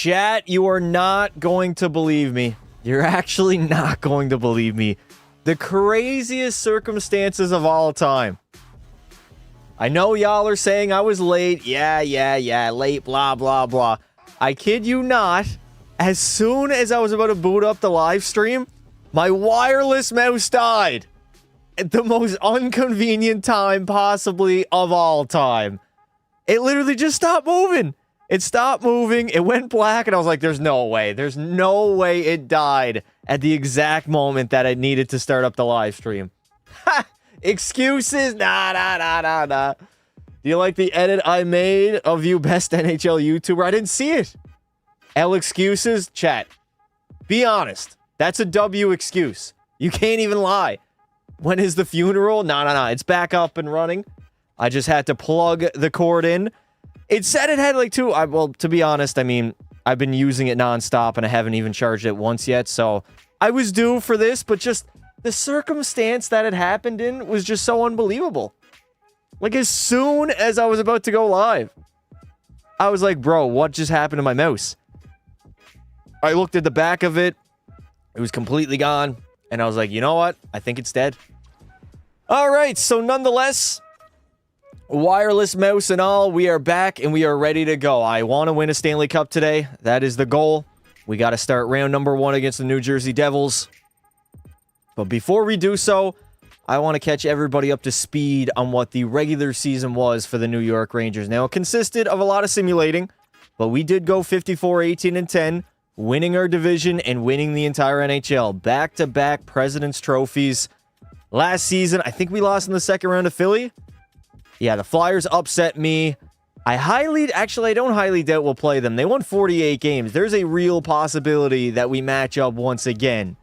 Chat, you are not going to believe me. You're actually not going to believe me. The craziest circumstances of all time. I know y'all are saying I was late. Yeah, late, blah, blah, blah. I kid you not. As soon as I was about to boot up the live stream, my wireless mouse died. At the most inconvenient time possibly of all time. It literally just stopped moving. It stopped moving. It went black, and I was like, there's no way. There's no way it died at the exact moment that I needed to start up the live stream. Ha! Excuses? Nah. Do you like the edit I made of you best NHL YouTuber? I didn't see it. L excuses? Chat. Be honest. That's a W excuse. You can't even lie. When is the funeral? No. It's back up and running. I just had to plug the cord in. It said it had like two. Well, to be honest, I mean, I've been using it nonstop and I haven't even charged it once yet. So I was due for this, but just the circumstance that it happened in was just so unbelievable. Like as soon as I was about to go live, I was like, bro, what just happened to my mouse? I looked at the back of it. It was completely gone. And I was like, you know what? I think it's dead. All right. So nonetheless, wireless mouse and all, we are back and we are ready to go. I want to win a Stanley Cup today. That is the goal. We got to start round number 1 against the New Jersey Devils. But before we do so, I want to catch everybody up to speed on what the regular season was for the New York Rangers. Now, it consisted of a lot of simulating, but we did go 54-18-10, winning our division and winning the entire NHL. Back-to-back President's Trophies. Last season, I think we lost in the second round to Philly. Yeah, the Flyers upset me. I don't highly doubt we'll play them. They won 48 games. There's a real possibility that we match up once again.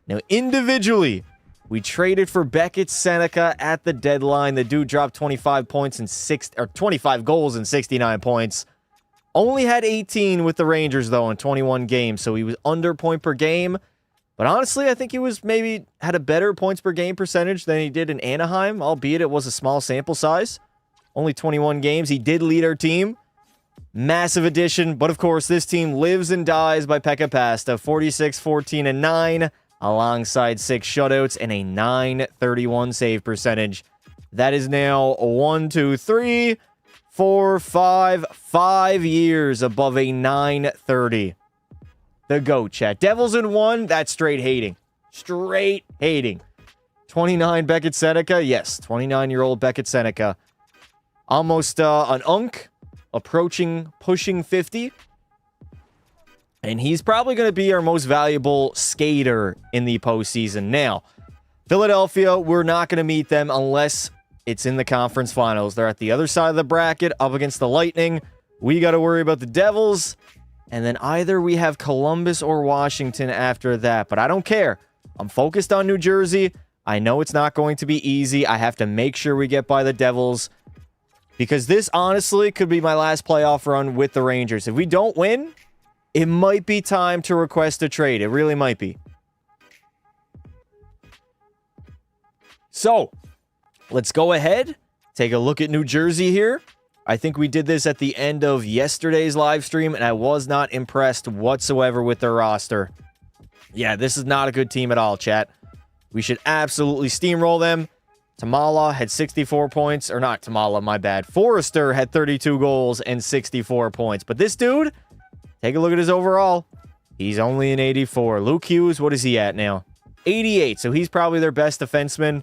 Now, individually, we traded for Beckett Seneca at the deadline. The dude dropped 25 goals and 69 points. Only had 18 with the Rangers, though, in 21 games, so he was under point per game. But honestly, I think he had a better points per game percentage than he did in Anaheim, albeit it was a small sample size. Only 21 games. He did lead our team. Massive addition, but of course, this team lives and dies by Pekka Pasta. 46-14-9, alongside 6 shutouts and a .931 save percentage. That is now 5 years above a .930. The GOAT, chat. Devils in 1, that's straight hating. Straight hating. 29 Beckett Seneca. Yes, 29-year-old Beckett Seneca. Almost an unk, pushing 50. And he's probably going to be our most valuable skater in the postseason. Now, Philadelphia, we're not going to meet them unless it's in the conference finals. They're at the other side of the bracket, up against the Lightning. We got to worry about the Devils. And then either we have Columbus or Washington after that. But I don't care. I'm focused on New Jersey. I know it's not going to be easy. I have to make sure we get by the Devils. Because this, honestly, could be my last playoff run with the Rangers. If we don't win, it might be time to request a trade. It really might be. So, let's go ahead. Take a look at New Jersey here. I think we did this at the end of yesterday's live stream, and I was not impressed whatsoever with their roster. Yeah, this is not a good team at all, chat. We should absolutely steamroll them. Tamala had 64 points. Or not Tamala, my bad. Forrester had 32 goals and 64 points. But this dude, take a look at his overall. He's only an 84. Luke Hughes, what is he at now? 88. So he's probably their best defenseman.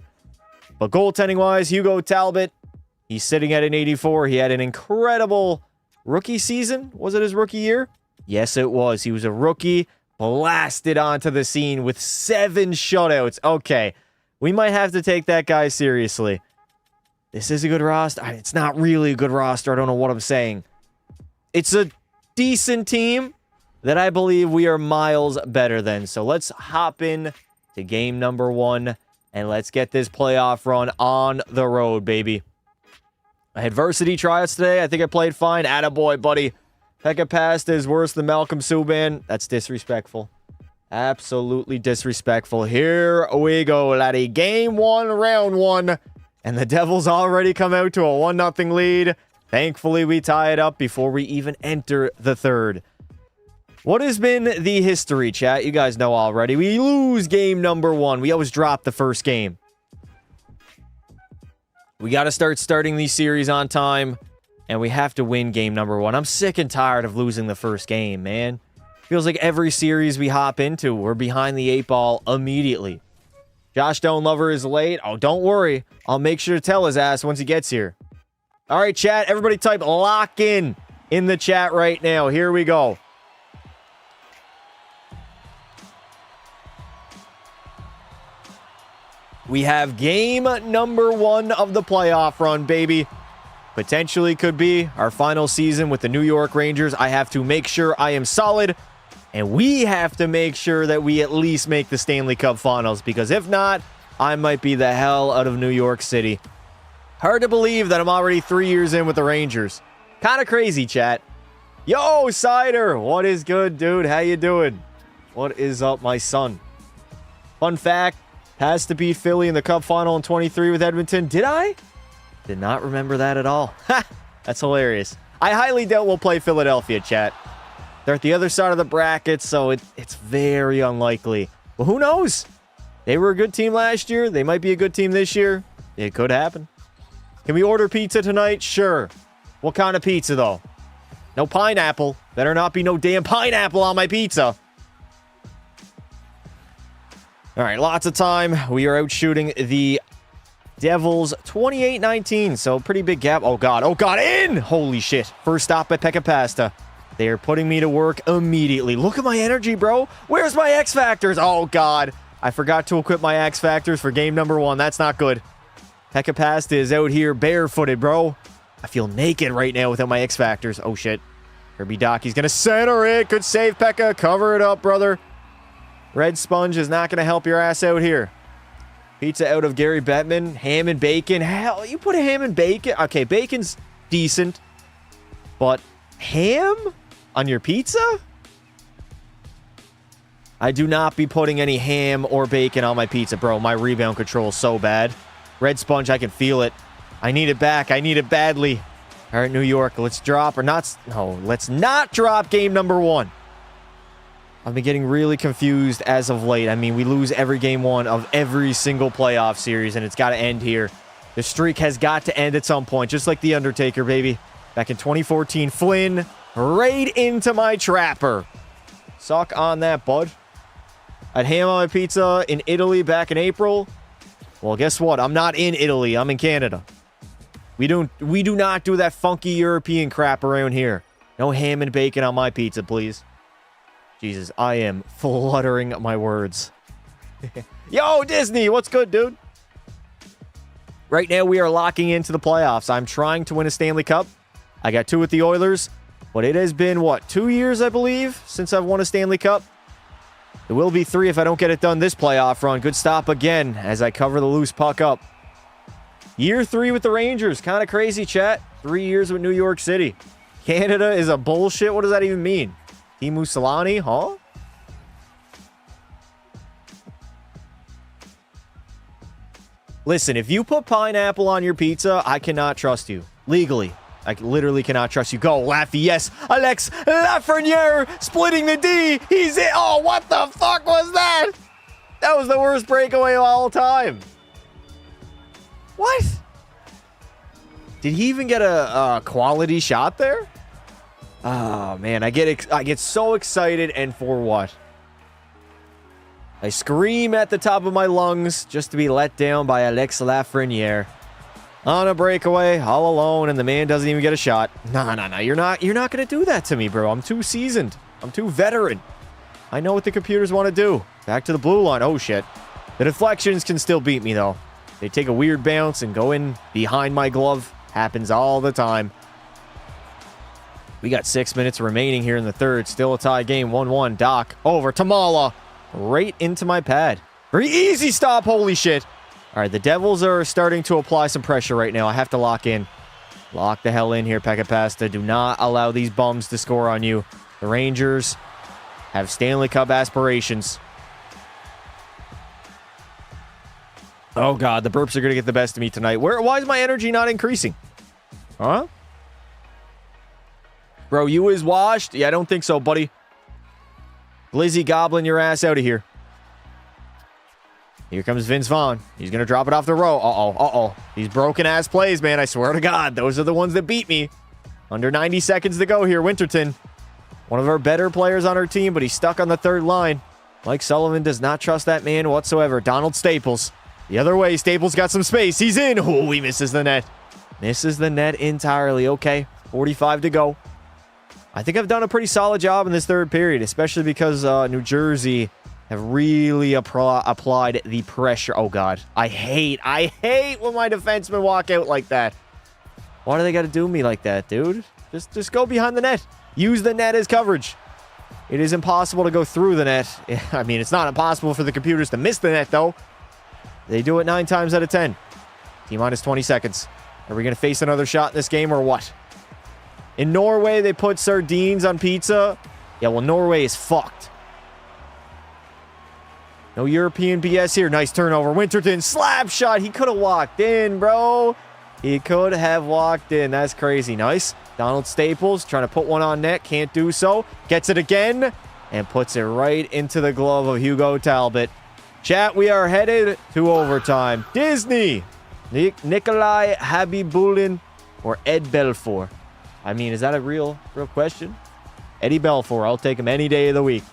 But goaltending-wise, Hugo Talbot, he's sitting at an 84. He had an incredible rookie season. Was it his rookie year? Yes, it was. He was a rookie, blasted onto the scene with 7 shutouts. Okay, we might have to take that guy seriously. This is a good roster. It's not really a good roster. I don't know what I'm saying. It's a decent team that I believe we are miles better than. So let's hop in to game number 1, and let's get this playoff run on the road, baby. I had varsity tryouts today. I think I played fine. Attaboy, buddy. Pekka Pasta is worse than Malcolm Subban. That's disrespectful. Absolutely disrespectful. Here we go, laddie. Game 1, round 1. And the Devils already come out to a 1-0 lead. Thankfully, we tie it up before we even enter the third. What has been the history, chat? You guys know already. We lose game number 1. We always drop the first game. We got to starting these series on time, and we have to win game number 1. I'm sick and tired of losing the first game, man. Feels like every series we hop into, we're behind the 8 ball immediately. Josh Stone Lover is late. Oh, don't worry. I'll make sure to tell his ass once he gets here. All right, chat. Everybody type lock in the chat right now. Here we go. We have game number 1 of the playoff run, baby. Potentially could be our final season with the New York Rangers. I have to make sure I am solid, and we have to make sure that we at least make the Stanley Cup Finals, because if not, I might be the hell out of New York City. Hard to believe that I'm already 3 years in with the Rangers. Kind of crazy, chat. Yo, Cider, what is good, dude? How you doing? What is up, my son? Fun fact. Has to beat Philly in the Cup Final in 23 with Edmonton. Did I? Did not remember that at all. Ha! That's hilarious. I highly doubt we'll play Philadelphia, chat. They're at the other side of the bracket, so it's very unlikely. Well, who knows? They were a good team last year. They might be a good team this year. It could happen. Can we order pizza tonight? Sure. What kind of pizza, though? No pineapple. Better not be no damn pineapple on my pizza. All right, lots of time. We are out shooting the Devils 28-19, so pretty big gap. Oh, God. Oh, God. In! Holy shit. First stop by Pekka Pasta. They are putting me to work immediately. Look at my energy, bro. Where's my X Factors? Oh, God. I forgot to equip my X Factors for game number 1. That's not good. Pekka Pasta is out here barefooted, bro. I feel naked right now without my X Factors. Oh, shit. Kirby Doc, he's going to center it. Good save, Pekka. Cover it up, brother. Red Sponge is not going to help your ass out here. Pizza out of Gary Bettman. Ham and bacon. Hell, you put a ham and bacon? Okay, bacon's decent. But ham on your pizza? I do not be putting any ham or bacon on my pizza, bro. My rebound control is so bad. Red Sponge, I can feel it. I need it back. I need it badly. All right, New York, let's drop or not. No, let's not drop game number 1. I've been getting really confused as of late. I mean, we lose every game 1 of every single playoff series, and it's got to end here. The streak has got to end at some point, just like The Undertaker, baby. Back in 2014, Flynn, right into my trapper. Suck on that, bud. I had ham on my pizza in Italy back in April. Well, guess what? I'm not in Italy. I'm in Canada. We do not do that funky European crap around here. No ham and bacon on my pizza, please. Jesus, I am fluttering my words. Yo, Disney, what's good, dude? Right now, we are locking into the playoffs. I'm trying to win a Stanley Cup. I got 2 with the Oilers, but it has been, what, 2 years, I believe, since I've won a Stanley Cup? It will be 3 if I don't get it done this playoff run. Good stop again as I cover the loose puck up. Year 3 with the Rangers. Kind of crazy, chat. 3 years with New York City. Canada is a bullshit. What does that even mean? Timu Solani, huh? Listen, if you put pineapple on your pizza, I cannot trust you. Legally. I literally cannot trust you. Go, Laffy, yes. Alex Lafreniere splitting the D. He's in. Oh, what the fuck was that? That was the worst breakaway of all time. What? Did he even get a quality shot there? Oh, man, I get so excited, and for what? I scream at the top of my lungs just to be let down by Alex Lafreniere. On a breakaway, all alone, and the man doesn't even get a shot. No. You're not going to do that to me, bro. I'm too seasoned. I'm too veteran. I know what the computers want to do. Back to the blue line. Oh, shit. The deflections can still beat me, though. They take a weird bounce and go in behind my glove. Happens all the time. We got 6 minutes remaining here in the third. Still a tie game. 1-1. Doc over Tamala. Right into my pad. Very easy stop. Holy shit. All right, the Devils are starting to apply some pressure right now. I have to lock in. Lock the hell in here, Pekka Pasta. Do not allow these bums to score on you. The Rangers have Stanley Cup aspirations. Oh, God, the burps are going to get the best of me tonight. Why is my energy not increasing? Huh? Bro, you is washed? Yeah, I don't think so, buddy. Glizzy goblin your ass out of here. Here comes Vince Vaughn. He's going to drop it off the row. Uh-oh. These broken-ass plays, man. I swear to God, those are the ones that beat me. Under 90 seconds to go here, Winterton. One of our better players on our team, but he's stuck on the third line. Mike Sullivan does not trust that man whatsoever. Donald Staples. The other way, Staples got some space. He's in. Oh, he misses the net. Misses the net entirely. Okay, 45 to go. I think I've done a pretty solid job in this third period, especially because New Jersey have really applied the pressure. Oh, God. I hate when my defensemen walk out like that. Why do they got to do me like that, dude? Just go behind the net. Use the net as coverage. It is impossible to go through the net. I mean, it's not impossible for the computers to miss the net, though. They do it 9 times out of 10. T-minus 20 seconds. Are we going to face another shot in this game or what? In Norway, they put sardines on pizza. Yeah, well, Norway is fucked. No European BS here. Nice turnover. Winterton, slap shot. He could have walked in, bro. He could have walked in. That's crazy. Nice. Donald Staples trying to put one on net. Can't do so. Gets it again. And puts it right into the glove of Hugo Talbot. Chat, we are headed to overtime. Disney. Nikolai Habibulin or Ed Belfour? I mean, is that a real question? Eddie Belfour. I'll take him any day of the week.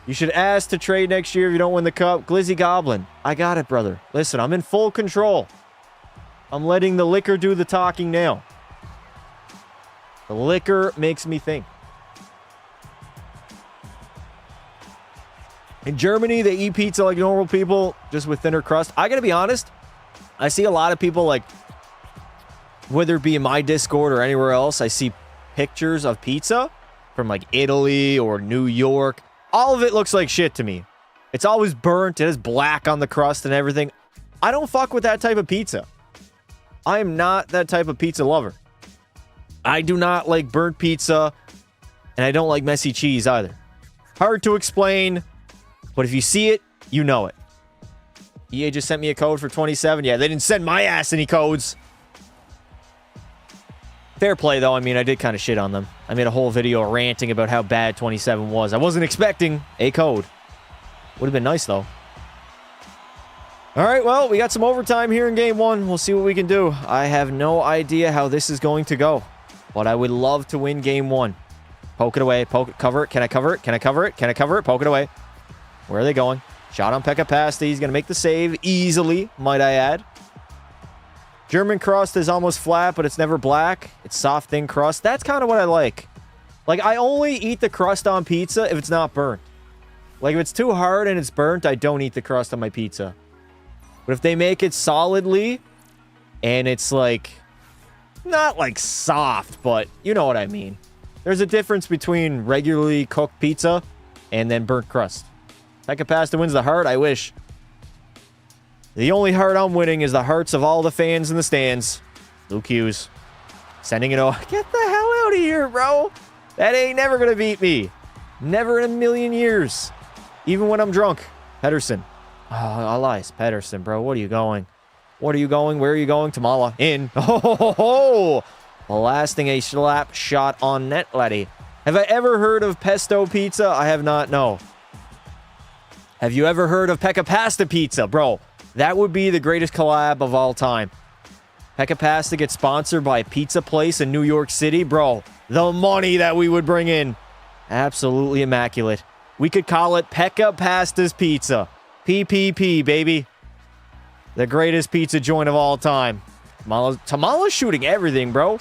You should ask to trade next year if you don't win the cup. Glizzy Goblin. I got it, brother. Listen, I'm in full control. I'm letting the liquor do the talking now. The liquor makes me think. In Germany, they eat pizza like normal people, just with thinner crust. I gotta be honest, I see a lot of people, like, whether it be in my Discord or anywhere else, I see pictures of pizza from, like, Italy or New York. All of it looks like shit to me. It's always burnt. It is black on the crust and everything. I don't fuck with that type of pizza. I am not that type of pizza lover. I do not like burnt pizza, and I don't like messy cheese either. Hard to explain, but if you see it, you know it. EA just sent me a code for 27. Yeah, they didn't send my ass any codes. Fair play, though. I mean, I did kind of shit on them. I made a whole video ranting about how bad 27 was. I wasn't expecting a code. Would have been nice, though. All right, well, we got some overtime here in Game 1. We'll see what we can do. I have no idea how this is going to go, but I would love to win Game 1. Poke it away. Poke it. Cover it. Can I cover it? Can I cover it? Can I cover it? Poke it away. Where are they going? Shot on Pekka Pasta. He's going to make the save easily, might I add. German crust is almost flat, but it's never black. It's soft, thin crust. That's kind of what I like. Like, I only eat the crust on pizza if it's not burnt. Like, if it's too hard and it's burnt, I don't eat the crust on my pizza. But if they make it solidly, and it's, like, not, like, soft, but you know what I mean. There's a difference between regularly cooked pizza and then burnt crust. Pekka Pasta wins the heart? I wish. The only heart I'm winning is the hearts of all the fans in the stands. Luke Hughes. Sending it over. Get the hell out of here, bro. That ain't never going to beat me. Never in a million years. Even when I'm drunk. Pedersen. Oh, Elias Pedersen, bro. What are you going? What are you going? Where are you going? Tamala. In. Oh, blasting a slap shot on net, laddie. Have I ever heard of pesto pizza? I have not, no. Have you ever heard of Pekka Pasta pizza, bro? That would be the greatest collab of all time. Pekka Pasta gets sponsored by a pizza place in New York City. Bro, the money that we would bring in. Absolutely immaculate. We could call it Pekka Pasta's Pizza. PPP, baby. The greatest pizza joint of all time. Tamala's shooting everything, bro.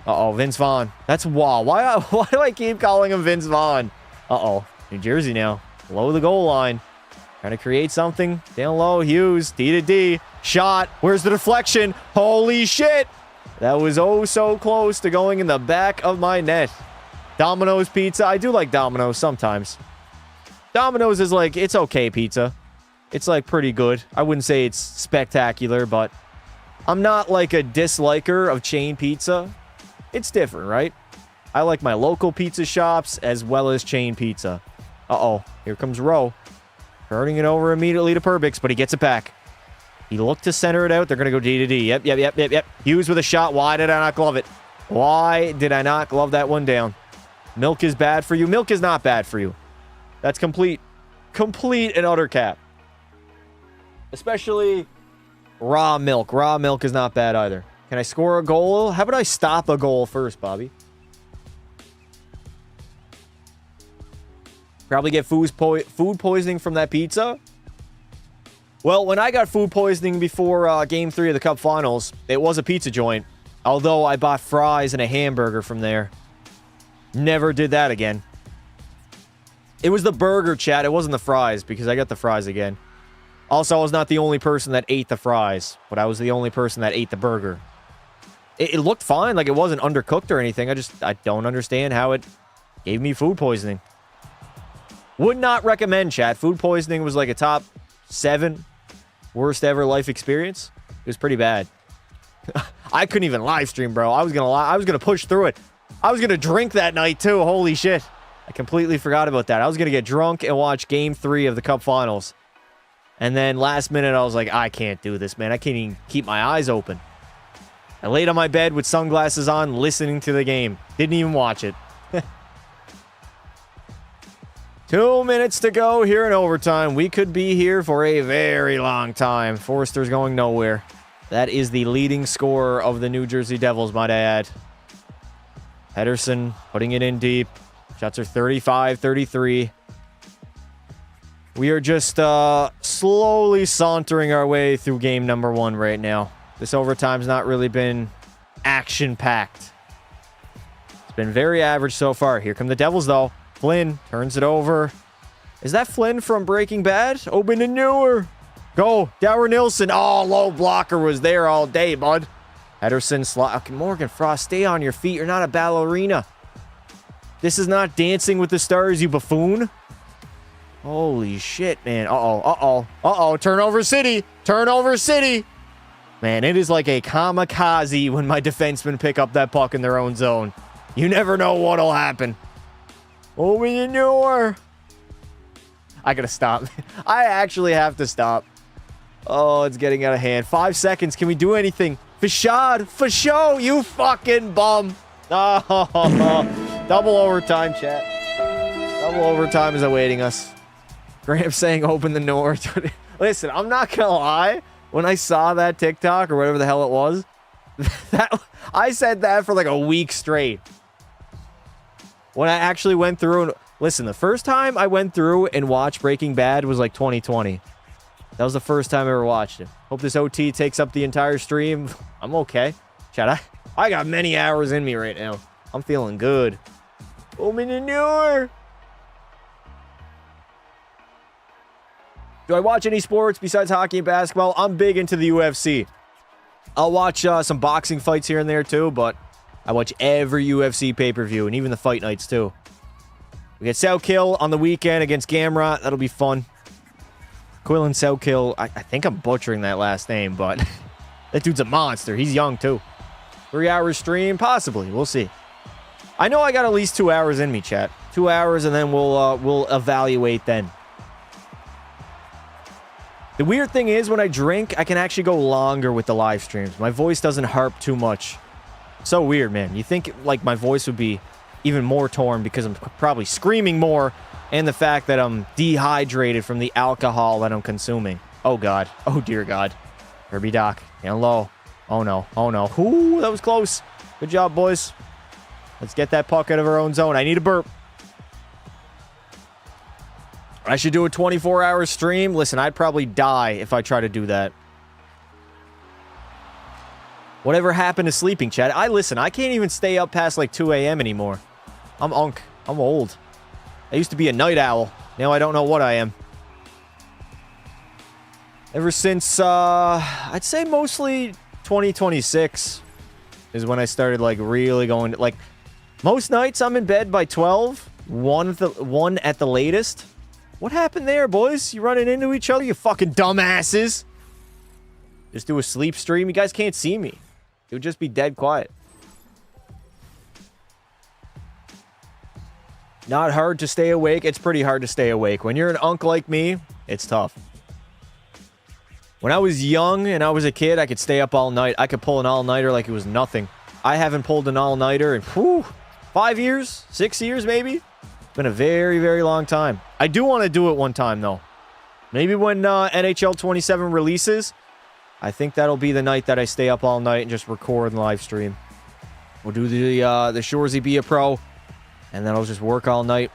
Uh-oh, Vince Vaughn. That's Wall. Why do I keep calling him Vince Vaughn? Uh-oh, New Jersey now. Below the goal line. Trying to create something. Down low, Hughes. D to D. Shot. Where's the deflection? Holy shit. That was oh so close to going in the back of my net. Domino's pizza. I do like Domino's sometimes. Domino's is like, it's okay pizza. It's like pretty good. I wouldn't say it's spectacular, but I'm not like a disliker of chain pizza. It's different, right? I like my local pizza shops as well as chain pizza. Uh-oh. Here comes Rowe. Turning it over immediately to Perbix, but he gets it back. He looked to center it out. They're going to go D to D. Yep. Hughes with a shot. Why did I not glove it? Why did I not glove that one down? Milk is bad for you. Milk is not bad for you. That's complete and utter cap. Especially raw milk. Raw milk is not bad either. Can I score a goal? How about I stop a goal first, Bobby? Probably get food poisoning from that pizza. Well, when I got food poisoning before Game 3 of the Cup Finals, it was a pizza joint. Although I bought fries and a hamburger from there. Never did that again. It was the burger, chat. It wasn't the fries, because I got the fries again. Also, I was not the only person that ate the fries, but I was the only person that ate the burger. It looked fine, like it wasn't undercooked or anything. I don't understand how it gave me food poisoning. Would not recommend, chat. Food poisoning was like a top 7 worst ever life experience. It was pretty bad. I couldn't even live stream, bro. I was gonna push through it. I was gonna drink that night too. Holy shit. I completely forgot about that. I was gonna get drunk and watch Game 3 of the Cup Finals. And then last minute, I was like, I can't do this, man. I can't even keep my eyes open. I laid on my bed with sunglasses on, listening to the game. Didn't even watch it. 2 minutes to go here in overtime. We could be here for a very long time. Forrester's going nowhere. That is the leading scorer of the New Jersey Devils, might I add. Pedersen putting it in deep. Shots are 35-33. We are just slowly sauntering our way through game number 1 right now. This overtime's not really been action-packed. It's been very average so far. Here come the Devils, though. Flynn turns it over. Is that Flynn from Breaking Bad? Open to Newer. Go. Dower Nilsson. Oh, low blocker was there all day, bud. Pedersen, Morgan Frost, stay on your feet. You're not a ballerina. This is not Dancing with the Stars, you buffoon. Holy shit, man. Uh-oh. Turnover City. Turnover City. Man, it is like a kamikaze when my defensemen pick up that puck in their own zone. You never know what'll happen. Oh, you knew her. I gotta stop. I actually have to stop. Oh, it's getting out of hand. 5 seconds. Can we do anything? Fashad, for show, you fucking bum. Oh, double overtime, chat. Double overtime is awaiting us. Graham saying open the north. Listen, I'm not gonna lie. When I saw that TikTok or whatever the hell it was, I said that for like a week straight. When I actually went through and... Listen, the first time I went through and watched Breaking Bad was like 2020. That was the first time I ever watched it. Hope this OT takes up the entire stream. I'm okay. Chat, I got many hours in me right now. I'm feeling good. Open the door. Do I watch any sports besides hockey and basketball? I'm big into the UFC. I'll watch some boxing fights here and there too, but I watch every UFC pay-per-view and even the fight nights too. We get Soutkill on the weekend against Gamrot. That'll be fun. Quillen Soutkill. I think I'm butchering that last name, but that dude's a monster. He's young too. 3 hours stream? Possibly. We'll see. I know I got at least 2 hours in me, chat. 2 hours and then we'll evaluate then. The weird thing is when I drink, I can actually go longer with the live streams. My voice doesn't harp too much. So weird, man. You think like my voice would be even more torn because I'm probably screaming more and the fact that I'm dehydrated from the alcohol that I'm consuming. Oh, God. Oh, dear God. Herbie Doc. Down low. Oh, no. Oh, no. Ooh, that was close. Good job, boys. Let's get that puck out of our own zone. I need a burp. I should do a 24-hour stream. Listen, I'd probably die if I try to do that. Whatever happened to sleeping, chat? Listen, I can't even stay up past like 2 a.m. anymore. I'm unk. I'm old. I used to be a night owl. Now I don't know what I am. Ever since, I'd say mostly 2026 is when I started like really going, like, most nights I'm in bed by 12, one at the latest. What happened there, boys? You running into each other, you fucking dumbasses? Just do a sleep stream. You guys can't see me. It would just be dead quiet. Not hard to stay awake. It's pretty hard to stay awake. When you're an unk like me, it's tough. When I was young and I was a kid, I could stay up all night. I could pull an all-nighter like it was nothing. I haven't pulled an all-nighter in, 5 years? 6 years, maybe? It's been a very, very long time. I do want to do it one time, though. Maybe when NHL 27 releases, I think that'll be the night that I stay up all night and just record and live stream. We'll do the Shoresy Be a Pro, and then I'll just work all night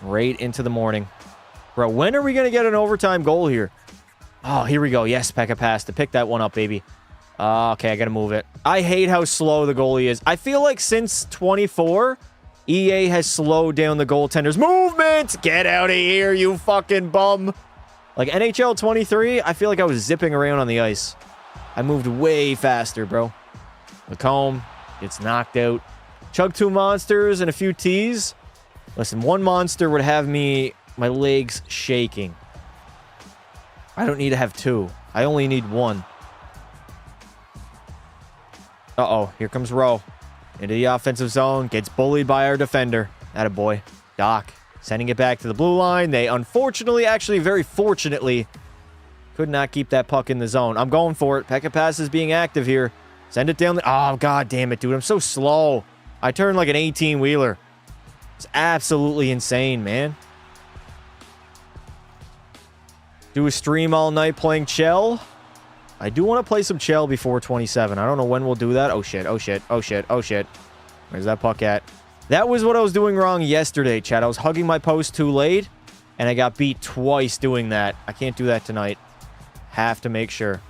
right into the morning. Bro, when are we going to get an overtime goal here? Oh, here we go. Yes, Pekka passed to pick that one up, baby. Okay, I got to move it. I hate how slow the goalie is. I feel like since 24, EA has slowed down the goaltender's movement. Get out of here, you fucking bum. Like NHL 23, I feel like I was zipping around on the ice. I moved way faster, bro. Lacombe gets knocked out. Chug 2 monsters and a few teas. Listen, 1 monster would have my legs shaking. I don't need to have 2. I only need 1. Uh-oh, here comes Rowe. Into the offensive zone. Gets bullied by our defender. Attaboy. Doc sending it back to the blue line. They unfortunately, actually very fortunately, could not keep that puck in the zone. I'm going for it. Pekka Pass is being active here. Send it down. Oh, god damn it, dude. I'm so slow. I turn like an 18-wheeler. It's absolutely insane, man. Do a stream all night playing Chell. I do want to play some Chell before 27. I don't know when we'll do that. Oh, shit. Oh, shit. Oh, shit. Oh, shit. Where's that puck at? That was what I was doing wrong yesterday, Chad. I was hugging my post too late, and I got beat twice doing that. I can't do that tonight. Have to make sure.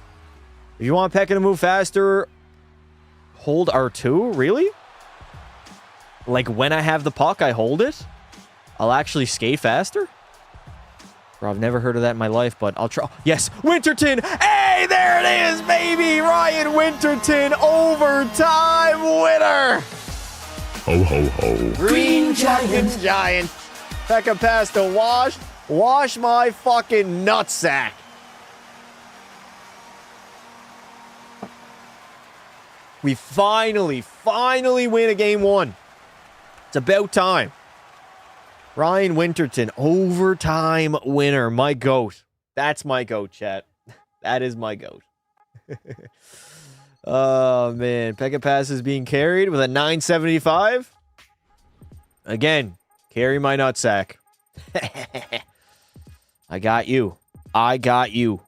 If you want Pekka to move faster, hold R2? Really? Like, when I have the puck, I hold it? I'll actually skate faster? Bro, I've never heard of that in my life, but I'll try. Yes, Winterton! Hey, there it is, baby! Ryan Winterton, overtime winner! Ho, ho, ho. Green Giant. Pekka Pass to Wash. Wash my fucking nutsack. We finally win a game 1. It's about time. Ryan Winterton, overtime winner. My goat. That's my goat, chat. That is my goat. Oh, man. Pekka Pass is being carried with a 975. Again, carry my nutsack. I got you. I got you.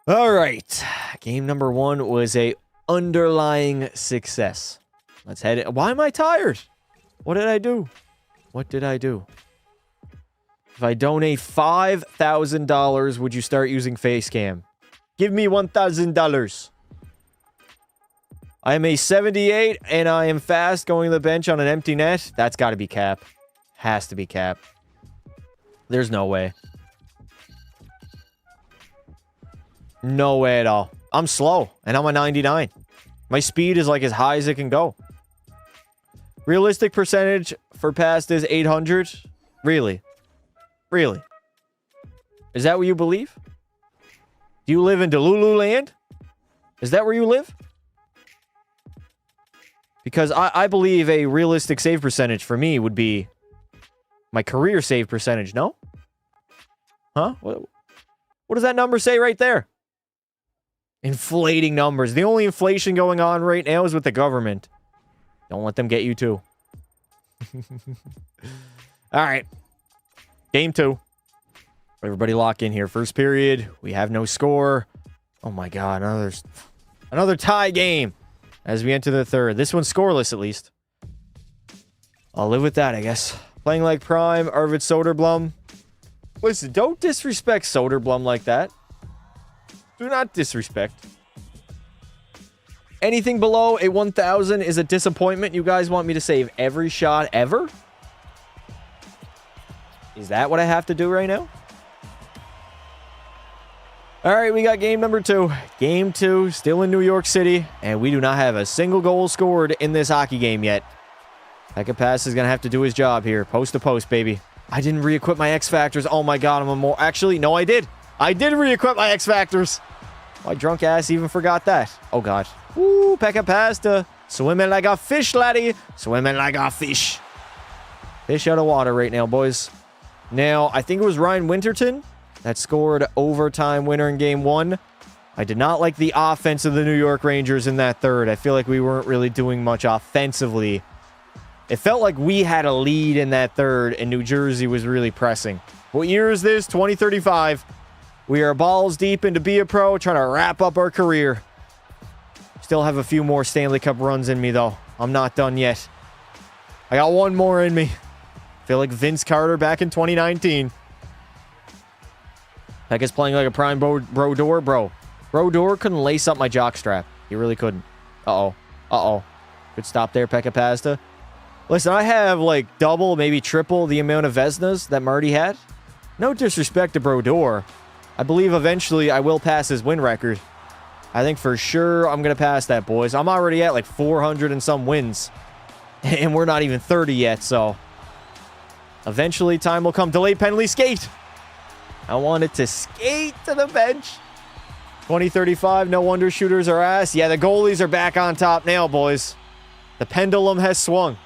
All right. Game number 1 was a underlying success. Let's head it. Why am I tired? What did I do? What did I do? If I donate $5,000, would you start using Facecam? Give me $1,000. I am a 78, and I am fast going to the bench on an empty net. That's got to be cap. Has to be cap. There's no way. No way at all. I'm slow, and I'm a 99. My speed is like as high as it can go. Realistic percentage for past is 800. Really? Really? Is that what you believe? Do you live in Delulu land? Is that where you live? Because I believe a realistic save percentage for me would be my career save percentage, no? Huh? What does that number say right there? Inflating numbers. The only inflation going on right now is with the government. Don't let them get you too. All right. Game 2. Everybody lock in here. First period. We have no score. Oh my god. Another tie game as we enter the third. This one's scoreless at least. I'll live with that, I guess. Playing like prime. Arvid Soderblom. Listen, don't disrespect Soderblom like that. Do not disrespect. Anything below a 1,000 is a disappointment. You guys want me to save every shot ever? Is that what I have to do right now? All right, we got game number 2. Game 2, still in New York City, and we do not have a single goal scored in this hockey game yet. Pekka Pass is going to have to do his job here. Post to post, baby. I didn't re-equip my X-Factors. Oh my god, I'm a more... Actually, no, I did. I did re-equip my X-Factors. My drunk ass even forgot that. Oh, God. Ooh, Pekka Pass to swimming like a fish, laddie. Swimming like a fish. Fish out of water right now, boys. Now, I think it was Ryan Winterton that scored overtime winner in game 1. I did not like the offense of the New York Rangers in that third. I feel like we weren't really doing much offensively. It felt like we had a lead in that third, and New Jersey was really pressing. What year is this? 2035. We are balls deep into Be a Pro, trying to wrap up our career. Still have a few more Stanley Cup runs in me, though. I'm not done yet. I got one more in me. Feel like Vince Carter back in 2019. Heck is playing like a prime Brodeur, bro. Brodeur couldn't lace up my jockstrap. He really couldn't. Uh-oh. Uh-oh. Good stop there, Pekka Pasta. Listen, I have like double, maybe triple the amount of Vezinas that Marty had. No disrespect to Brodeur. I believe eventually I will pass his win record. I think for sure I'm going to pass that, boys. I'm already at like 400 and some wins. And we're not even 30 yet, so... Eventually time will come. Delayed penalty skate. I wanted to skate to the bench. 2035, no wonder shooters are ass. Yeah, the goalies are back on top now, boys. The pendulum has swung.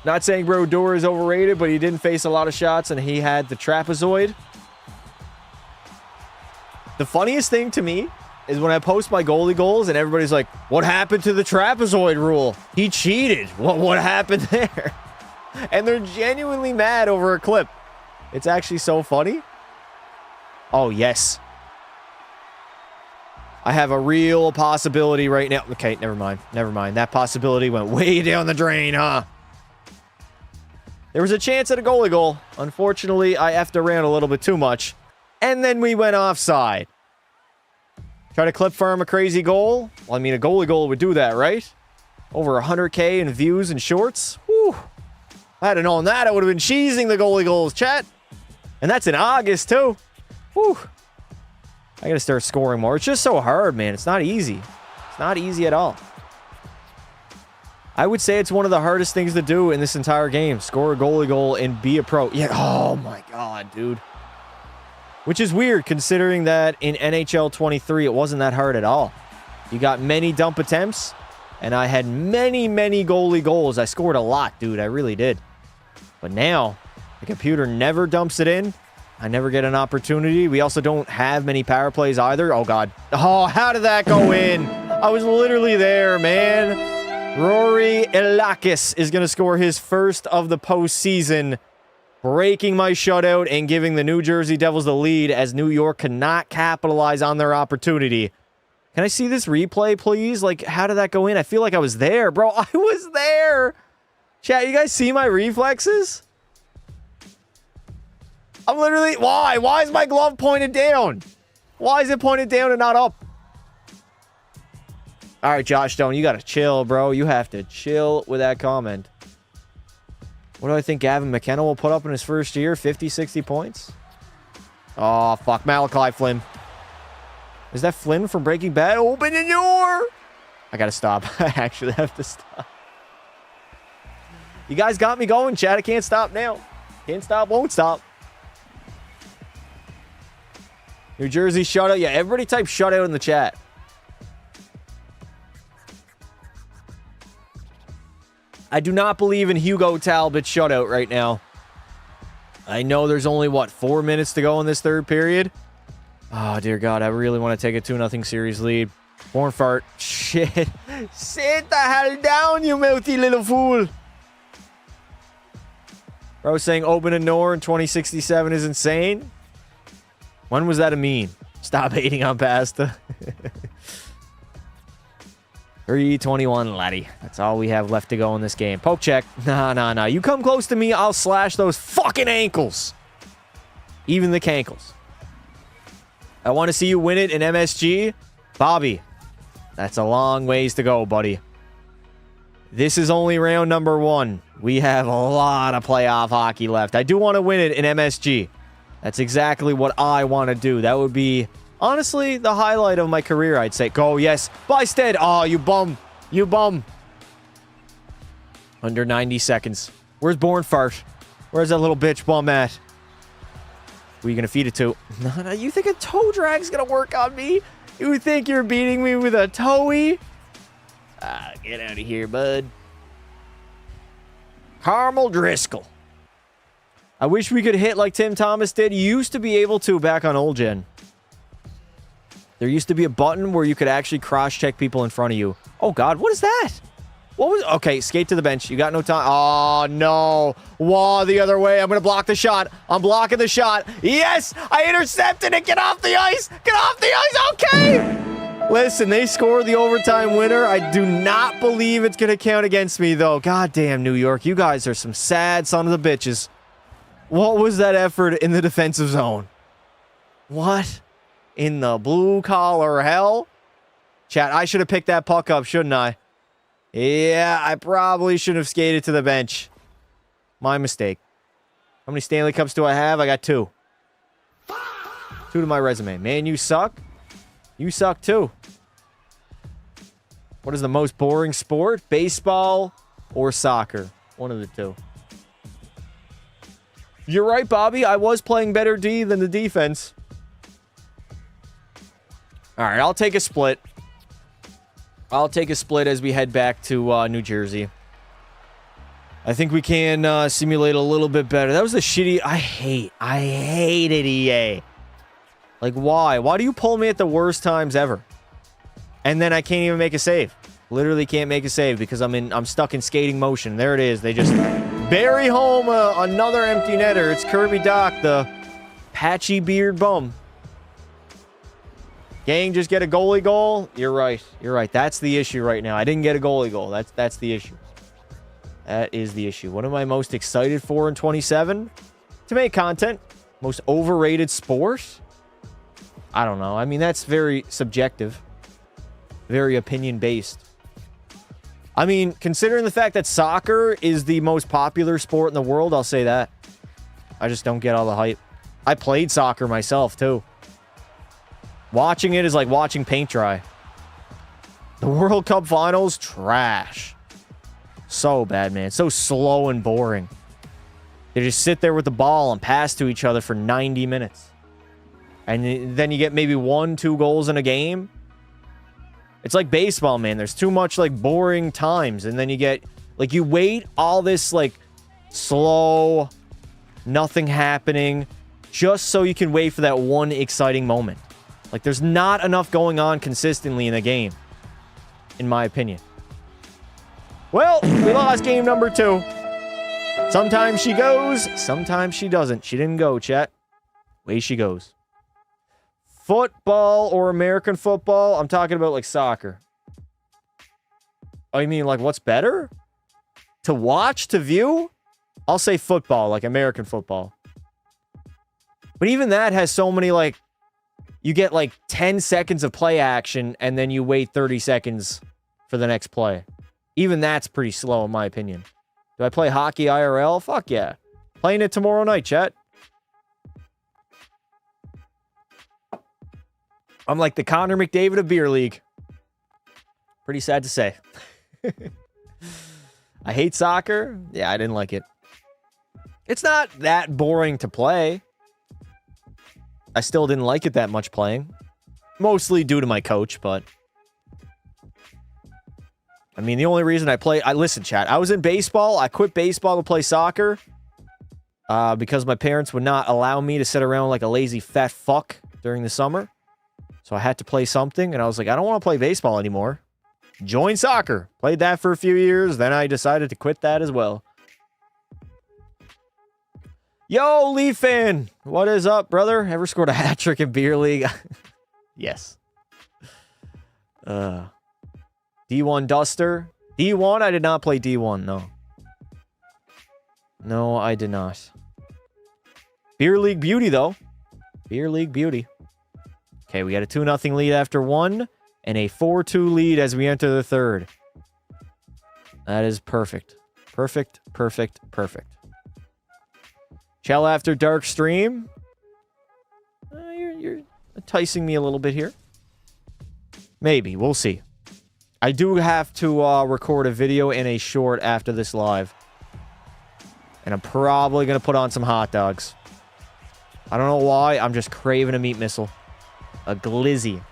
Not saying Brodeur is overrated, but he didn't face a lot of shots, and he had the trapezoid. The funniest thing to me is when I post my goalie goals, and everybody's like, what happened to the trapezoid rule? He cheated. What happened there? And they're genuinely mad over a clip. It's actually so funny. Oh, yes. I have a real possibility right now. Okay, never mind. Never mind. That possibility went way down the drain, huh? There was a chance at a goalie goal. Unfortunately, I effed around a little bit too much. And then we went offside. Try to clip firm a crazy goal? Well, I mean, a goalie goal would do that, right? Over 100K in views and shorts? Whew. If I had known that, I would have been cheesing the goalie goals, chat. And that's in August, too. Whew. I gotta start scoring more. It's just so hard, man. It's not easy. It's not easy at all. I would say it's one of the hardest things to do in this entire game. Score a goalie goal and be a pro. Yeah, oh my god, dude. Which is weird, considering that in NHL 23, it wasn't that hard at all. You got many dump attempts, and I had many, many goalie goals. I scored a lot, dude. I really did. But now, the computer never dumps it in. I never get an opportunity. We also don't have many power plays either. Oh, God. Oh, how did that go in? I was literally there, man. Rory Elakis is going to score his first of the postseason, breaking my shutout and giving the New Jersey Devils the lead as New York cannot capitalize on their opportunity. Can I see this replay, please? Like, how did that go in? I feel like I was there, bro. I was there. Chat, you guys see my reflexes? I'm literally... Why? Why is my glove pointed down? Why is it pointed down and not up? All right, Josh Stone, you got to chill, bro. You have to chill with that comment. What do I think Gavin McKenna will put up in his first year? 50, 60 points? Oh, fuck. Malachi Flynn. Is that Flynn from Breaking Bad? Open the door! I got to stop. I actually have to stop. You guys got me going, chat. I can't stop now. Can't stop, won't stop. New Jersey shutout. Yeah, everybody type shutout in the chat. I do not believe in Hugo Talbot's shutout right now. I know there's only, what, 4 minutes to go in this third period? Oh, dear God. I really want to take a 2-0 series lead. Born fart. Shit. Sit the hell down, you mouthy little fool. Bro saying open a door in 2067 is insane. When was that a meme? Stop hating on pasta. 3-21, laddie. That's all we have left to go in this game. Poke check. Nah. You come close to me, I'll slash those fucking ankles. Even the cankles. I want to see you win it in MSG. Bobby, that's a long ways to go, buddy. This is only round number 1. We have a lot of playoff hockey left. I do want to win it in MSG. That's exactly what I want to do. That would be, honestly, the highlight of my career, I'd say. Go, yes. Bysted. Oh, you bum. You bum. Under 90 seconds. Where's Born Fart? Where's that little bitch bum at? Who are you going to feed it to? No, you think a toe drag's going to work on me? You think you're beating me with a toey? Ah, get out of here, bud. Carmel Driscoll. I wish we could hit like Tim Thomas did. You used to be able to back on old gen. There used to be a button where you could actually cross-check people in front of you. Oh, God. What is that? What was... Okay, skate to the bench. You got no time. Oh, no. Wall the other way. I'm going to block the shot. I'm blocking the shot. Yes! I intercepted it. Get off the ice. Get off the ice. Okay! Listen, they scored the overtime winner. I do not believe it's going to count against me, though. God damn, New York. You guys are some sad son of the bitches. What was that effort in the defensive zone? What in the blue-collar hell? Chat, I should have picked that puck up, shouldn't I? Yeah, I probably should have skated to the bench. My mistake. How many Stanley Cups do I have? I got 2. 2 to my resume. Man, you suck. You suck too. What is the most boring sport? Baseball or soccer? One of the two. You're right, Bobby. I was playing better D than the defense. All right, I'll take a split. I'll take a split as we head back to New Jersey. I think we can simulate a little bit better. That was a shitty... I hated EA. Like, why? Why do you pull me at the worst times ever? And then I can't even make a save. Literally can't make a save because I'm stuck in skating motion. There it is. They just bury home another empty netter. It's Kirby Doc, the patchy beard bum. Gang, just get a goalie goal. You're right. You're right. That's the issue right now. I didn't get a goalie goal. That's the issue. That is the issue. What am I most excited for in 27? To make content. Most overrated sport? I don't know. I mean, that's very subjective. Very opinion-based. I mean, considering the fact that soccer is the most popular sport in the world, I'll say that. I just don't get all the hype. I played soccer myself, too. Watching it is like watching paint dry. The World Cup Finals, trash. So bad, man. So slow and boring. They just sit there with the ball and pass to each other for 90 minutes. And then you get maybe 1-2 goals in a game. It's like baseball, man. There's too much, like, boring times. And then you get, like, you wait all this, like, slow, nothing happening, just so you can wait for that one exciting moment. Like, there's not enough going on consistently in the game, in my opinion. Well, we lost game number 2. Sometimes she goes, sometimes she doesn't. She didn't go, chat. Way she goes. Football or American football? I'm talking about, like, soccer. Oh, you mean, like, what's better? To watch, to view? I'll say football, like American football. But even that has so many, like, you get, like, 10 seconds of play action, and then you wait 30 seconds for the next play. Even that's pretty slow, in my opinion. Do I play hockey IRL? Fuck yeah. Playing it tomorrow night, chat. I'm like the Connor McDavid of Beer League. Pretty sad to say. I hate soccer. Yeah, I didn't like it. It's not that boring to play. I still didn't like it that much playing. Mostly due to my coach, but... I mean, the only reason I play... listen, chat. I was in baseball. I quit baseball to play soccer. Because my parents would not allow me to sit around like a lazy fat fuck during the summer. So I had to play something, and I was like, I don't want to play baseball anymore. Join soccer. Played that for a few years, then I decided to quit that as well. Yo, Leaf fan! What is up, brother? Ever scored a hat trick in Beer League? Yes. D1 Duster. D1? I did not play D1, no. No, I did not. Beer League Beauty, though. Beer League Beauty. Okay, we got a 2-0 lead after 1, and a 4-2 lead as we enter the third. That is perfect. Perfect, perfect, perfect. Chell After Dark stream. You're enticing me a little bit here. Maybe, we'll see. I do have to record a video and a short after this live. And I'm probably going to put on some hot dogs. I don't know why, I'm just craving a meat missile. A glizzy.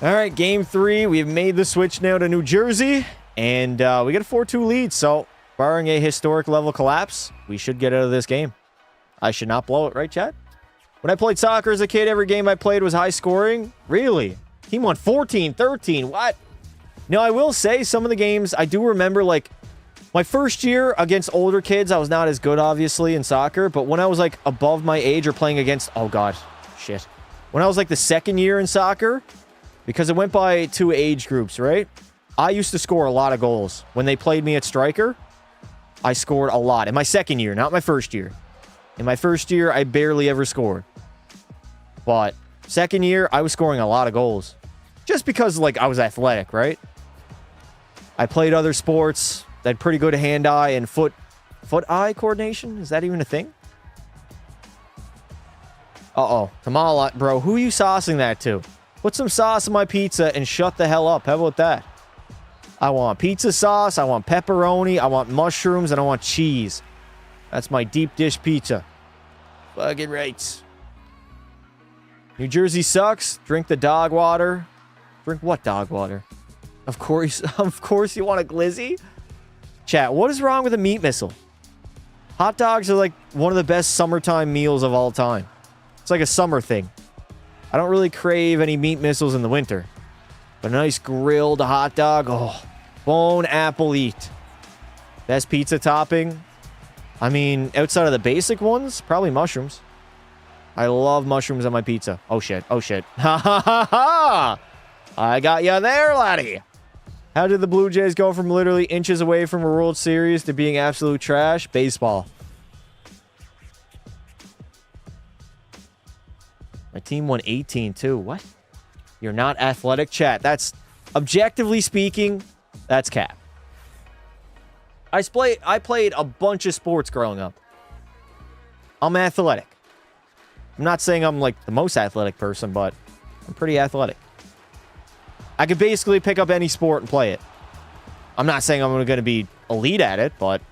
All right, game 3. We've made the switch now to New Jersey. And we got a 4-2 lead. So Barring a historic level collapse, we should get out of this game. I should not blow it, right, Chad? When I played soccer as a kid, every game I played was high scoring. Really? Team won 14-13. What? Now, I will say some of the games I do remember, like, my first year against older kids, I was not as good, obviously, in soccer. But when I was, like, above my age or playing against... Oh, God. Shit. When I was, like, the second year in soccer, because it went by 2 age groups, right? I used to score a lot of goals. When they played me at striker, I scored a lot. In my second year, not my first year. In my first year, I barely ever scored. But second year, I was scoring a lot of goals. Just because, like, I was athletic, right? I played other sports that had pretty good hand-eye and foot-eye coordination. Is that even a thing? Uh-oh. Tamala, bro, who are you saucing that to? Put some sauce on my pizza and shut the hell up. How about that? I want pizza sauce, I want pepperoni, I want mushrooms, and I want cheese. That's my deep dish pizza. Fucking right. New Jersey sucks. Drink the dog water. Drink what dog water? Of course you want a glizzy? Chat, what is wrong with a meat missile? Hot dogs are like one of the best summertime meals of all time. It's like a summer thing. I don't really crave any meat missiles in the winter. But a nice grilled hot dog, oh, bone apple eat. Best pizza topping. I mean, outside of the basic ones, probably mushrooms. I love mushrooms on my pizza. Oh, shit. Oh, shit. Ha, ha, ha, ha! I got you there, laddie. How did the Blue Jays go from literally inches away from a World Series to being absolute trash? Baseball. My team won 18, too. What? You're not athletic, chat. That's, objectively speaking, that's cap. I played a bunch of sports growing up. I'm athletic. I'm not saying I'm, like, the most athletic person, but I'm pretty athletic. I could basically pick up any sport and play it. I'm not saying I'm going to be elite at it, but...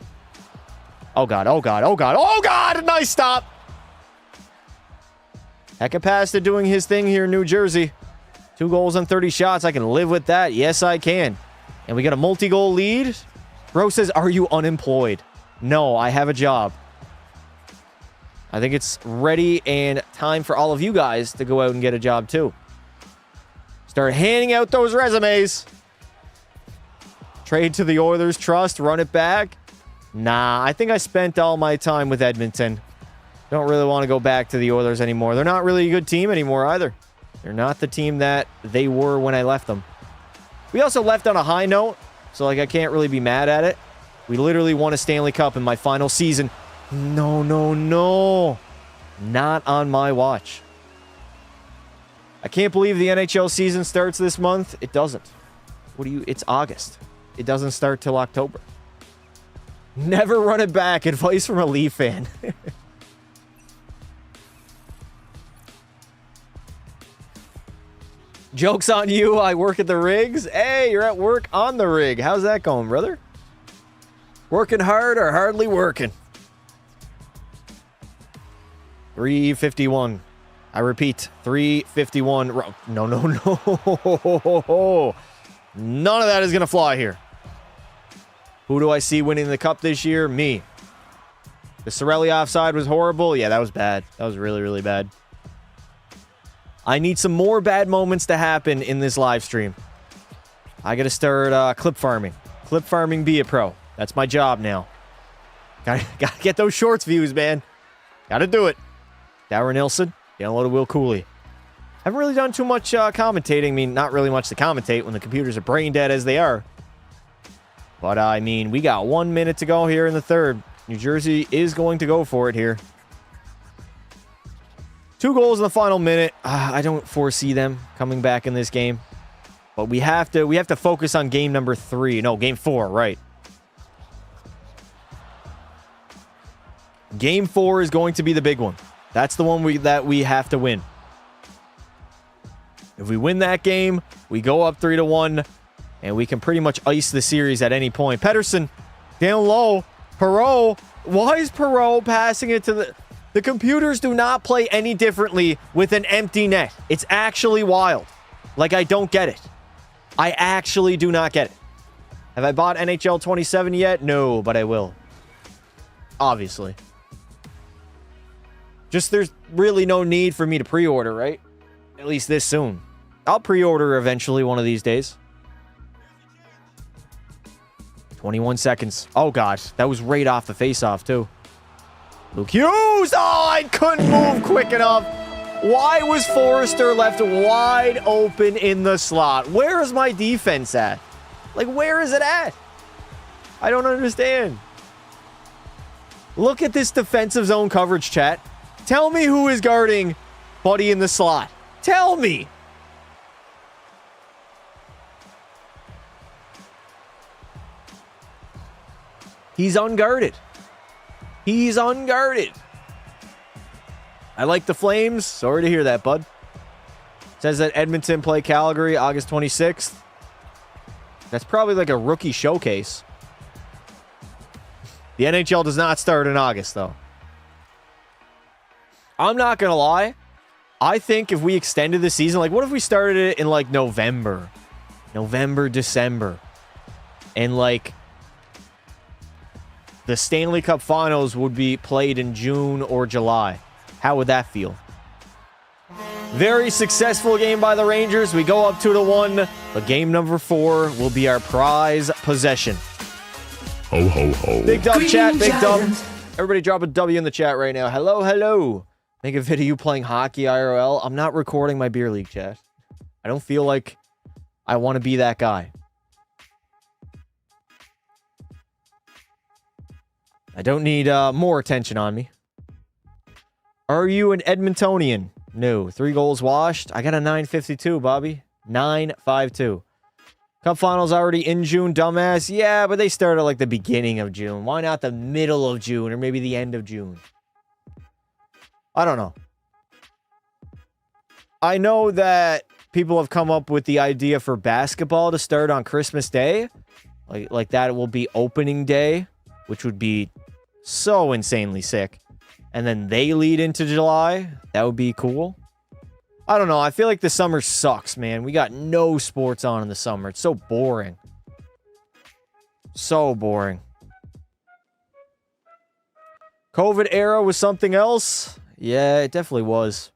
Oh, God. Oh, God. Oh, God. Oh, God! Nice stop! Ekapasta doing his thing here in New Jersey. 2 goals on 30 shots. I can live with that. Yes, I can. And we got a multi-goal lead. Bro says, are you unemployed? No, I have a job. I think it's ready and time for all of you guys to go out and get a job too. Start handing out those resumes. Trade to the Oilers, trust, run it back. Nah, I think I spent all my time with Edmonton. Don't really want to go back to the Oilers anymore. They're not really a good team anymore either. They're not the team that they were when I left them. We also left on a high note, so like I can't really be mad at it. We literally won a Stanley Cup in my final season. No, no, no. Not on my watch. I can't believe the NHL season starts this month. It doesn't. It's August. It doesn't start till October. Never run it back. Advice from a Leaf fan. Joke's on you. I work at the rigs. Hey, you're at work on the rig. How's that going, brother? Working hard or hardly working? 351. I repeat, 351. No, no, no. None of that is going to fly here. Who do I see winning the cup this year? Me. The Sorelli offside was horrible. Yeah, that was bad. That was really, really bad. I need some more bad moments to happen in this live stream. I got to start clip farming. Clip farming, be a pro. That's my job now. Gotta get those shorts views, man. Gotta do it. Dower Nilsson. Downloaded Will Cooley. Haven't really done too much commentating. I mean, not really much to commentate when the computers are brain dead as they are. But, I mean, we got 1 minute to go here in the third. New Jersey is going to go for it here. 2 goals in the final minute. I don't foresee them coming back in this game. But we have to focus on game number 3. No, game 4, right. Game 4 is going to be the big one. That's the one that we have to win. If we win that game, we go up 3-1, and we can pretty much ice the series at any point. Pettersson, down low. Perreault. Why is Perreault passing it to the... The computers do not play any differently with an empty net. It's actually wild. Like, I don't get it. I actually do not get it. Have I bought NHL 27 yet? No, but I will. Obviously. Just there's really no need for me to pre-order, right? At least this soon. I'll pre-order eventually one of these days. 21 seconds. Oh, God. That was right off the face-off, too. Luke Hughes! Oh, I couldn't move quick enough. Why was Forrester left wide open in the slot? Where is my defense at? Like, where is it at? I don't understand. Look at this defensive zone coverage, chat. Tell me who is guarding Buddy in the slot. Tell me. He's unguarded. He's unguarded. I like the Flames. Sorry to hear that, bud. Says that Edmonton play Calgary August 26th. That's probably like a rookie showcase. The NHL does not start in August, though. I'm not going to lie. I think if we extended the season, like what if we started it in like November, December, and like the Stanley Cup Finals would be played in June or July. How would that feel? Very successful game by the Rangers. We go up 2-1. But game number 4 will be our prize possession. Ho, ho, ho. Big dub chat, big dub. Everybody drop a W in the chat right now. Hello, hello. Make a video playing hockey IRL. I'm not recording my beer league chat. I don't feel like I want to be that guy. I don't need more attention on me. Are you an Edmontonian? No. 3 goals washed. I got a 952, Bobby. 952. Cup finals already in June, dumbass. Yeah, but they start at like the beginning of June. Why not the middle of June or maybe the end of June? I don't know. I know that people have come up with the idea for basketball to start on Christmas Day. Like that will be opening day, which would be so insanely sick. And then they lead into July. That would be cool. I don't know. I feel like the summer sucks, man. We got no sports on in the summer. It's so boring. So boring. COVID era was something else. Yeah, it definitely was.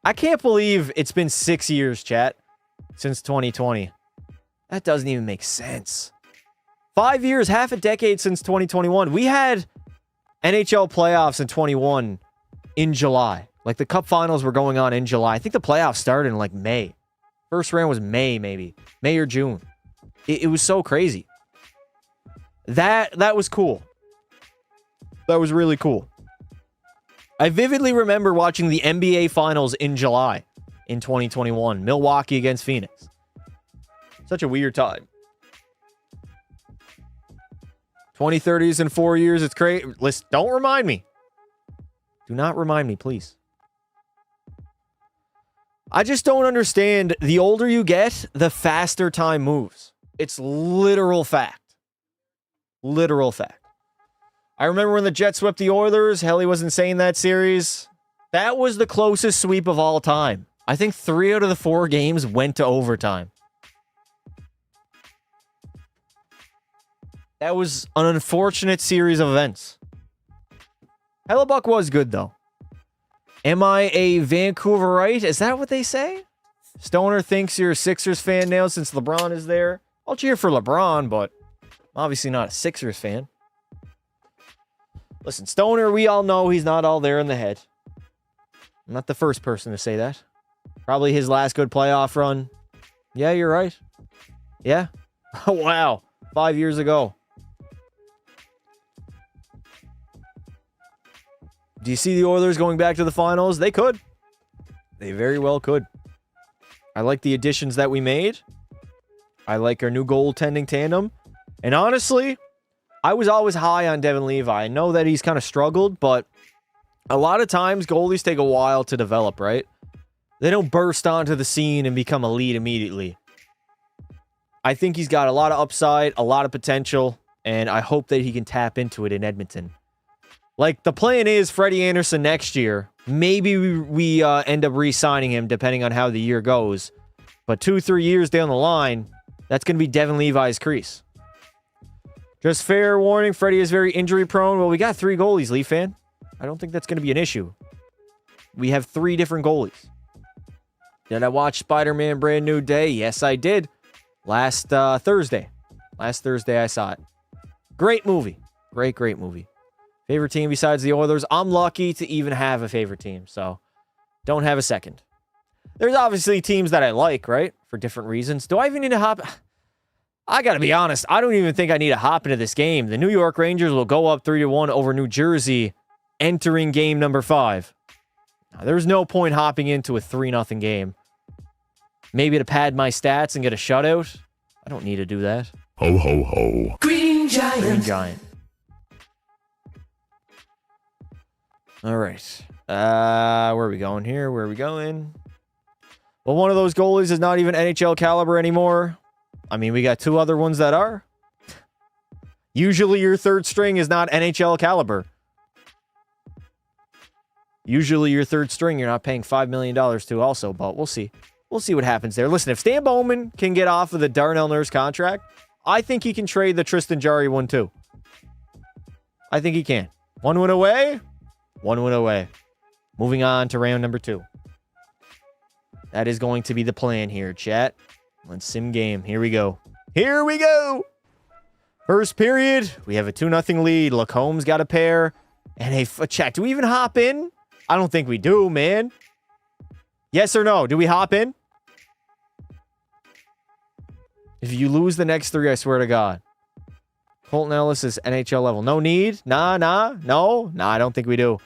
I can't believe it's been 6 years, chat, since 2020. That doesn't even make sense. 5 years, half a decade since 2021. We had NHL playoffs in 21 in July. Like the cup finals were going on in July. I think the playoffs started in like May. First round was May, maybe. May or June. It was so crazy. That was cool. That was really cool. I vividly remember watching the NBA finals in July in 2021. Milwaukee against Phoenix. Such a weird time. 2030s in 4 years. It's great. Listen, don't remind me. Do not remind me, please. I just don't understand. The older you get, the faster time moves. It's literal fact. Literal fact. I remember when the Jets swept the Oilers. Helly was insane that series. That was the closest sweep of all time. I think 3 out of the 4 games went to overtime. That was an unfortunate series of events. Hellebuck was good, though. Am I a Vancouverite? Is that what they say? Stoner thinks you're a Sixers fan now since LeBron is there. I'll cheer for LeBron, but I'm obviously not a Sixers fan. Listen, Stoner, we all know he's not all there in the head. I'm not the first person to say that. Probably his last good playoff run. Yeah, you're right. Yeah. Oh, wow. 5 years ago. Do you see the Oilers going back to the finals? They could. They very well could. I like the additions that we made. I like our new goaltending tandem. And honestly, I was always high on Devin Levi. I know that he's kind of struggled, but a lot of times goalies take a while to develop, right? They don't burst onto the scene and become elite immediately. I think he's got a lot of upside, a lot of potential, and I hope that he can tap into it in Edmonton. Like, the plan is Freddie Anderson next year. Maybe we end up re-signing him depending on how the year goes. But 2-3 years down the line, that's going to be Devin Levi's crease. Just fair warning, Freddie is very injury prone. Well, we got 3 goalies, Leaf fan. I don't think that's going to be an issue. We have 3 different goalies. Did I watch Spider-Man Brand New Day? Yes, I did. Last Thursday. Last Thursday I saw it. Great movie. Great movie. Favorite team besides the Oilers? I'm lucky to even have a favorite team, so don't have a second. There's obviously teams that I like, right? For different reasons. Do I even need to hop? I got to be honest. I don't even think I need to hop into this game. The New York Rangers will go up 3-1 over New Jersey entering game number 5. Now, there's no point hopping into a 3-0 game. Maybe to pad my stats and get a shutout. I don't need to do that. Ho, ho, ho. Green Giant. Green Giant. All right. Where are we going here? Where are we going? Well, one of those goalies is not even NHL caliber anymore. I mean, we got 2 other ones that are. Usually your third string is not NHL caliber. Usually your third string you're not paying $5 million to also, but we'll see. We'll see what happens there. Listen, if Stan Bowman can get off of the Darnell Nurse contract, I think he can trade the Tristan Jarry one too. I think he can. 1 win away. 1 win away. Moving on to round number 2. That is going to be the plan here, chat. Let's sim game. Here we go. Here we go. First period. We have a 2-0 lead. Lacombe's got a pair. And a check. Do we even hop in? I don't think we do, man. Yes or no? Do we hop in? If you lose the next 3, I swear to God. Colton Ellis is NHL level. No need? Nah. No? Nah, I don't think we do.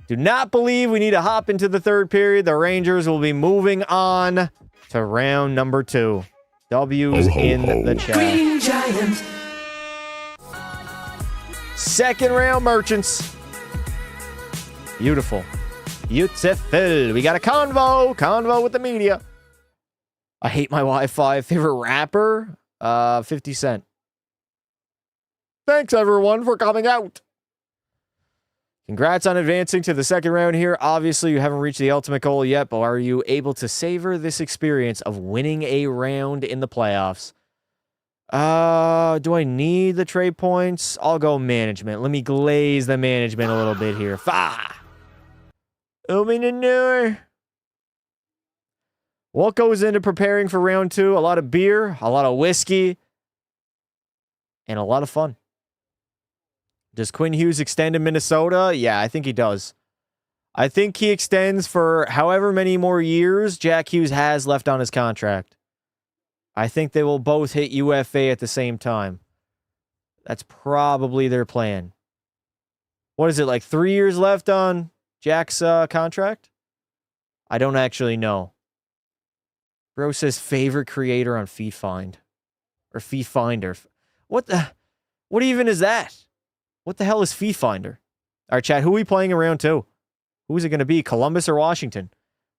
Do not believe we need to hop into the third period. The Rangers will be moving on to round number 2. W's Ho, ho, in ho. the chat. Green Giant. Second round, merchants. Beautiful. Beautiful. We got a convo with the media. I hate my Wi-Fi. Favorite rapper? 50 Cent. Thanks, everyone, for coming out. Congrats on advancing to the second round here. Obviously, you haven't reached the ultimate goal yet, but are you able to savor this experience of winning a round in the playoffs? Do I need the trade points? I'll go management. Let me glaze the management a little bit here. Open the door. What goes into preparing for round 2? A lot of beer, a lot of whiskey, and a lot of fun. Does Quinn Hughes extend in Minnesota? Yeah, I think he does. I think he extends for however many more years Jack Hughes has left on his contract. I think they will both hit UFA at the same time. That's probably their plan. What is it, like 3 years left on Jack's contract? I don't actually know. Bro says favorite creator on FeetFind. Or FeetFinder. What even is that? What the hell is FeetFinder? All right, chat, who are we playing in round 2? Who is it going to be, Columbus or Washington?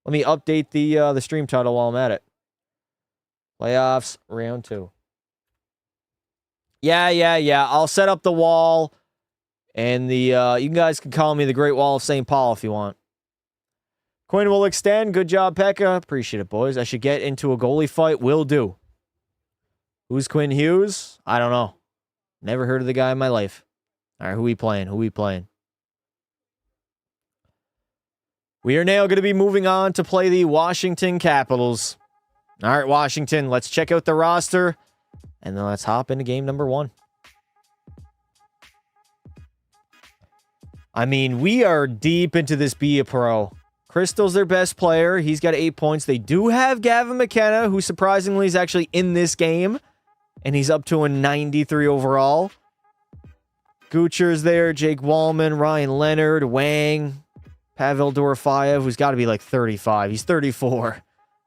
Let me update the stream title while I'm at it. Playoffs, round 2. Yeah. I'll set up the wall. And you guys can call me the Great Wall of St. Paul if you want. Quinn will extend. Good job, Pekka. Appreciate it, boys. I should get into a goalie fight. Will do. Who's Quinn Hughes? I don't know. Never heard of the guy in my life. All right, who we playing? We are now going to be moving on to play the Washington Capitals. All right, Washington, let's check out the roster, and then let's hop into game number 1. I mean, we are deep into this Be a Pro. Crystal's their best player. He's got 8 points. They do have Gavin McKenna, who surprisingly is actually in this game, and he's up to a 93 overall. Gucher's there, Jake Wallman, Ryan Leonard, Wang, Pavel Dorofeyev, who's got to be like 35. He's 34.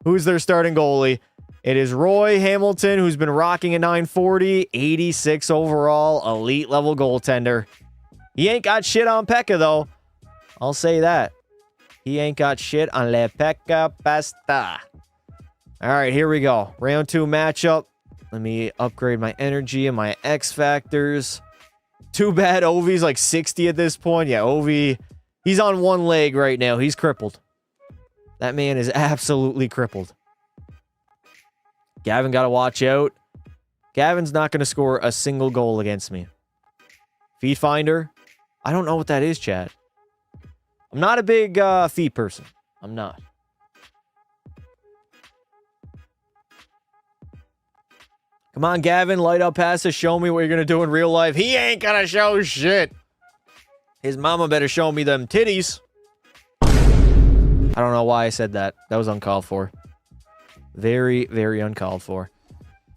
Who's their starting goalie? It is Roy Hamilton, who's been rocking a 940, 86 overall, elite level goaltender. He ain't got shit on Pekka, though. I'll say that. He ain't got shit on Le Pekka Pasta. All right, here we go. Round 2 matchup. Let me upgrade my energy and my X factors. Too bad Ovi's like 60 at this point. Yeah, Ovi, he's on one leg right now. He's crippled. That man is absolutely crippled. Gavin got to watch out. Gavin's not going to score a single goal against me. Feet finder. I don't know what that is, chat. I'm not a big feet person. I'm not. Come on, Gavin. Light up past us. Show me what you're going to do in real life. He ain't going to show shit. His mama better show me them titties. I don't know why I said that. That was uncalled for. Very, very uncalled for.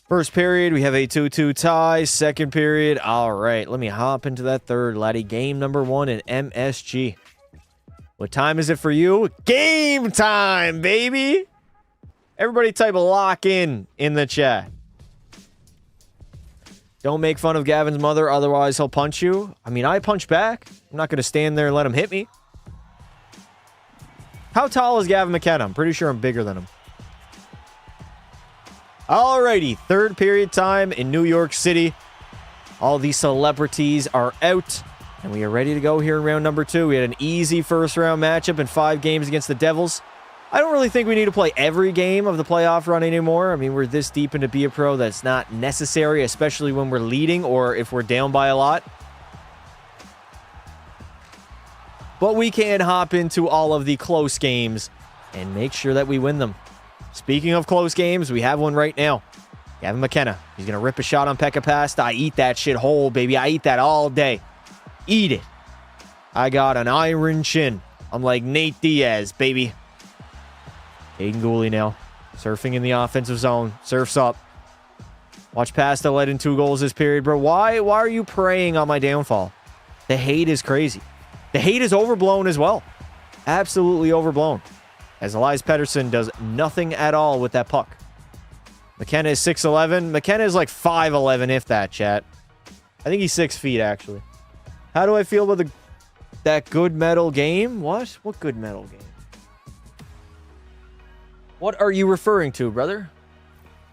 First period, we have a 2-2 tie. Second period, all right. Let me hop into that third, laddie. Game number 1 in MSG. What time is it for you? Game time, baby! Everybody type lock in the chat. Don't make fun of Gavin's mother, otherwise he'll punch you. I mean, I punch back. I'm not going to stand there and let him hit me. How tall is Gavin McKenna? I'm pretty sure I'm bigger than him. Alrighty, third period time in New York City. All these celebrities are out, and we are ready to go here in round number 2. We had an easy first round matchup in 5 games against the Devils. I don't really think we need to play every game of the playoff run anymore. I mean, we're this deep into Be a Pro that's not necessary, especially when we're leading or if we're down by a lot. But we can hop into all of the close games and make sure that we win them. Speaking of close games, we have one right now. Gavin McKenna. He's going to rip a shot on Pekka Pasta. I eat that shit whole, baby. I eat that all day. Eat it. I got an iron chin. I'm like Nate Diaz, baby. Aiden Goalie now. Surfing in the offensive zone. Surfs up. Watch Pasta let in 2 goals this period, bro. Why are you preying on my downfall? The hate is crazy. The hate is overblown as well. Absolutely overblown. As Elias Pettersson does nothing at all with that puck. McKenna is 6'11". McKenna is like 5'11", if that, chat. I think he's 6 feet, actually. How do I feel about that good metal game? What? What good metal game? What are you referring to, brother?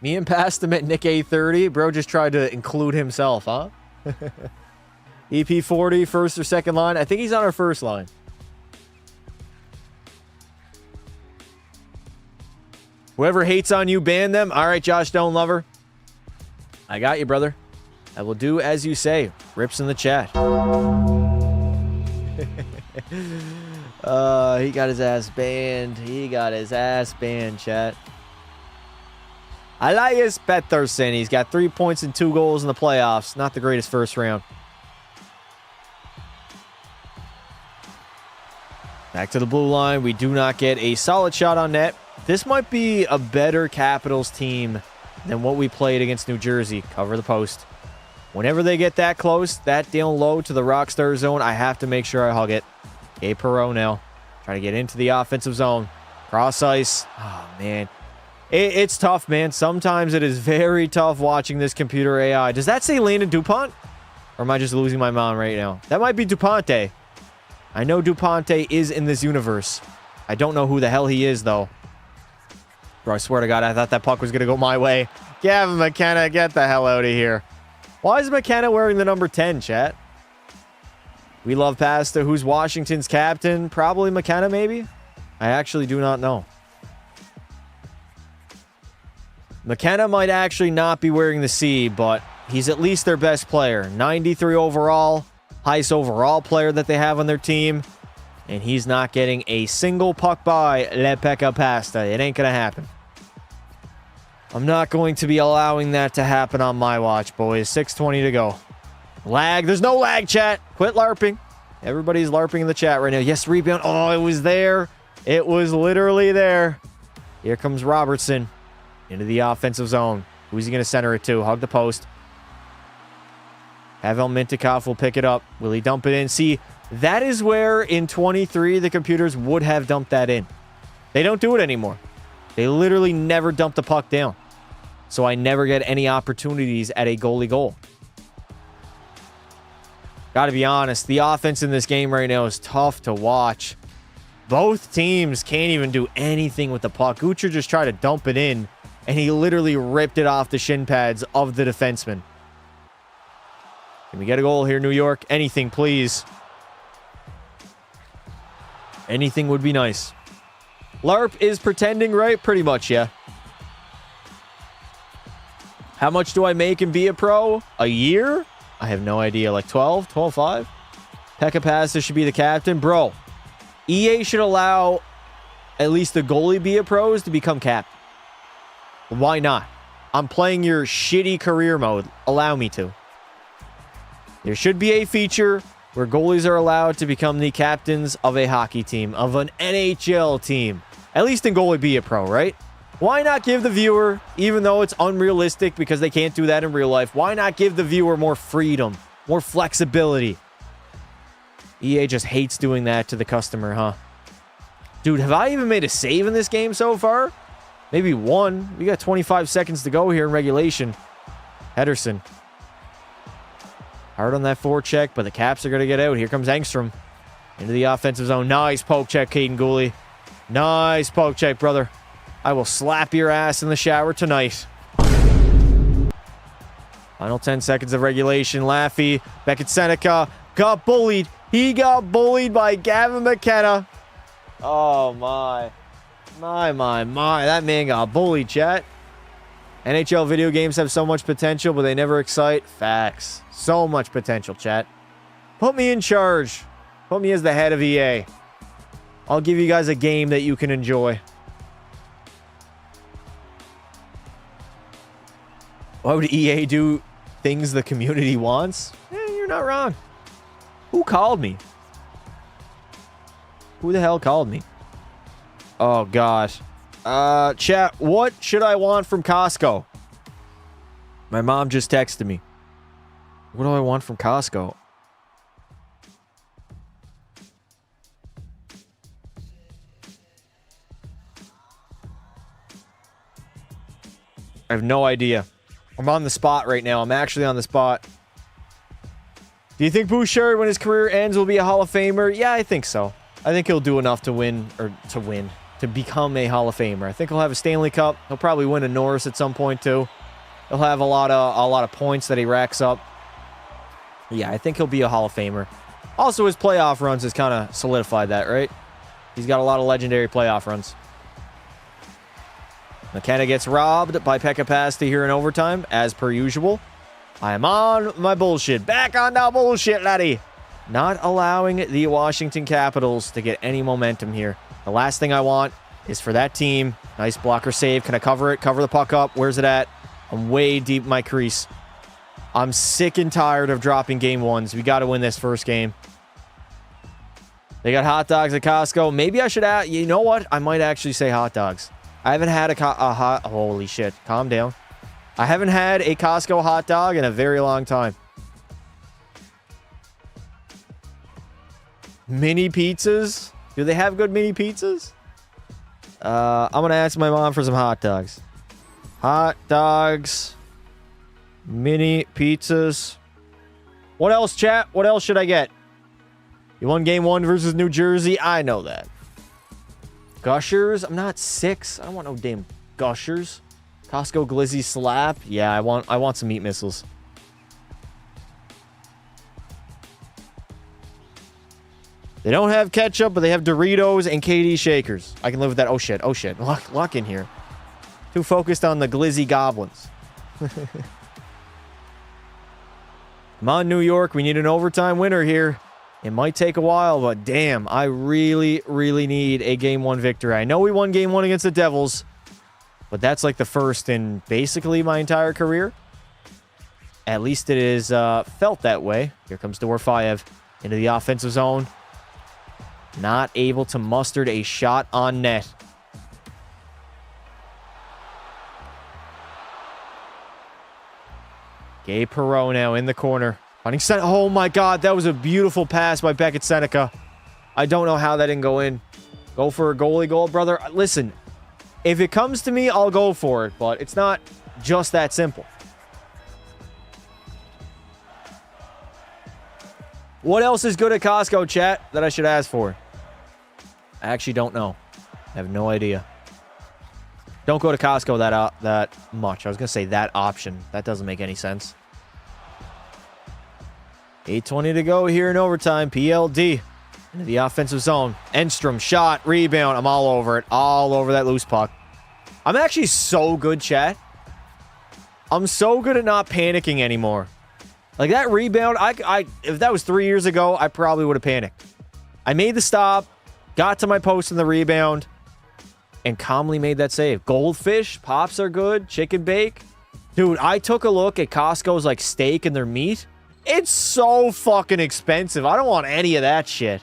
Me and Pasta met Nick A30. Bro just tried to include himself, huh? EP40, first or second line. I think he's on our first line. Whoever hates on you, ban them. All right, Josh Stone Lover. I got you, brother. I will do as you say. Rips in the chat. He got his ass banned. He got his ass banned, chat. Elias Pettersson. He's got 3 points and 2 goals in the playoffs. Not the greatest first round. Back to the blue line. We do not get a solid shot on net. This might be a better Capitals team than what we played against New Jersey. Cover the post. Whenever they get that close, that down low to the Rockstar zone, I have to make sure I hug it. A Perot now. Trying to get into the offensive zone. Cross ice. Oh, man. It's tough, man. Sometimes it is very tough watching this computer AI. Does that say Landon DuPont? Or am I just losing my mind right now? That might be DuPonte. I know DuPonte is in this universe. I don't know who the hell he is, though. Bro, I swear to God, I thought that puck was going to go my way. Gavin McKenna, get the hell out of here. Why is McKenna wearing the number 10, chat? We love Pasta. Who's Washington's captain? Probably McKenna, maybe? I actually do not know. McKenna might actually not be wearing the C, but he's at least their best player. 93 overall. Highest overall player that they have on their team. And he's not getting a single puck by Le Pekka Pasta. It ain't going to happen. I'm not going to be allowing that to happen on my watch, boys. 6:20 to go. Lag. There's no lag, chat. Quit LARPing. Everybody's LARPing in the chat right now. Yes, rebound. Oh, it was there. It was literally there. Here comes Robertson into the offensive zone. Who's he going to center it to? Hug the post. Pavel Mintyukov will pick it up. Will he dump it in? See, that is where in 23 the computers would have dumped that in. They don't do it anymore. They literally never dump the puck down. So I never get any opportunities at a goalie goal. Gotta be honest, the offense in this game right now is tough to watch. Both teams can't even do anything with the puck. Gucher just tried to dump it in, and he literally ripped it off the shin pads of the defenseman. Can we get a goal here, New York? Anything, please. Anything would be nice. LARP is pretending, right? Pretty much, yeah. How much do I make and be a pro? A year? I have no idea. Like 12? 12.5? Pekka Pasta should be the captain. Bro, EA should allow at least the goalie be a pros to become captain. Why not? I'm playing your shitty career mode. Allow me to. There should be a feature where goalies are allowed to become the captains of a hockey team, of an NHL team. At least in goalie be a pro, right? Why not give the viewer, even though it's unrealistic because they can't do that in real life, why not give the viewer more freedom, more flexibility? EA just hates doing that to the customer, huh? Dude, have I even made a save in this game so far? Maybe one. We got 25 seconds to go here in regulation. Henderson. Hard on that forecheck, but the Caps are going to get out. Here comes Engstrom into the offensive zone. Nice poke check, Caden Goalie. Nice poke check, brother. I will slap your ass in the shower tonight. Final 10 seconds of regulation. Laffy, Beckett Seneca got bullied. He got bullied by Gavin McKenna. Oh, my. My. That man got bullied, chat. NHL video games have so much potential, but they never excite. Facts. So much potential, chat. Put me in charge. Put me as the head of EA. I'll give you guys a game that you can enjoy. Why would EA do things the community wants? You're not wrong. Who called me? Who the hell called me? Oh, gosh. Chat, what should I want from Costco? My mom just texted me. What do I want from Costco? I have no idea. I'm on the spot right now. I'm actually on the spot. Do you think Bouchard, when his career ends, will be a Hall of Famer? Yeah, I think so. I think he'll do enough to win, to become a Hall of Famer. I think he'll have a Stanley Cup. He'll probably win a Norris at some point too. He'll have a lot of points that he racks up. Yeah, I think he'll be a Hall of Famer. Also, his playoff runs has kind of solidified that, right? He's got a lot of legendary playoff runs. McKenna gets robbed by Pekka Pasta here in overtime, as per usual. I am on my bullshit. Back on that bullshit, laddie. Not allowing the Washington Capitals to get any momentum here. The last thing I want is for that team. Nice blocker save. Can I cover it? Cover the puck up. Where's it at? I'm way deep in my crease. I'm sick and tired of dropping game ones. We got to win this first game. They got hot dogs at Costco. Maybe I should add... You know what? I might actually say hot dogs. I haven't had a hot... Holy shit. Calm down. I haven't had a Costco hot dog in a very long time. Mini pizzas? Do they have good mini pizzas? I'm going to ask my mom for some hot dogs. Hot dogs. Mini pizzas. What else, chat? What else should I get? You won game one versus New Jersey. I know that. Gushers. I'm not 6. I don't want no damn Gushers. Costco Glizzy Slap. Yeah, I want some meat missiles. They don't have ketchup, but they have Doritos and KD shakers. I can live with that. Oh, shit. Oh, shit. Luck in here. Too focused on the Glizzy Goblins. Come on, New York. We need an overtime winner here. It might take a while, but damn, I really, really need a Game 1 victory. I know we won Game 1 against the Devils, but that's like the first in basically my entire career. At least it is felt that way. Here comes Dorofeyev into the offensive zone. Not able to muster a shot on net. Gabe Perreault now in the corner. Oh my god, that was a beautiful pass by Beckett Seneca. I don't know how that didn't go in. Go for a goalie goal, brother. Listen, if it comes to me, I'll go for it, but it's not just that simple. What else is good at Costco, chat, that I should ask for? I actually don't know. I have no idea. Don't go to Costco that much. I was going to say that option. That doesn't make any sense. 8:20 to go here in overtime. PLD into the offensive zone. Enstrom, shot, rebound. I'm all over it. All over that loose puck. I'm actually so good, chat. I'm so good at not panicking anymore. Like that rebound, if that was 3 years ago, I probably would have panicked. I made the stop, got to my post in the rebound, and calmly made that save. Goldfish, pops are good, chicken bake. Dude, I took a look at Costco's like steak and their meat. It's so fucking expensive. I don't want any of that shit.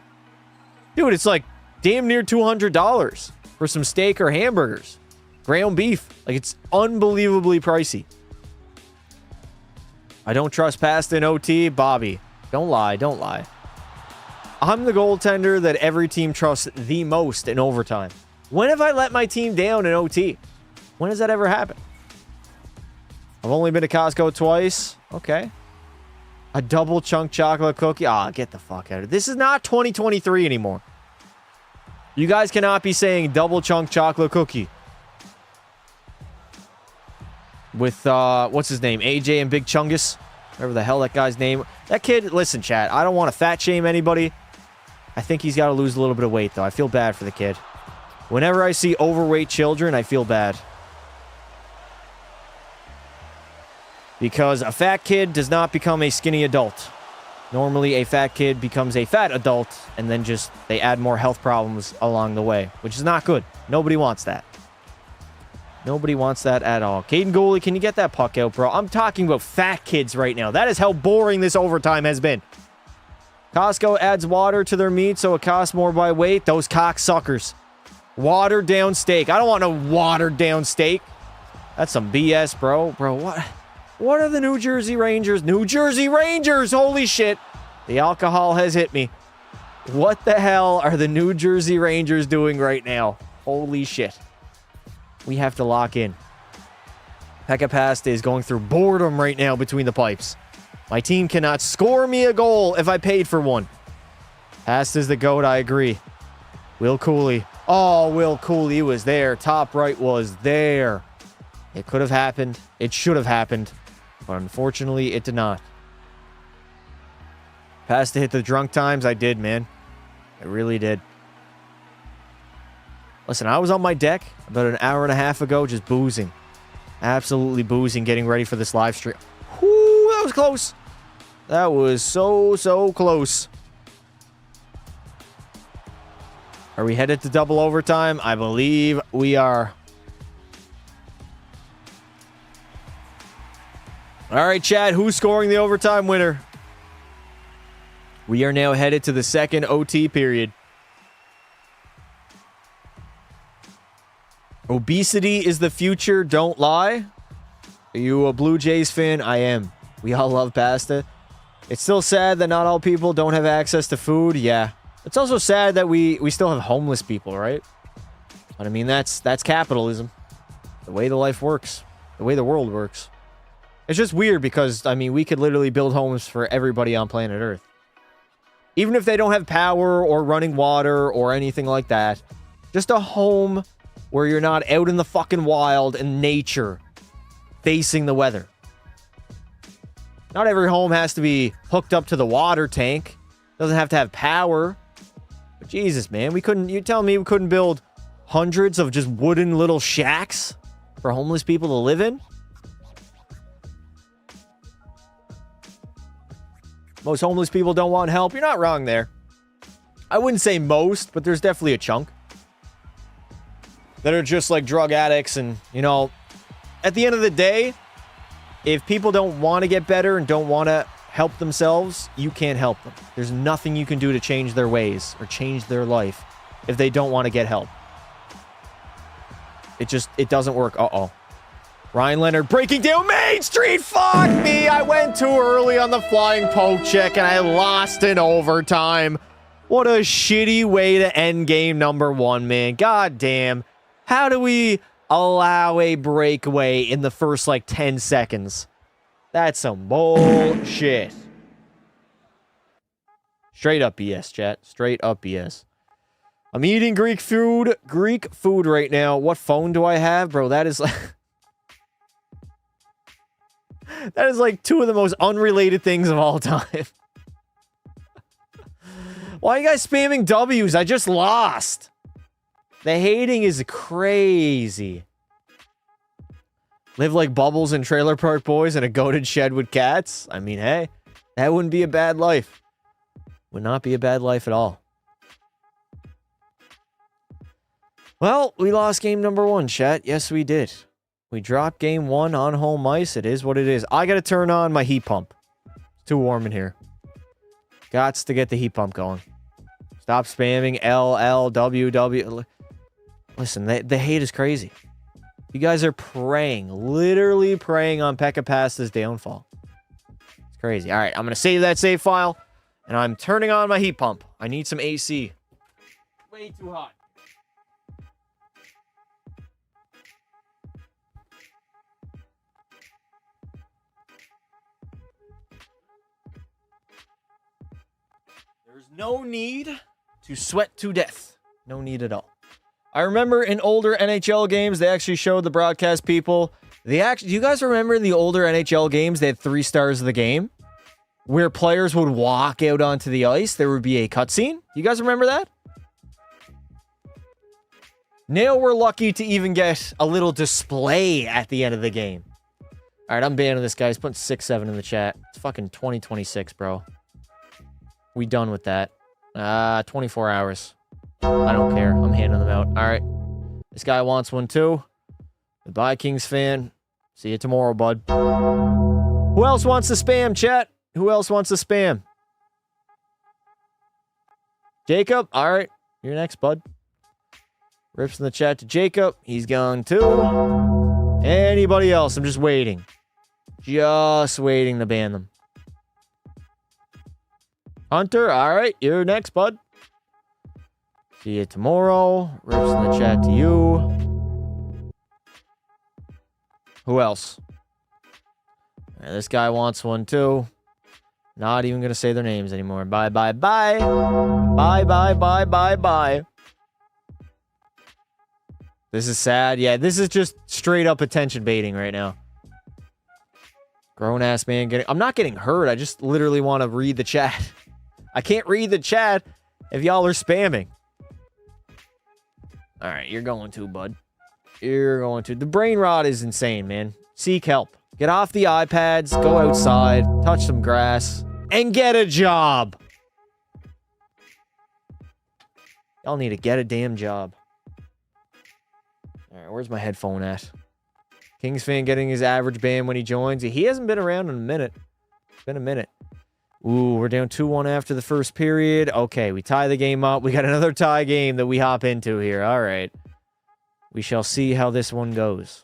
Dude, it's like damn near $200 for some steak or hamburgers. Ground beef. Like, it's unbelievably pricey. I don't trust pasta in OT. Bobby, don't lie. Don't lie. I'm the goaltender that every team trusts the most in overtime. When have I let my team down in OT? When has that ever happened? I've only been to Costco twice. Okay. A double chunk chocolate cookie. Ah, get the fuck out of it. This is not 2023 anymore. You guys cannot be saying double chunk chocolate cookie. With, what's his name? AJ and Big Chungus? Whatever the hell that guy's name. That kid, listen, chat. I don't want to fat shame anybody. I think he's got to lose a little bit of weight, though. I feel bad for the kid. Whenever I see overweight children, I feel bad. Because a fat kid does not become a skinny adult. Normally, a fat kid becomes a fat adult, and then just they add more health problems along the way, which is not good. Nobody wants that. Nobody wants that at all. Caden Goalie, can you get that puck out, bro? I'm talking about fat kids right now. That is how boring this overtime has been. Costco adds water to their meat, so it costs more by weight. Those cocksuckers. Watered down steak. I don't want no watered down steak. That's some BS, bro. Bro, what? What are the New Jersey Rangers? New Jersey Rangers! Holy shit. The alcohol has hit me. What the hell are the New Jersey Rangers doing right now? Holy shit. We have to lock in. Pekka Pasta is going through boredom right now between the pipes. My team cannot score me a goal if I paid for one. Pasta's the GOAT, I agree. Will Cooley. Oh, Will Cooley was there. Top right was there. It could have happened. It should have happened. But unfortunately, it did not. Pasta hit the drunk times. I did, man. I really did. Listen, I was on my deck about an hour and a half ago just boozing. Absolutely boozing, getting ready for this live stream. Whoo, that was close. That was so close. Are we headed to double overtime? I believe we are. All right, Chad, who's scoring the overtime winner? We are now headed to the second OT period. Obesity is the future, don't lie. Are you a Blue Jays fan? I am. We all love pasta. It's still sad that not all people don't have access to food. Yeah. It's also sad that we still have homeless people, right? But I mean, that's capitalism. The way the life works. The way the world works. It's just weird because, I mean, we could literally build homes for everybody on planet Earth. Even if they don't have power or running water or anything like that. Just a home where you're not out in the fucking wild in nature facing the weather. Not every home has to be hooked up to the water tank. Doesn't have to have power. But Jesus, man, you tell me we couldn't build hundreds of just wooden little shacks for homeless people to live in? Most homeless people don't want help. You're not wrong there. I wouldn't say most, but there's definitely a chunk that are just like drug addicts. And, you know, at the end of the day, if people don't want to get better and don't want to help themselves, you can't help them. There's nothing you can do to change their ways or change their life if they don't want to get help. It doesn't work. Uh-oh. Ryan Leonard breaking down Main Street. Fuck me. I went too early on the flying poke check and I lost in overtime. What a shitty way to end game number one, man. God damn. How do we allow a breakaway in the first, like, 10 seconds? That's some bullshit. Straight up BS, chat. Straight up BS. I'm eating Greek food right now. What phone do I have? Bro, that is like... that is like two of the most unrelated things of all time. Why are you guys spamming W's? I just lost. The hating is crazy. Live like Bubbles and Trailer Park Boys in a goated shed with cats? I mean, hey, that wouldn't be a bad life. Would not be a bad life at all. Well, we lost game number 1, chat. Yes, we did. We dropped game 1 on home ice. It is what it is. I got to turn on my heat pump. It's too warm in here. Gots to get the heat pump going. Stop spamming LLWW. Listen, the hate is crazy. You guys are preying, literally preying on Pekka Pasta's downfall. It's crazy. All right, I'm going to save that save file, and I'm turning on my heat pump. I need some AC. Way too hot. There's no need to sweat to death. No need at all. I remember in older NHL games, they actually showed the broadcast people. Do you guys remember in the older NHL games, they had 3 stars of the game? Where players would walk out onto the ice. There would be a cutscene. You guys remember that? Now we're lucky to even get a little display at the end of the game. All right, I'm banning this guy. He's putting 6-7 in the chat. It's fucking 2026, bro. We done with that. 24 hours. I don't care. I'm handing them out. All right. This guy wants one too. Goodbye, Kings fan. See you tomorrow, bud. Who else wants to spam, chat? Who else wants to spam? Jacob? All right. You're next, bud. Rips in the chat to Jacob. He's gone too. Anybody else? I'm just waiting. Just waiting to ban them. Hunter? All right. You're next, bud. See you tomorrow. Rips in the chat to you. Who else? Right, this guy wants one too. Not even going to say their names anymore. Bye, bye, bye. Bye, bye, bye, bye, bye. This is sad. Yeah, this is just straight up attention baiting right now. Grown-ass man getting... I'm not getting hurt. I just literally want to read the chat. I can't read the chat if y'all are spamming. All right, you're going to, bud. You're going to. The brain rot is insane, man. Seek help. Get off the iPads, go outside, touch some grass, and get a job. Y'all need to get a damn job. All right, where's my headphone at? Kings fan getting his average ban when he joins. He hasn't been around in a minute. It's been a minute. Ooh, we're down 2-1 after the first period. Okay, we tie the game up. We got another tie game that we hop into here. All right. We shall see how this one goes.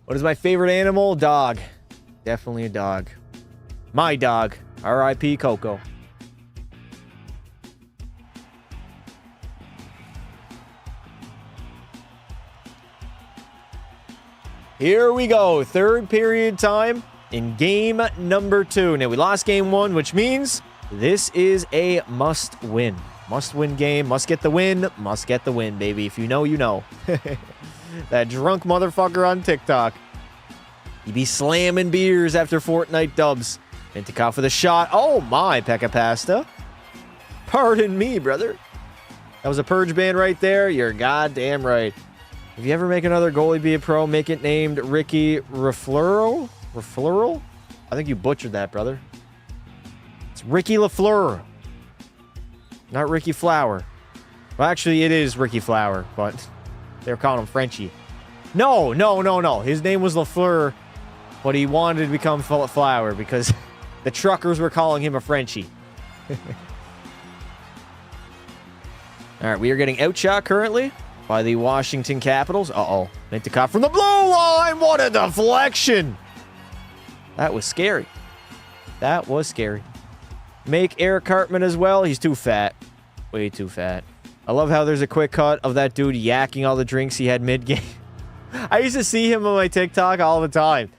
What is my favorite animal? Dog. Definitely a dog. My dog. R.I.P. Coco. Here we go. Third period time. In game number 2. Now, we lost game 1, which means this is a must-win. Must-win game. Must get the win. Must get the win, baby. If you know, you know. That drunk motherfucker on TikTok. He be slamming beers after Fortnite dubs. Mintikov with a shot. Oh, my, Pekka Pasta. Pardon me, brother. That was a purge ban right there. You're goddamn right. If you ever make another goalie be a pro, make it named Ricky Refluro. Refleural? I think you butchered that, brother. It's Ricky Lafleur. Not Ricky Flower. Well, actually, it is Ricky Flower, but they're calling him Frenchie. No. His name was Lafleur, but he wanted to become Flower because the truckers were calling him a Frenchie. All right, we are getting outshot currently by the Washington Capitals. Uh-oh. Mintikov from the blue line. What a deflection. That was scary. That was scary. Make Eric Hartman as well. He's too fat. Way too fat. I love how there's a quick cut of that dude yakking all the drinks he had mid-game. I used to see him on my TikTok all the time.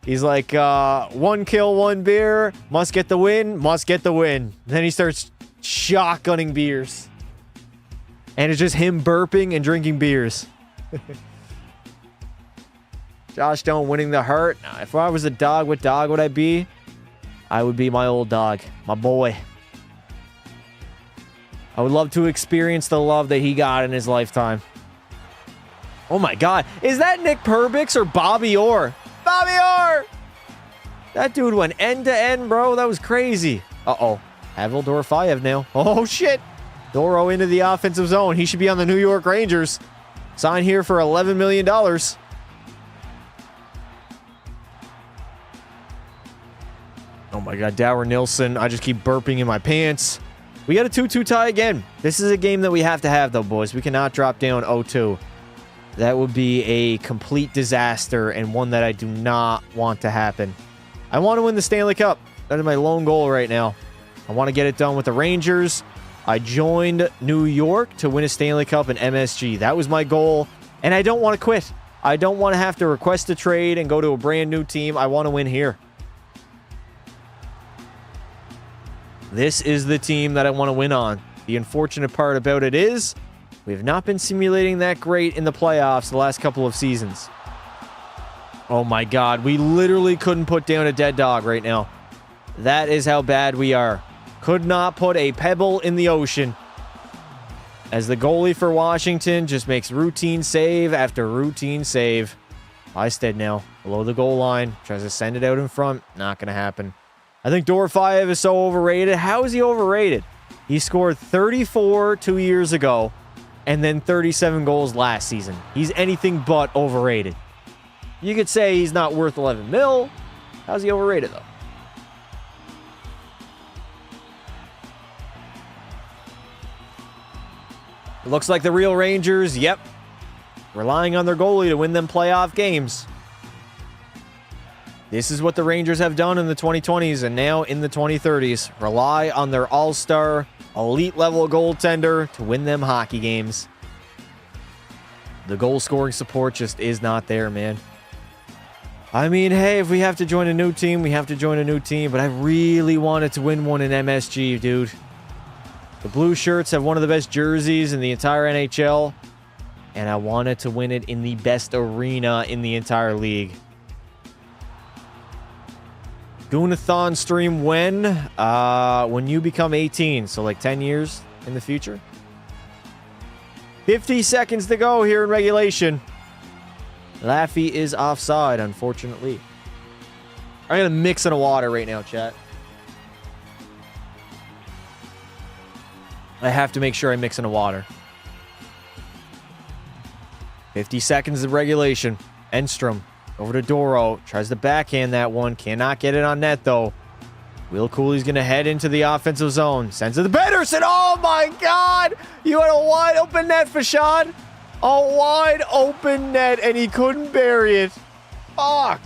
He's like, 1 kill, 1 beer. Must get the win. Must get the win. Then he starts shotgunning beers. And it's just him burping and drinking beers. Josh Stone winning the hurt. If I was a dog, what dog would I be? I would be my old dog. My boy. I would love to experience the love that he got in his lifetime. Oh my God. Is that Nick Perbix or Bobby Orr? Bobby Orr! That dude went end to end, bro. That was crazy. Uh-oh. Pavel Dorofeyev now. Oh, shit. Doro into the offensive zone. He should be on the New York Rangers. Sign here for $11 million. Oh my God, Dower Nilsson. I just keep burping in my pants. We got a 2-2 tie again. This is a game that we have to have, though, boys. We cannot drop down 0-2. That would be a complete disaster and one that I do not want to happen. I want to win the Stanley Cup. That is my lone goal right now. I want to get it done with the Rangers. I joined New York to win a Stanley Cup in MSG. That was my goal, and I don't want to quit. I don't want to have to request a trade and go to a brand new team. I want to win here. This is the team that I want to win on. The unfortunate part about it is we have not been simulating that great in the playoffs the last couple of seasons. Oh my God, we literally couldn't put down a dead dog right now. That is how bad we are. Could not put a pebble in the ocean. As the goalie for Washington just makes routine save after routine save. Eistedt now, below the goal line. Tries to send it out in front. Not going to happen. I think Dorofeyev is so overrated. How is he overrated? He scored 34 2 years ago and then 37 goals last season. He's anything but overrated. You could say he's not worth 11 mil. How's he overrated, though? It looks like the real Rangers, yep, relying on their goalie to win them playoff games. This is what the Rangers have done in the 2020s and now in the 2030s. Rely on their all-star, elite-level goaltender to win them hockey games. The goal-scoring support just is not there, man. I mean, hey, if we have to join a new team, we have to join a new team, but I really wanted to win one in MSG, dude. The Blue Shirts have one of the best jerseys in the entire NHL, and I wanted to win it in the best arena in the entire league. Goonathon stream when? When you become 18, so like 10 years in the future. 50 seconds to go here in regulation. Laffy is offside, unfortunately. I'm going to mix in a water right now, chat. I have to make sure I mix in a water. 50 seconds of regulation. Enstrom over to Doro. Tries to backhand that one. Cannot get it on net, though. Will Cooley's going to head into the offensive zone. Sends it to Pedersen. Oh, my God. You had a wide open net, Fashad. A wide open net, and he couldn't bury it. Fuck.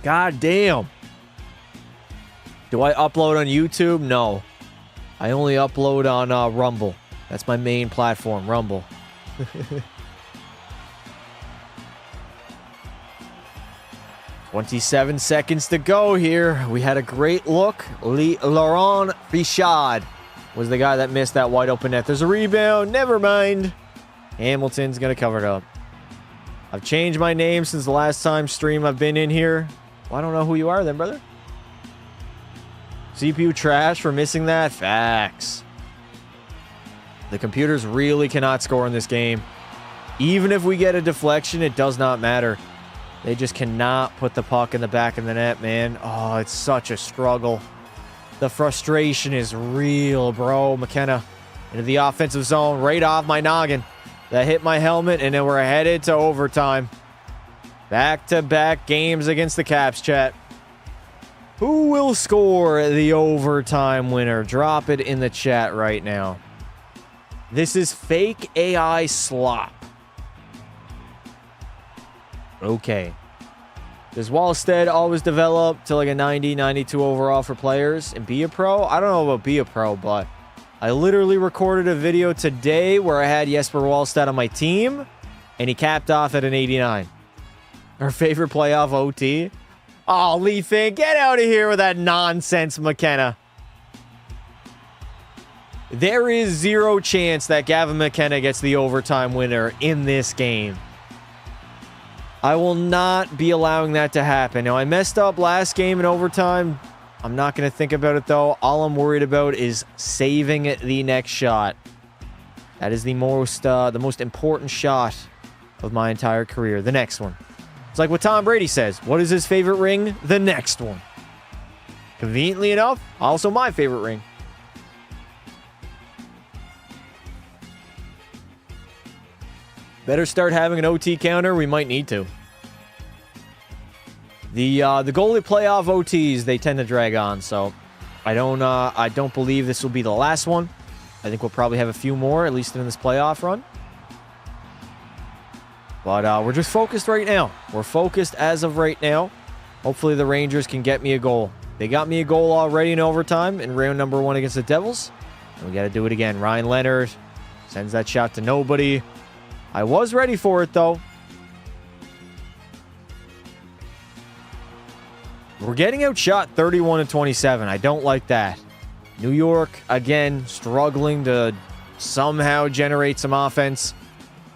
God damn. Do I upload on YouTube? No. I only upload on Rumble. That's my main platform, Rumble. 27 seconds to go here. We had a great look. Laurent Fichard was the guy that missed that wide open net. There's a rebound. Never mind. Hamilton's going to cover it up. I've changed my name since the last time stream I've been in here. Well, I don't know who you are then, brother. CPU trash for missing that? Facts. The computers really cannot score in this game. Even if we get a deflection, it does not matter. They just cannot put the puck in the back of the net, man. Oh, it's such a struggle. The frustration is real, bro. McKenna into the offensive zone, right off my noggin. That hit my helmet, and then we're headed to overtime. Back-to-back games against the Caps, chat. Who will score the overtime winner? Drop it in the chat right now. This is fake AI slop. Okay. Does Wallstead always develop to like a 90, 92 overall for players and be a pro? I don't know about be a pro, but I literally recorded a video today where I had Jesper Wallstead on my team, and he capped off at an 89. Our favorite playoff OT. Oh, Lee Fink, get out of here with that nonsense, McKenna. There is zero chance that Gavin McKenna gets the overtime winner in this game. I will not be allowing that to happen. Now, I messed up last game in overtime. I'm not going to think about it, though. All I'm worried about is saving the next shot. That is the most important shot of my entire career. The next one. It's like what Tom Brady says. What is his favorite ring? The next one. Conveniently enough, also my favorite ring. Better start having an OT counter. We might need to. The goalie playoff OTs, they tend to drag on, so I don't believe this will be the last one. I think we'll probably have a few more, at least in this playoff run. But we're just focused right now. We're focused as of right now. Hopefully the Rangers can get me a goal. They got me a goal already in overtime in round number 1 against the Devils. And we got to do it again. Ryan Leonard sends that shot to nobody. I was ready for it, though. We're getting outshot 31-27. I don't like that. New York, again, struggling to somehow generate some offense.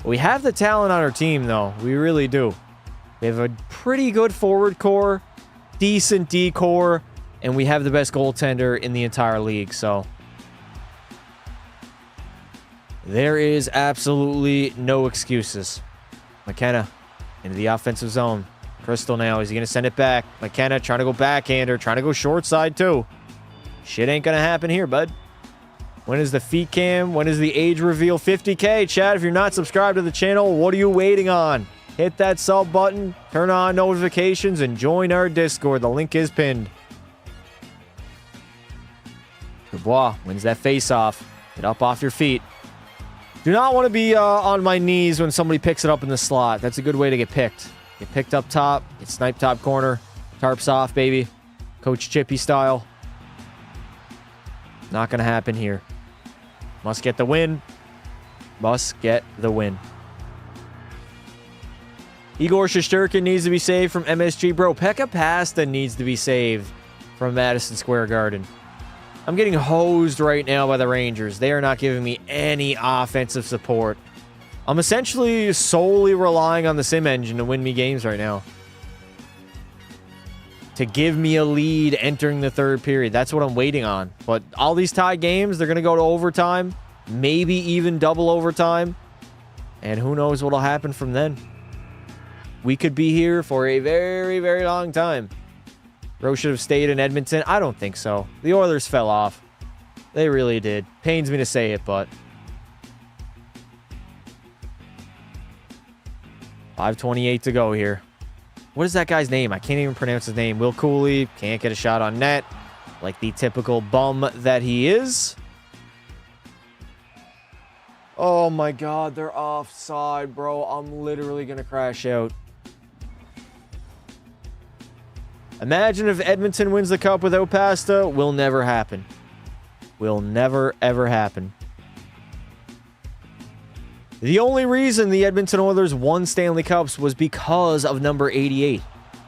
We have the talent on our team, though. We really do. We have a pretty good forward core, decent D core, and we have the best goaltender in the entire league, so there is absolutely no excuses. McKenna into the offensive zone. Crystal now. Is he going to send it back? McKenna trying to go backhander, trying to go short side too. Shit ain't going to happen here, bud. When is the feet cam? When is the age reveal? 50K. Chat, if you're not subscribed to the channel, what are you waiting on? Hit that sub button, turn on notifications, and join our Discord. The link is pinned. Dubois wins that face-off. Get up off your feet. Do not want to be on my knees when somebody picks it up in the slot. That's a good way to get picked. Get picked up top. Get sniped top corner. Tarps off, baby. Coach Chippy style. Not going to happen here. Must get the win. Must get the win. Igor Shesterkin needs to be saved from MSG. Bro, Pekka Pasta needs to be saved from Madison Square Garden. I'm getting hosed right now by the Rangers. They are not giving me any offensive support. I'm essentially solely relying on the sim engine to win me games right now. To give me a lead entering the third period. That's what I'm waiting on. But all these tied games, they're going to go to overtime. Maybe even double overtime. And who knows what'll happen from then. We could be here for a very, very long time. Rose should have stayed in Edmonton. I don't think so. The Oilers fell off. They really did. Pains me to say it, but 5:28 to go here. What is that guy's name? I can't even pronounce his name. Will Cooley can't get a shot on net, like the typical bum that he is. Oh my God, they're offside, bro. I'm literally gonna crash out. Imagine if Edmonton wins the cup without Pasta. Will never happen. Will never, ever happen. The only reason the Edmonton Oilers won Stanley Cups was because of number 88.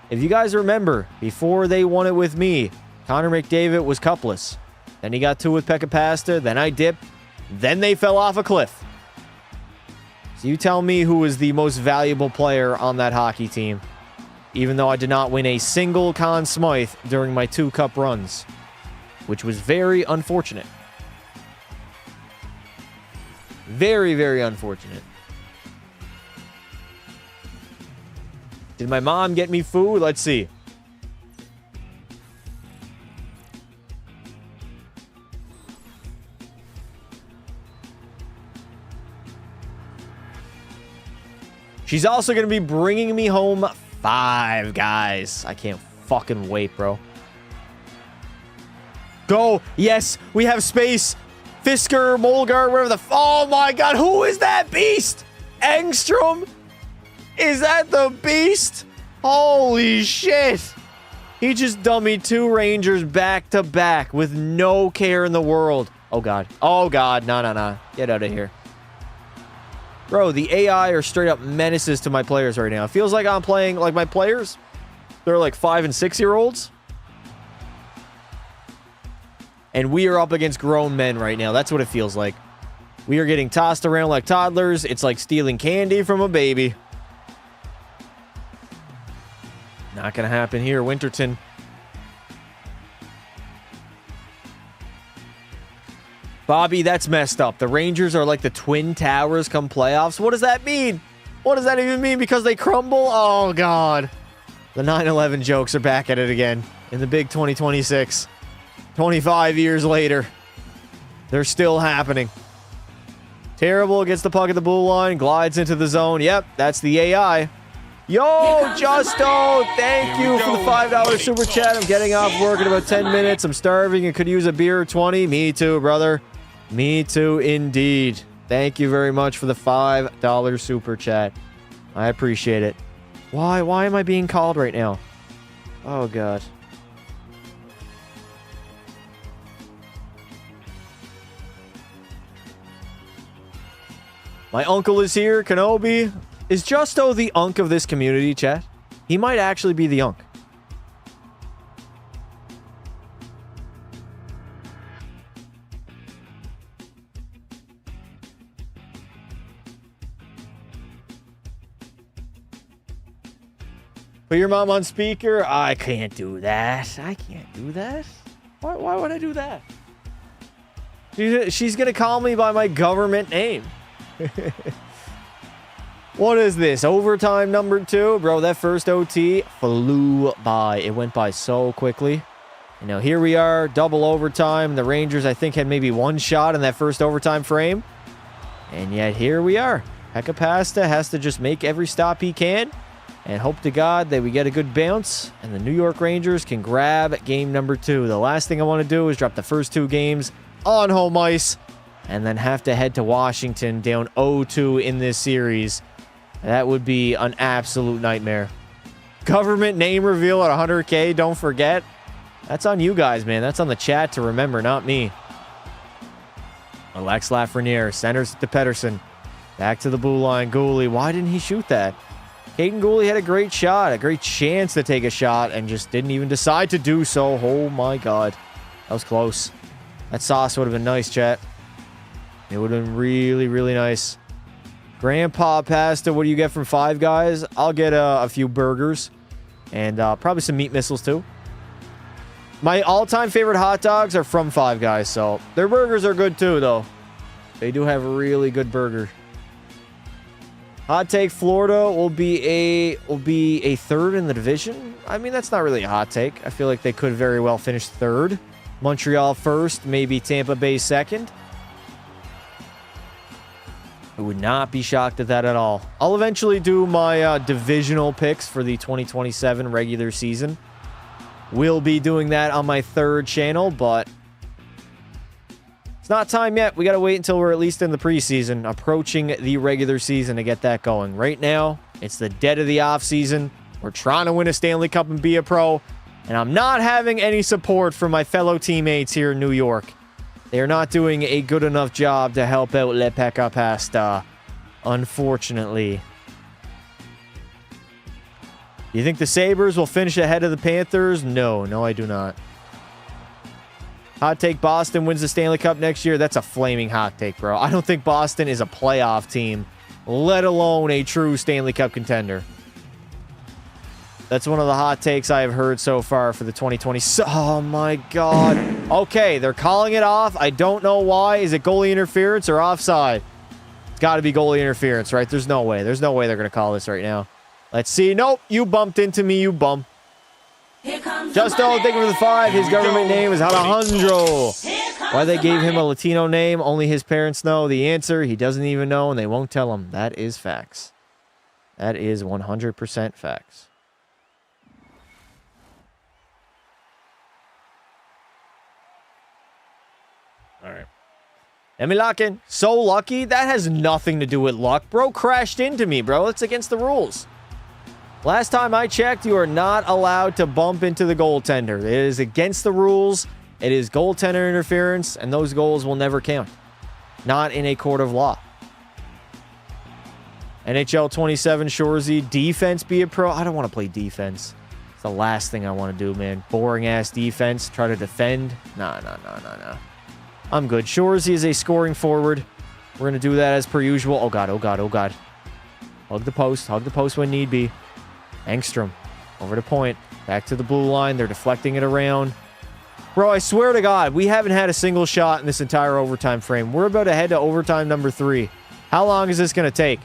If you guys remember, before they won it with me, Connor McDavid was cupless. Then he got 2 with Pekka Pasta. Then I dipped. Then they fell off a cliff. So you tell me who was the most valuable player on that hockey team. Even though I did not win a single Conn Smythe during my 2 cup runs. Which was very unfortunate. Very, very unfortunate. Did my mom get me food? Let's see. She's also going to be bringing me home 5 guys. I can't fucking wait, bro. Go. Yes, we have space. Fisker, Molgar, wherever the... Oh my God, who is that beast? Engstrom? Is that the beast? Holy shit. He just dummied 2 Rangers back to back with no care in the world. Oh God. Oh God. No. Get out of here. Bro, the AI are straight up menaces to my players right now. It feels like I'm playing like my players. They're like 5 and 6-year-olds. And we are up against grown men right now. That's what it feels like. We are getting tossed around like toddlers. It's like stealing candy from a baby. Not going to happen here. Winterton. Bobby, that's messed up. The Rangers are like the Twin Towers come playoffs. What does that mean? What does that even mean? Because they crumble? Oh, God. The 9/11 jokes are back at it again in the big 2026. 25 years later. They're still happening. Terrible gets the puck at the blue line, glides into the zone. Yep, that's the AI. Yo, Justo, thank you for the $5 super chat. I'm getting off work in about 10 minutes. I'm starving and could use a beer or 20. Me too, brother. Me too, indeed. Thank you very much for the $5 super chat. I appreciate it. Why am I being called right now? Oh, God. My uncle is here, Kenobi. Is Justo the unk of this community, chat? He might actually be the unk. Put your mom on speaker? I can't do that. I can't do that. Why would I do that? She's going to call me by my government name. What is this? Overtime number 2? Bro, that first OT flew by. It went by so quickly. You know, here we are, double overtime. The Rangers, I think, had maybe one shot in that first overtime frame. And yet, here we are. Pekka Pasta has to just make every stop he can and hope to God that we get a good bounce and the New York Rangers can grab game number 2. The last thing I want to do is drop the first 2 games on home ice and then have to head to Washington down 0-2 in this series. That would be an absolute nightmare. Government name reveal at 100K, don't forget. That's on you guys, man. That's on the chat to remember, not me. Alex Lafreniere centers to Pedersen. Back to the blue line. Goalie, why didn't he shoot that? Caden Goalie had a great shot, a great chance to take a shot, and just didn't even decide to do so. Oh, my God. That was close. That sauce would have been nice, chat. It would have been really, really nice. Grandpa Pasta, what do you get from Five Guys? I'll get a few burgers and probably some meat missiles too. My all-time favorite hot dogs are from Five Guys, so their burgers are good too, though. They do have a really good burger. Hot take: Florida will be a third in the division. I mean, that's not really a hot take. I feel like they could very well finish third. Montreal first, maybe Tampa Bay second. I would not be shocked at that at all. I'll eventually do my divisional picks for the 2027 regular season. We'll be doing that on my 3rd channel, but it's not time yet. We got to wait until we're at least in the preseason, approaching the regular season to get that going. Right now, it's the dead of the offseason. We're trying to win a Stanley Cup and be a pro, and I'm not having any support from my fellow teammates here in New York. They are not doing a good enough job to help out Le Pekka Pasta, unfortunately. You think the Sabres will finish ahead of the Panthers? No, I do not. Hot take: Boston wins the Stanley Cup next year. That's a flaming hot take, bro. I don't think Boston is a playoff team, let alone a true Stanley Cup contender. That's one of the hot takes I have heard so far for the 2020. Oh, my God. Okay, they're calling it off. I don't know why. Is it goalie interference or offside? It's got to be goalie interference, right? There's no way. There's no way they're going to call this right now. Let's see. Nope. You bumped into me, you bum. Justo, thank you for the 5. His government name is Alejandro. Why they gave him a Latino name, only his parents know. The answer, he doesn't even know, and they won't tell him. That is facts. That is 100% facts. All right. Emilakin, so lucky. That has nothing to do with luck. Bro crashed into me, bro. It's against the rules. Last time I checked, you are not allowed to bump into the goaltender. It is against the rules. It is goaltender interference, and those goals will never count. Not in a court of law. NHL 27, Shorzy, defense be a pro. I don't want to play defense. It's the last thing I want to do, man. Boring-ass defense. Try to defend. Nah. I'm good. Shorzy is a scoring forward. We're going to do that as per usual. Oh, God. Hug the post when need be. Engstrom, over to point. Back to the blue line. They're deflecting it around. Bro, I swear to God, we haven't had a single shot in this entire overtime frame. We're about to head to overtime number 3. How long is this going to take?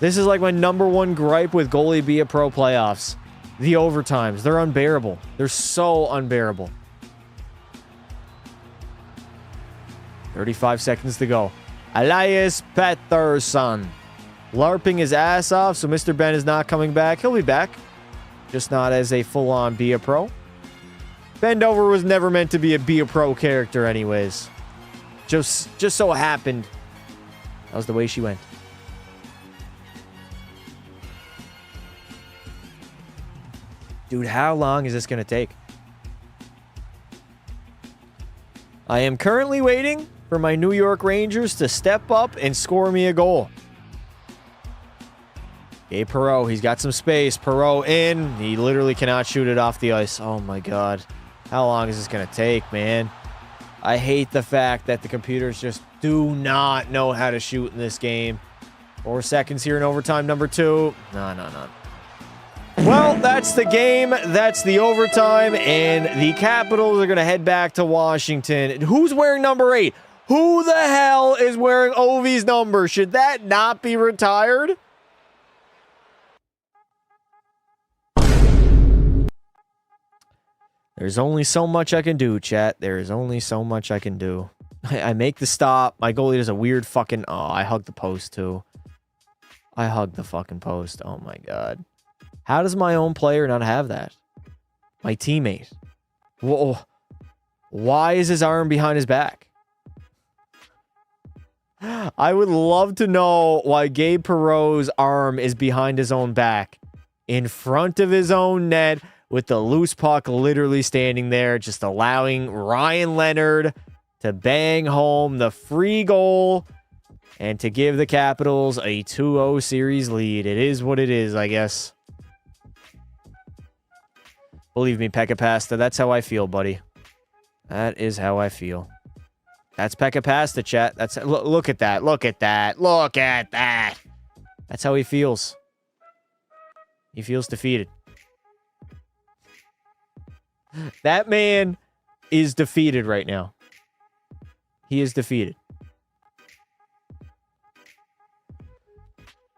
This is like my number one gripe with Goalie Be a Pro playoffs. The overtimes. They're unbearable. They're so unbearable. 35 seconds to go. Elias Pettersson. LARPing his ass off, so Mr. Ben is not coming back. He'll be back. Just not as a full-on Be a Pro. Bendover was never meant to be a Pro character anyways. Just so happened. That was the way she went. Dude, how long is this going to take? I am currently waiting for my New York Rangers to step up and score me a goal. Gabe Perreault, he's got some space. Perreault in. He literally cannot shoot it off the ice. Oh my God. How long is this going to take, man? I hate the fact that the computers just do not know how to shoot in this game. 4 seconds here in overtime number 2. No. Well, that's the game. That's the overtime. And the Capitals are going to head back to Washington. Who's wearing number 8? Who the hell is wearing Ovi's number? Should that not be retired? There's only so much I can do, chat. There is only so much I can do. I make the stop. My goalie does a weird fucking... Oh, I hugged the post, too. I hugged the fucking post. Oh, my God. How does my own player not have that? My teammate. Whoa. Why is his arm behind his back? I would love to know why Gabe Perreault's arm is behind his own back. In front of his own net... with the loose puck literally standing there, just allowing Ryan Leonard to bang home the free goal and to give the Capitals a 2-0 series lead. It is what it is, I guess. Believe me, Pekka Pasta, that's how I feel, buddy. That is how I feel. That's Pekka Pasta, chat. That's look at that. Look at that. Look at that. That's how he feels. He feels defeated. That man is defeated right now. He is defeated.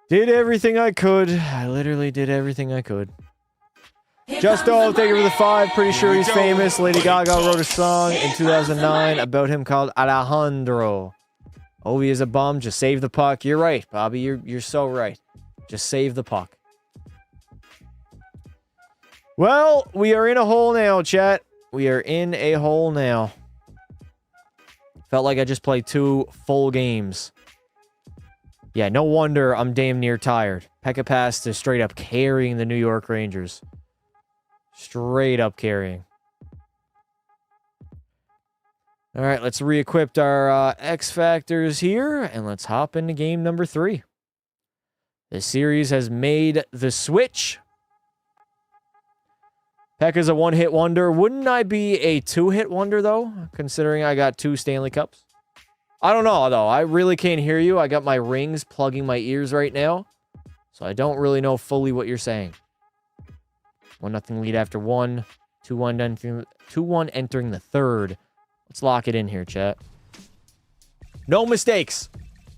Did everything I could. I literally did everything I could. Justo, thank you for the 5. Pretty sure he's famous. Lady Gaga wrote a song in 2009 about him called Alejandro. Ovi is a bum. Just save the puck. You're right, Bobby. You're so right. Just save the puck. Well, we are in a hole now, chat. We are in a hole now. Felt like I just played 2 full games. Yeah, no wonder I'm damn near tired. Pekka Pasta straight up carrying the New York Rangers. Straight up carrying. All right, let's re-equip our X Factors here, and let's hop into game number 3. The series has made the switch. Pekka's a 1-hit wonder. Wouldn't I be a 2-hit wonder, though, considering I got 2 Stanley Cups? I don't know, though. I really can't hear you. I got my rings plugging my ears right now, so I don't really know fully what you're saying. 1-0 lead after 1. 2-1 entering the third. Let's lock it in here, chat. No mistakes.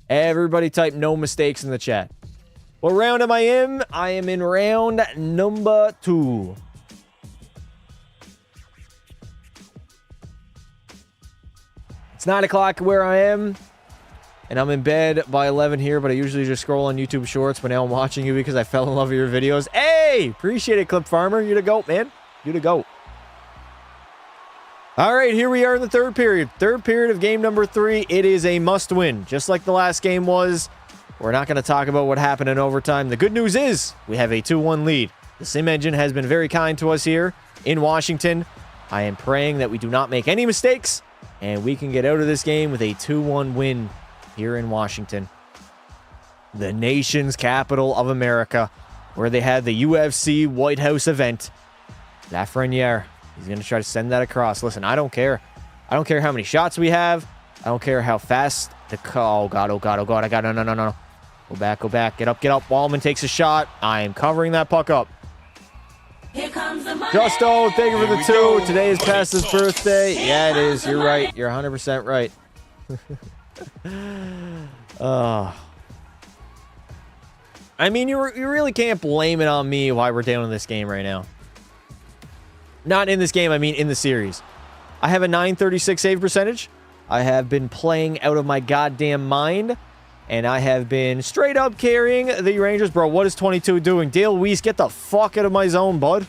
Everybody type no mistakes in the chat. What round am I in? I am in round number 2. It's 9 o'clock where I am, and I'm in bed by 11 here, but I usually just scroll on YouTube Shorts, but now I'm watching you because I fell in love with your videos. Hey! Appreciate it, Clip Farmer. You the GOAT, man. You the GOAT. All right, here we are in the third period. Third period of game number 3. It is a must-win, just like the last game was. We're not going to talk about what happened in overtime. The good news is we have a 2-1 lead. The Sim Engine has been very kind to us here in Washington. I am praying that we do not make any mistakes, and we can get out of this game with a 2-1 win here in Washington. The nation's capital of America, where they had the UFC White House event. Lafreniere, he's going to try to send that across. Listen, I don't care. I don't care how many shots we have. I don't care how fast the... Oh, God, oh, God, oh, God. I got... No. Go back, go back. Get up, get up. Wallman takes a shot. I am covering that puck up. Here comes the money. Justo, thank you for the 2. Today is Pastor's birthday. Yeah, it is. You're right. You're 100% right. I mean, you really can't blame it on me why we're down in this game right now. Not in this game, I mean in the series. I have a 936 save percentage. I have been playing out of my goddamn mind. And I have been straight up carrying the Rangers. Bro, what is 22 doing? Dale Weiss, get the fuck out of my zone, bud.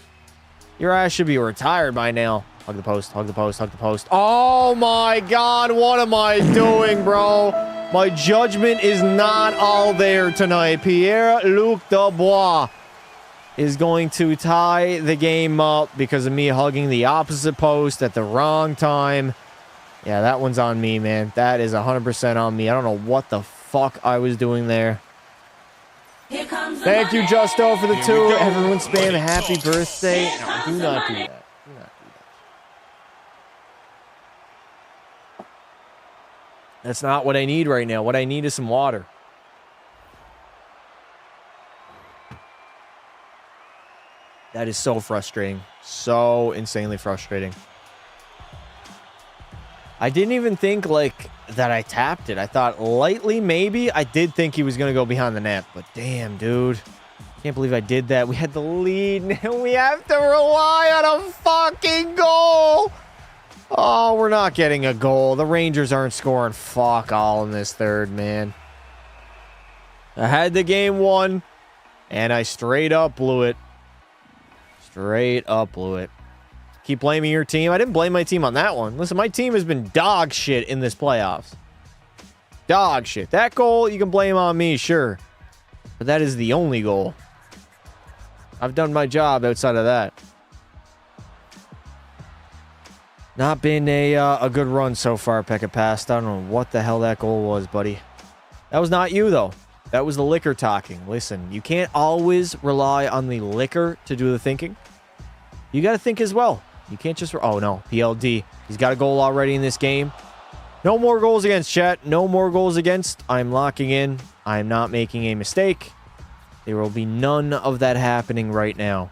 Your ass should be retired by now. Hug the post, hug the post, hug the post. Oh my god, what am I doing, bro? My judgment is not all there tonight. Pierre-Luc Dubois is going to tie the game up because of me hugging the opposite post at the wrong time. Yeah, that one's on me, man. That is 100% on me. I don't know what the fuck I was doing there. Thank you, Justo, for the 2. Everyone spam happy birthday. No, do not do that. Do not do that. That's not what I need right now. What I need is some water. That is so frustrating. So insanely frustrating. I didn't even think, like, that I tapped it. I thought lightly, maybe. I did think he was going to go behind the net. But damn, dude. Can't believe I did that. We had the lead. Now we have to rely on a fucking goal. Oh, we're not getting a goal. The Rangers aren't scoring fuck all in this third, man. I had the game won. And I straight up blew it. Straight up blew it. Keep blaming your team. I didn't blame my team on that one. Listen, my team has been dog shit in this playoffs. Dog shit. That goal, you can blame on me, sure. But that is the only goal. I've done my job outside of that. Not been a good run so far, Pekka Past. I don't know what the hell that goal was, buddy. That was not you, though. That was the liquor talking. Listen, you can't always rely on the liquor to do the thinking. You got to think as well. You can't just... Oh, no. PLD. He's got a goal already in this game. No more goals against, chat. No more goals against. I'm locking in. I'm not making a mistake. There will be none of that happening right now.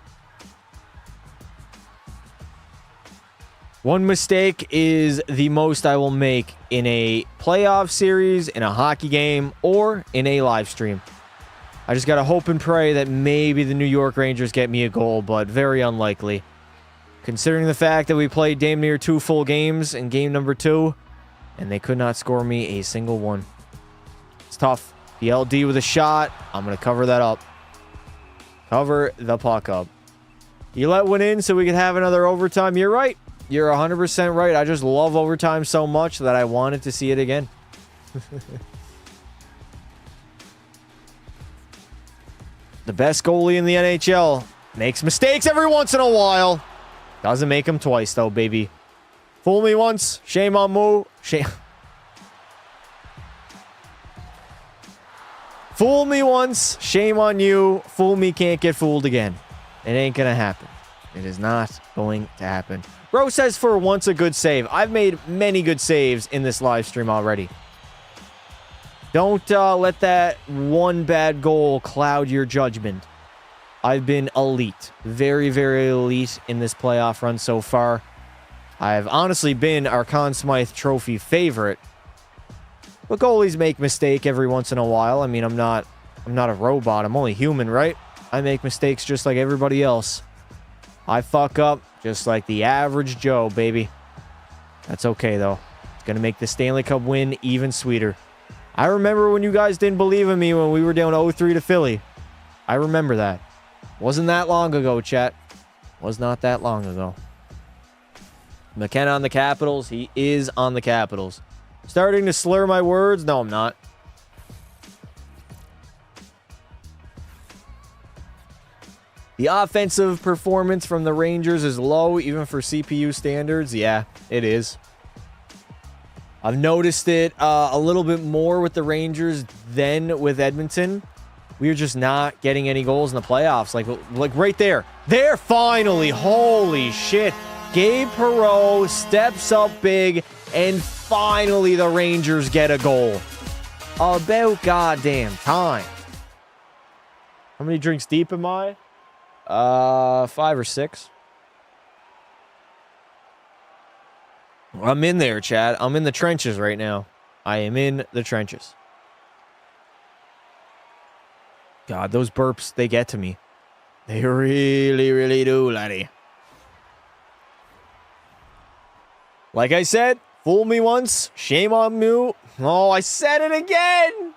One mistake is the most I will make in a playoff series, in a hockey game, or in a live stream. I just got to hope and pray that maybe the New York Rangers get me a goal, but very unlikely. Considering the fact that we played damn near 2 full games in game number 2, and they could not score me a single one. It's tough. PLD with a shot. I'm going to cover that up. Cover the puck up. You let one in so we could have another overtime. You're right. You're 100% right. I just love overtime so much that I wanted to see it again. The best goalie in the NHL makes mistakes every once in a while. Doesn't make them twice, though, baby. Fool me once, shame on Moo. Fool me once, shame on you. Fool me, can't get fooled again. It ain't gonna happen. It is not going to happen. Bro says for once a good save. I've made many good saves in this live stream already. Don't let that one bad goal cloud your judgment. I've been elite. Very, very elite in this playoff run so far. I've honestly been our Conn Smythe Trophy favorite. But goalies make mistake every once in a while. I mean, I'm not a robot. I'm only human, right? I make mistakes just like everybody else. I fuck up just like the average Joe, baby. That's okay, though. It's going to make the Stanley Cup win even sweeter. I remember when you guys didn't believe in me when we were down 0-3 to Philly. I remember that. Wasn't that long ago, chat. Was not that long ago. McKenna on the Capitals. He is on the Capitals. Starting to slur my words? No, I'm not. The offensive performance from the Rangers is low, even for CPU standards. Yeah, it is. I've noticed it a little bit more with the Rangers than with Edmonton. We're just not getting any goals in the playoffs. Like right there. There, finally. Holy shit. Gabe Perreault steps up big, and finally the Rangers get a goal. About goddamn time. How many drinks deep am I? 5 or 6. I'm in there, Chad. I'm in the trenches right now. I am in the trenches. God, those burps, they get to me. They really, really do, laddie. Like I said, fool me once, shame on you. Oh, I said it again.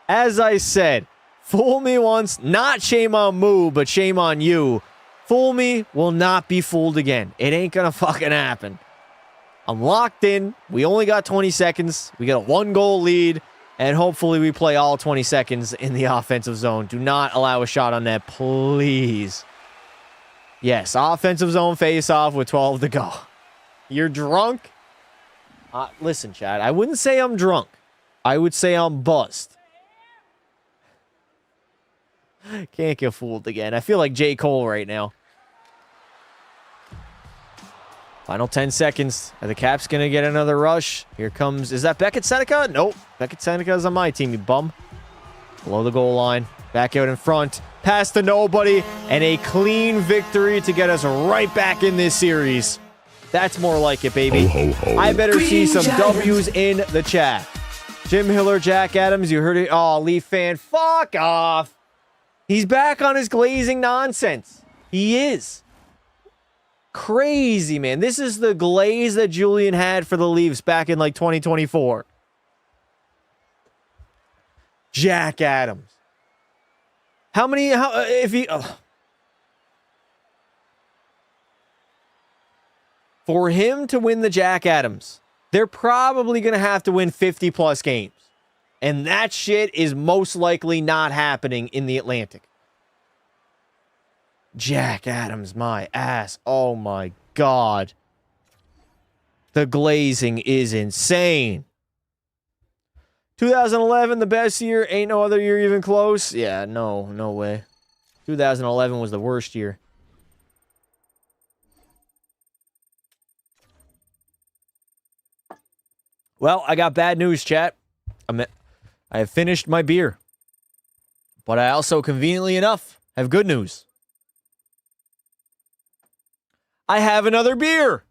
As I said, fool me once, not shame on Moo, but shame on you. Fool me will not be fooled again. It ain't gonna fucking happen. I'm locked in. We only got 20 seconds. We got a 1-goal lead, and hopefully we play all 20 seconds in the offensive zone. Do not allow a shot on net, please. Yes, offensive zone face-off with 12 to go. You're drunk? Listen, Chad, I wouldn't say I'm drunk. I would say I'm buzzed. Can't get fooled again. I feel like J. Cole right now. Final 10 seconds. Are the Caps going to get another rush? Here comes... Is that Beckett Seneca? Nope. Beckett Seneca is on my team, you bum. Below the goal line. Back out in front. Pass to nobody. And a clean victory to get us right back in this series. That's more like it, baby. Ho, ho, ho. I better see some W's in the chat. Jim Hiller, Jack Adams, you heard it. Oh, Leaf fan, fuck off. He's back on his glazing nonsense. He is. Crazy, man. This is the glaze that Julian had for the Leafs back in like 2024. Jack Adams. For him to win the Jack Adams, they're probably going to have to win 50-plus games. And that shit is most likely not happening in the Atlantic. Jack Adams, my ass. Oh, my God. The glazing is insane. 2011, the best year. Ain't no other year even close. Yeah, no way. 2011 was the worst year. Well, I got bad news, chat. I have finished my beer. But I also, conveniently enough, have good news. I have another beer.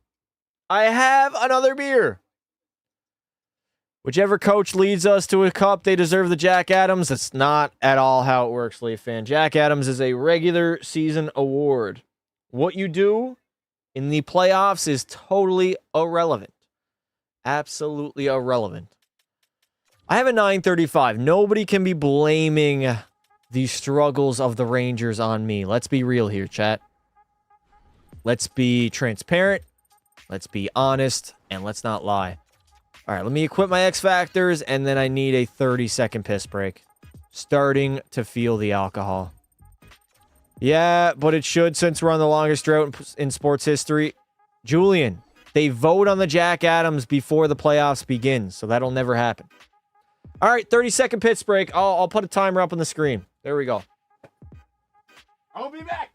Whichever coach leads us to a cup, they deserve the Jack Adams. That's not at all how it works, Leaf fan. Jack Adams is a regular season award. What you do in the playoffs is totally irrelevant. Absolutely irrelevant. I have a 935. Nobody can be blaming the struggles of the Rangers on me. Let's be real here, chat. Let's be transparent. Let's be honest. And let's not lie. All right, let me equip my X Factors, and then I need a 30-second piss break. Starting to feel the alcohol. Yeah, but it should, since we're on the longest drought in sports history. Julian, they vote on the Jack Adams before the playoffs begin, so that'll never happen. All right, 30-second piss break. I'll put a timer up on the screen. There we go. I'll be back.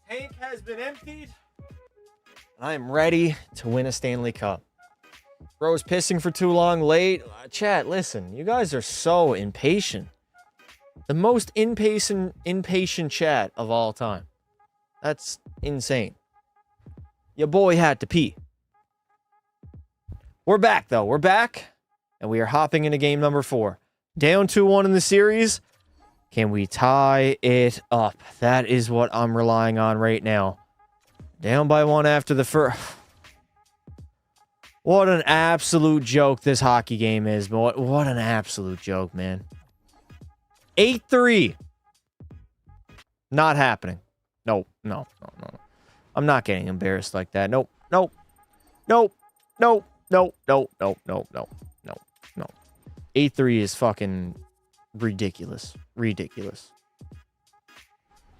Tank has been emptied. I am ready to win a Stanley Cup. Bro's pissing for too long late. Chat, listen. You guys are so impatient. The most impatient chat of all time. That's insane. Your boy had to pee. We're back, though. We're back. And we are hopping into game number 4. Down 2-1 in the series. Can we tie it up? That is what I'm relying on right now. Down by 1 after the first. What an absolute joke this hockey game is. But what an absolute joke, man. 8-3. Not happening. No. I'm not getting embarrassed like that. Nope. 8-3 is fucking ridiculous.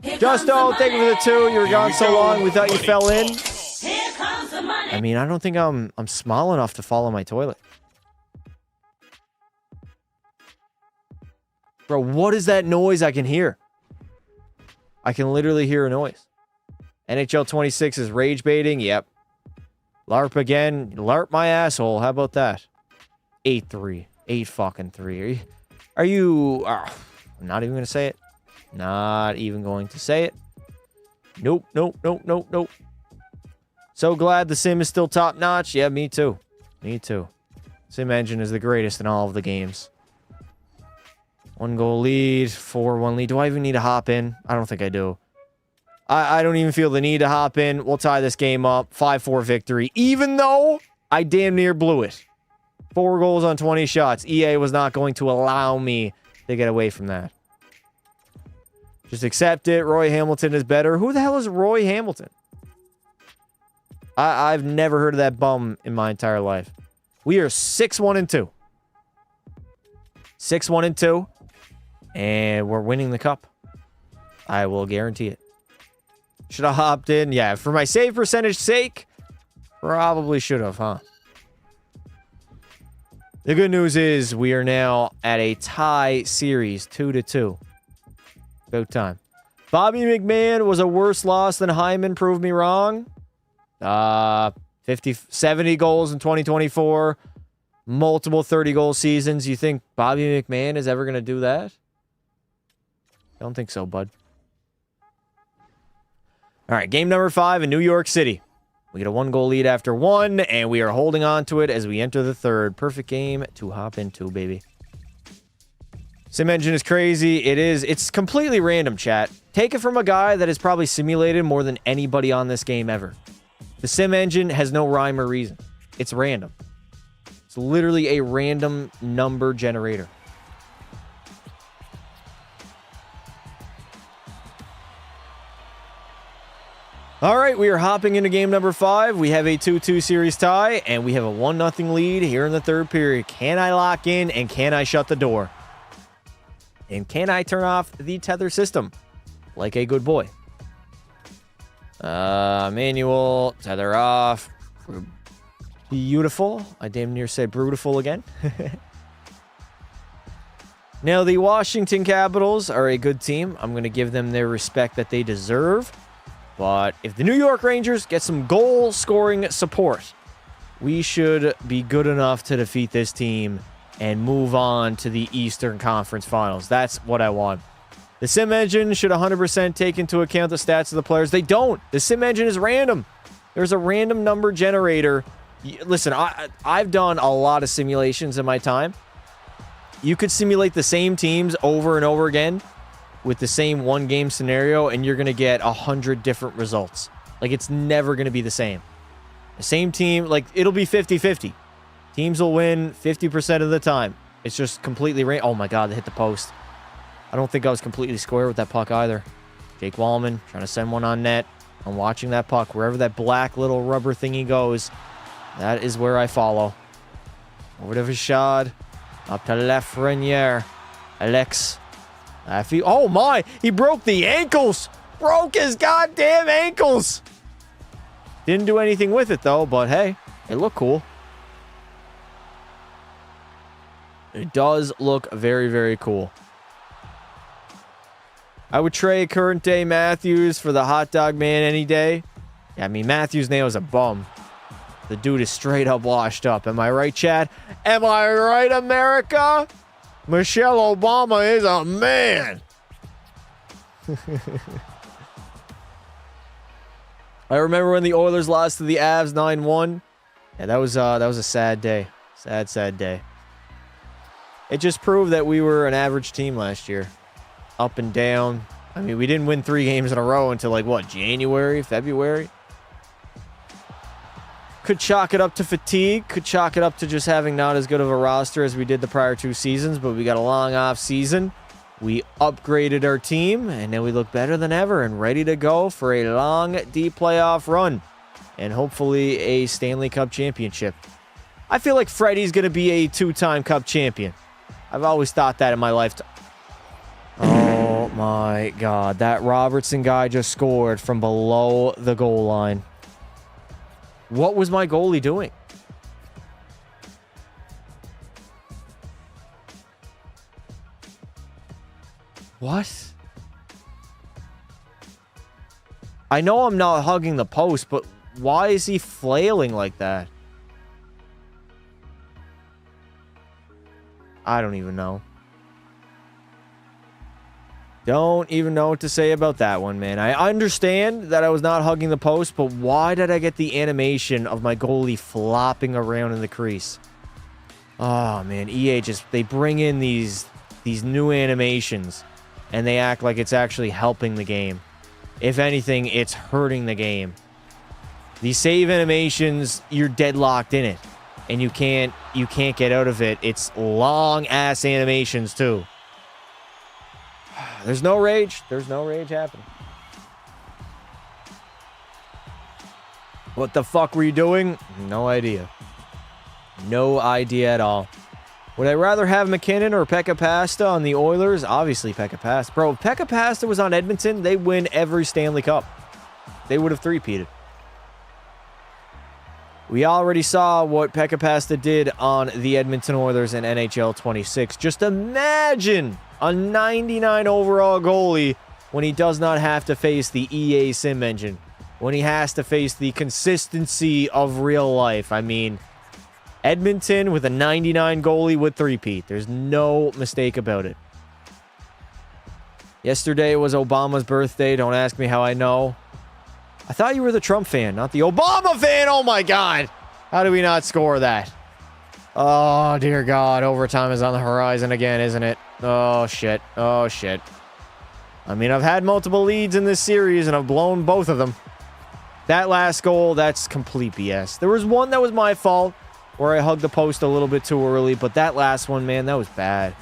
Justo, thank you for the 2. You were gone so long, we thought you fell in. I mean, I don't think I'm small enough to follow my toilet. Bro, what is that noise I can hear? I can literally hear a noise. NHL 26 is rage baiting. Yep. LARP again. LARP my asshole. How about that? 8-3. 8-3. Are you... I'm not even going to say it. Not even going to say it. Nope. So glad the sim is still top notch. Yeah, me too. Sim engine is the greatest in all of the games. 1-goal lead, 4-1 lead. Do I even need to hop in? I don't think I do. I don't even feel the need to hop in. We'll tie this game up. 5-4 victory. Even though I damn near blew it. 4 goals on 20 shots. EA was not going to allow me to get away from that. Just accept it. Roy Hamilton is better. Who the hell is Roy Hamilton? I've never heard of that bum in my entire life. We are 6-1-2. 6-1-2. And we're winning the cup. I will guarantee it. Should have hopped in. Yeah, for my save percentage sake, probably should have, huh? The good news is we are now at a tie series, 2-2. About time. Bobby McMahon was a worse loss than Hyman. Prove me wrong. 70 goals in 2024. Multiple 30-goal seasons. You think Bobby McMahon is ever going to do that? I don't think so, bud. All right, game number 5 in New York City. We get a 1-goal lead after 1, and we are holding on to it as we enter the 3rd. Perfect game to hop into, baby. Sim engine is crazy. It's completely random, chat. Take it from a guy that has probably simulated more than anybody on this game ever. The sim engine has no rhyme or reason. It's random. It's literally a random number generator. All right, we are hopping into game number 5. We have a 2-2 series tie, and we have a 1-0 lead here in the 3rd period. Can I lock in, and can I shut the door? And can I turn off the tether system like a good boy? Manual, tether off. Beautiful. I damn near said brutiful again. Now, the Washington Capitals are a good team. I'm going to give them their respect that they deserve. But if the New York Rangers get some goal-scoring support, we should be good enough to defeat this team and move on to the Eastern Conference Finals. That's what I want. The sim engine should 100% take into account the stats of the players. They don't. The sim engine is random. There's a random number generator. Listen, I've done a lot of simulations in my time. You could simulate the same teams over and over again with the same 1-game scenario, and you're going to get 100 different results. Like, it's never going to be the same. The same team, like, it'll be 50-50. Teams will win 50% of the time. It's just completely oh my god, they hit the post. I don't think I was completely square with that puck either. Jake Wallman trying to send one on net. I'm watching that puck. Wherever that black little rubber thingy goes, that is where I follow. Over to Vishad. Up to Lafreniere. Alex. Oh my! He broke the ankles! Broke his goddamn ankles! Didn't do anything with it though, but hey, it looked cool. It does look very, very cool. I would trade current day Matthews for the hot dog man any day. Yeah, I mean, Matthews now is a bum. The dude is straight up washed up. Am I right, Chad? Am I right, America? Michelle Obama is a man. I remember when the Oilers lost to the Avs 9-1. Yeah, that was a sad day. Sad day. It just proved that we were an average team last year. Up and down. I mean, we didn't win 3 games in a row until, like, what, January, February? Could chalk it up to fatigue. Could chalk it up to just having not as good of a roster as we did the prior 2 seasons. But we got a long off season. We upgraded our team. And now we look better than ever and ready to go for a long, deep playoff run. And hopefully a Stanley Cup championship. I feel like Freddie's going to be a 2-time Cup champion. I've always thought that in my lifetime. Oh my God. That Robertson guy just scored from below the goal line. What was my goalie doing? What? I know I'm not hugging the post, but why is he flailing like that? I don't even know. Don't even know what to say about that one, man. I understand that I was not hugging the post, but why did I get the animation of my goalie flopping around in the crease? Oh, man. EA they bring in these new animations, and they act like it's actually helping the game. If anything, it's hurting the game. These save animations, you're deadlocked in it, and you can't get out of it. It's long-ass animations, too. There's no rage. There's no rage happening. What the fuck were you doing? No idea. No idea at all. Would I rather have McKinnon or Pekka Pasta on the Oilers? Obviously, Pekka Pasta. Bro, if Pekka Pasta was on Edmonton, they win every Stanley Cup. They would have three-peated. We already saw what Pekka Pasta did on the Edmonton Oilers in NHL 26. Just imagine a 99 overall goalie when he does not have to face the EA sim engine. When he has to face the consistency of real life. I mean, Edmonton with a 99 goalie would three-peat. There's no mistake about it. Yesterday was Obama's birthday. Don't ask me how I know. I thought you were the Trump fan, not the Obama fan. Oh, my God. How do we not score that? Oh, dear God. Overtime is on the horizon again, isn't it? Oh, shit. Oh, shit. I mean, I've had multiple leads in this series, and I've blown both of them. That last goal, that's complete BS. There was one that was my fault, where I hugged the post a little bit too early, but that last one, man, that was bad.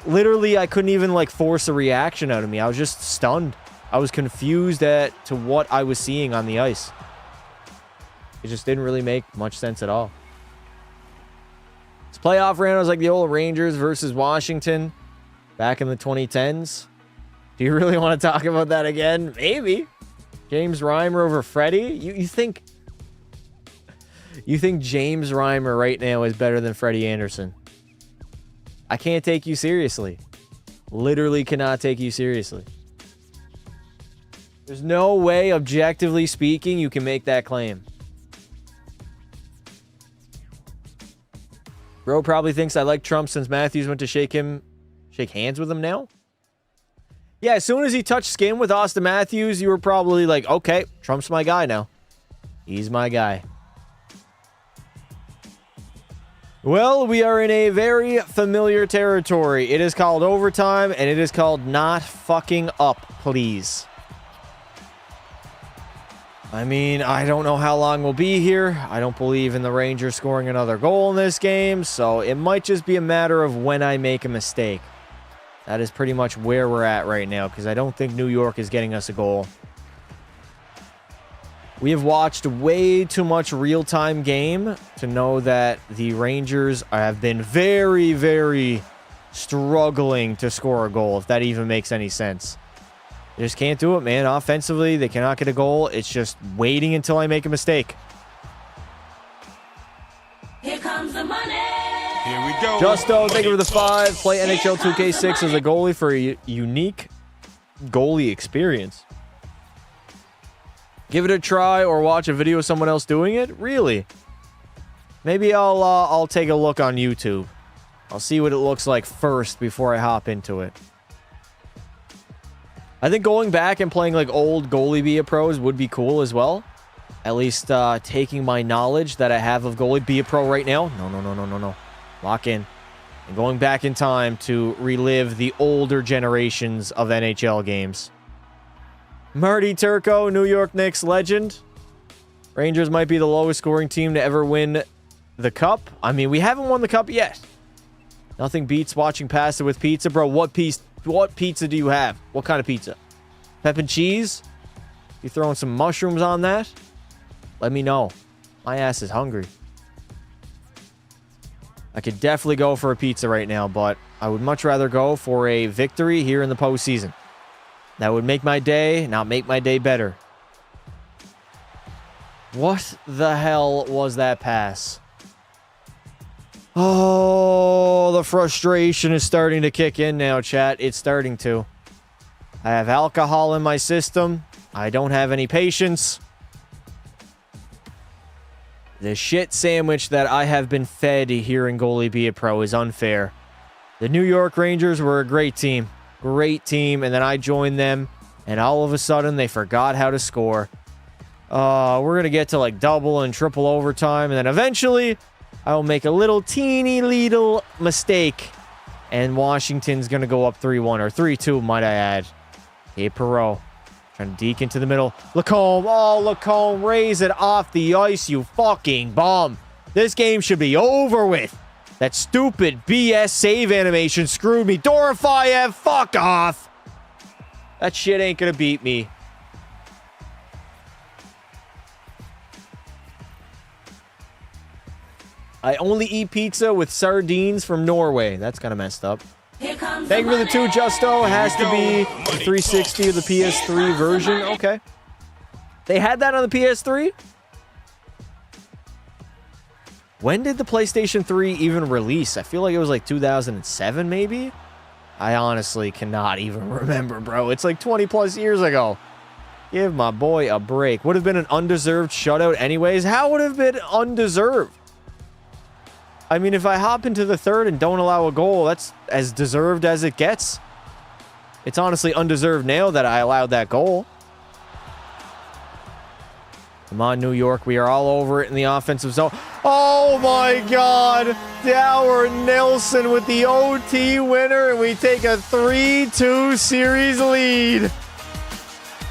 Literally, I couldn't even, force a reaction out of me. I was just stunned. I was confused to what I was seeing on the ice. It just didn't really make much sense at all. This playoff round was like the old Rangers versus Washington back in the 2010s. Do you really want to talk about that again? Maybe. James Reimer over Freddie? You think James Reimer right now is better than Freddie Anderson? I can't take you seriously. Literally cannot take you seriously. There's no way, objectively speaking, you can make that claim. Bro probably thinks I like Trump since Matthews went to shake hands with him now. Yeah, as soon as he touched skin with Austin Matthews, you were probably like, okay, Trump's my guy now. He's my guy. Well, we are in a very familiar territory. It is called overtime, and it is called not fucking up, please. I mean, I don't know how long we'll be here. I don't believe in the Rangers scoring another goal in this game, so it might just be a matter of when I make a mistake. That is pretty much where we're at right now, because I don't think New York is getting us a goal. We have watched way too much real-time game to know that the Rangers have been very, very struggling to score a goal, if that even makes any sense. They just can't do it, man. Offensively, they cannot get a goal. It's just waiting until I make a mistake. Here comes the money. Here we go. Justo, thank you for the 5. Play NHL 2K6 as a goalie for a unique goalie experience. Give it a try or watch a video of someone else doing it? Really? Maybe I'll take a look on YouTube. I'll see what it looks like first before I hop into it. I think going back and playing old goalie be a pros would be cool as well. At least taking my knowledge that I have of goalie be a pro right now. No. Lock in. And going back in time to relive the older generations of NHL games. Marty Turco, New York Knicks legend. Rangers might be the lowest scoring team to ever win the cup. I mean, we haven't won the cup yet. Nothing beats watching pasta with pizza. Bro, what pizza do you have? What kind of pizza? Pep and cheese? You throwing some mushrooms on that? Let me know. My ass is hungry. I could definitely go for a pizza right now, but I would much rather go for a victory here in the postseason. That would make my day, not make my day better. What the hell was that pass? Oh, the frustration is starting to kick in now, chat. It's starting to. I have alcohol in my system. I don't have any patience. The shit sandwich that I have been fed here in Goalie Be a Pro is unfair. The New York Rangers were a great team. Great team. And then I joined them. And all of a sudden, they forgot how to score. We're going to get to like double and triple overtime. And then eventually, I will make a little teeny little mistake. And Washington's going to go up 3-1 or 3-2, might I add. Hey, Perot. Trying to deke into the middle. Lacombe. Oh, Lacombe. Raise it off the ice, you fucking bum. This game should be over with. That stupid BS save animation screwed me. Dorofeyev, fuck off. That shit ain't going to beat me. I only eat pizza with sardines from Norway. That's kind of messed up. Thank you for the 2, Justo. Has to be the 360 or the PS3 version. Okay. They had that on the PS3? When did the PlayStation 3 even release? I feel like it was like 2007, maybe? I honestly cannot even remember, bro. It's like 20 plus years ago. Give my boy a break. Would have been an undeserved shutout anyways. How would it have been undeserved? I mean, if I hop into the third and don't allow a goal, that's as deserved as it gets. It's honestly undeserved now that I allowed that goal. Come on, New York. We are all over it in the offensive zone. Oh, my God. Dower Nelson with the OT winner, and we take a 3-2 series lead.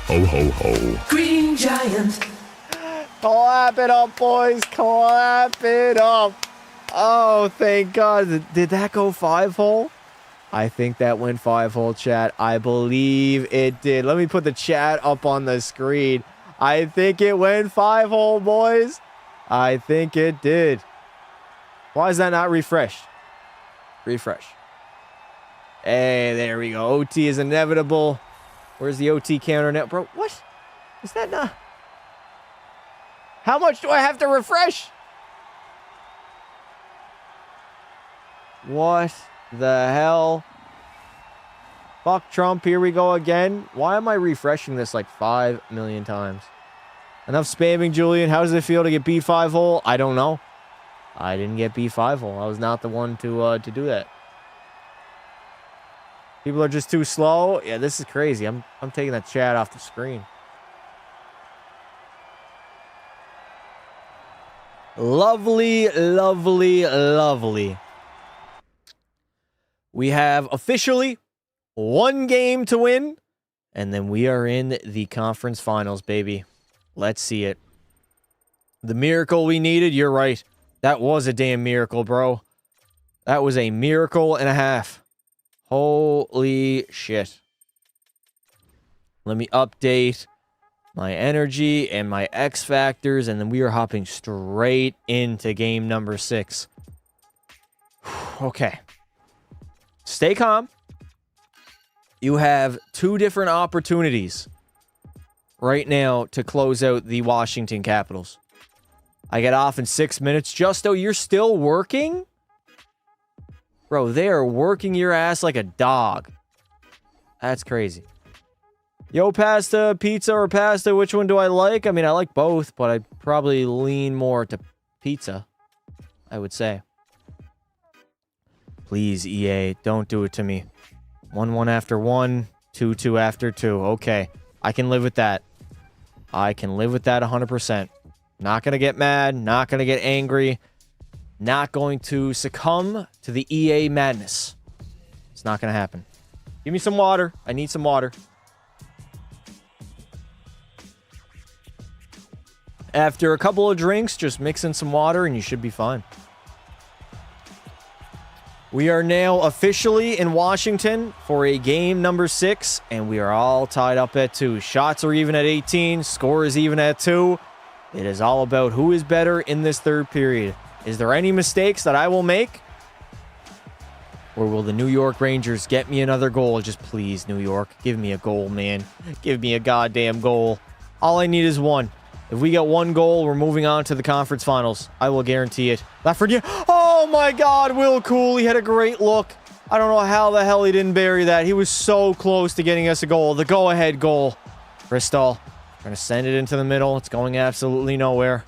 Ho, ho, ho. Green Giant. Clap it up, boys. Clap it up. Oh, thank God. Did that go 5-hole? I think that went 5-hole, chat. I believe it did. Let me put the chat up on the screen. I think it went 5-hole, boys. I think it did. Why is that not refreshed? Refresh. Hey, there we go. OT is inevitable. Where's the OT counter now? Bro, what? Is that not... How much do I have to refresh? What the hell? Fuck Trump, here we go again. Why am I refreshing this like 5 million times? Enough spamming, Julian. How does it feel to get B5 hole? I don't know. I didn't get B5 hole. I was not the one to do that. People are just too slow. Yeah, this is crazy. I'm taking that chat off the screen. Lovely, lovely, lovely. We have officially one game to win, and then we are in the conference finals, baby. Let's see it. The miracle we needed, you're right. That was a damn miracle, bro. That was a miracle and a half. Holy shit. Let me update my energy and my X factors, and then we are hopping straight into game number 6. Okay. Stay calm. You have 2 different opportunities right now to close out the Washington Capitals. I get off in 6 minutes. Justo, you're still working? Bro, they are working your ass like a dog. That's crazy. Yo, pasta, pizza, or pasta, which one do I like? I mean, I like both, but I probably lean more to pizza, I would say. Please, EA, don't do it to me. 1-1 after 1, 2-2 after 2. Okay, I can live with that. I can live with that 100%. Not going to get mad, not going to get angry, not going to succumb to the EA madness. It's not going to happen. Give me some water. I need some water. After a couple of drinks, just mix in some water and you should be fine. We are now officially in Washington for a game number 6, and we are all tied up at 2. Shots are even at 18. Score is even at 2. It is all about who is better in this third period. Is there any mistakes that I will make? Or will the New York Rangers get me another goal? Just please, New York, give me a goal, man. Give me a goddamn goal. All I need is one. If we get one goal, we're moving on to the conference finals. I will guarantee it. Lafreniere. Oh my God, Will Cooley had a great look. I don't know how the hell he didn't bury that. He was so close to getting us a goal. The go-ahead goal. Crystal trying to send it into the middle. It's going absolutely nowhere.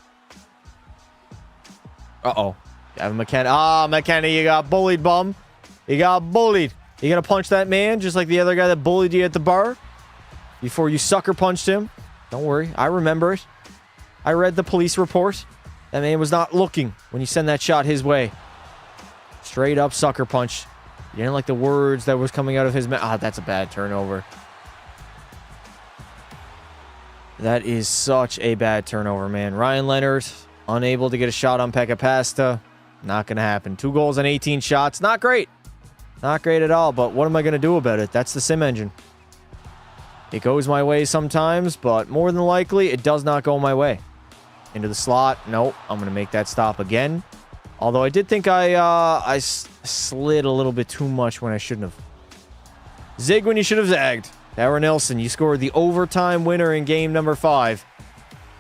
Uh-oh. Gavin McKenna. Ah, McKenna, you got bullied, bum. You got bullied. You gonna punch that man just like the other guy that bullied you at the bar before you sucker punched him? Don't worry. I remember it. I read the police report. That man was not looking when you send that shot his way. Straight up sucker punch. You didn't like the words that was coming out of his mouth. Ah, that's a bad turnover. That is such a bad turnover, man. Ryan Leonard, unable to get a shot on Pekka Pasta. Not going to happen. 2 goals and 18 shots. Not great. Not great at all, but what am I going to do about it? That's the sim engine. It goes my way sometimes, but more than likely, it does not go my way. Into the slot. Nope. I'm going to make that stop again. Although I did think I slid a little bit too much when I shouldn't have. Zig when you should have zagged. Darren Nilsson, you scored the overtime winner in game number 5.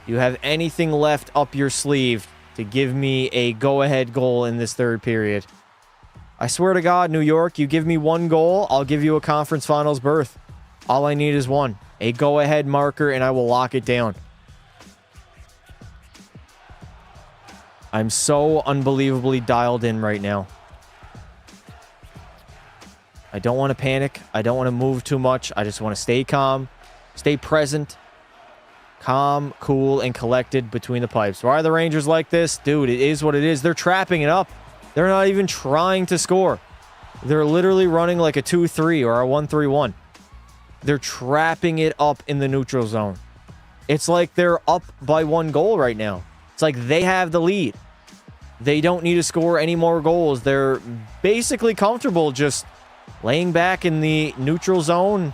Do you have anything left up your sleeve to give me a go-ahead goal in this third period? I swear to God, New York, you give me one goal, I'll give you a conference finals berth. All I need is one. A go-ahead marker, and I will lock it down. I'm so unbelievably dialed in right now. I don't want to panic. I don't want to move too much. I just want to stay calm, stay present, calm, cool, and collected between the pipes. Why are the Rangers like this? Dude, it is what it is. They're trapping it up. They're not even trying to score. They're literally running like a 2-3 or a 1-3-1. They're trapping it up in the neutral zone. It's like they're up by 1 goal right now. It's like they have the lead. They don't need to score any more goals. They're basically comfortable just laying back in the neutral zone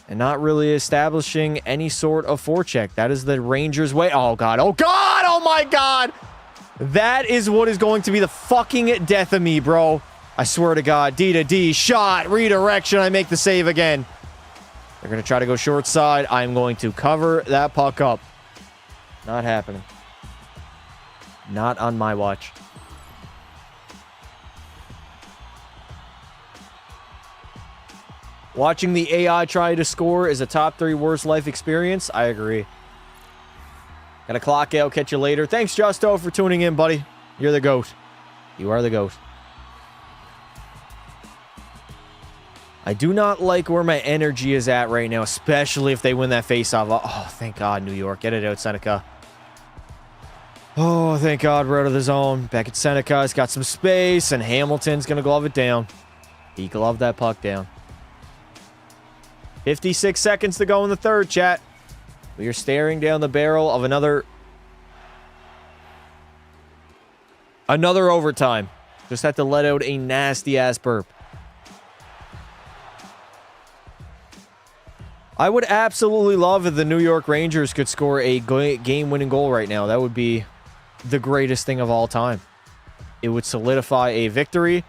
and not really establishing any sort of forecheck. That is the Rangers' way. Oh, God. Oh, God. Oh, my God. That is what is going to be the fucking death of me, bro. I swear to God. D to D. Shot. Redirection. I make the save again. They're going to try to go short side. I'm going to cover that puck up. Not happening. Not on my watch. Watching the AI try to score is a top 3 worst life experience. I agree. Gotta clock out. Catch you later. Thanks, Justo, for tuning in, buddy. You're the GOAT. You are the GOAT. I do not like where my energy is at right now, especially if they win that faceoff. Oh, thank God, New York. Get it out, Seneca. Oh, thank God we're out of the zone. Back at Seneca. He's got some space, and Hamilton's going to glove it down. He gloved that puck down. 56 seconds to go in the third, chat. We are staring down the barrel of another overtime. Just had to let out a nasty-ass burp. I would absolutely love if the New York Rangers could score a game-winning goal right now. That would be the greatest thing of all time. It would solidify a victory,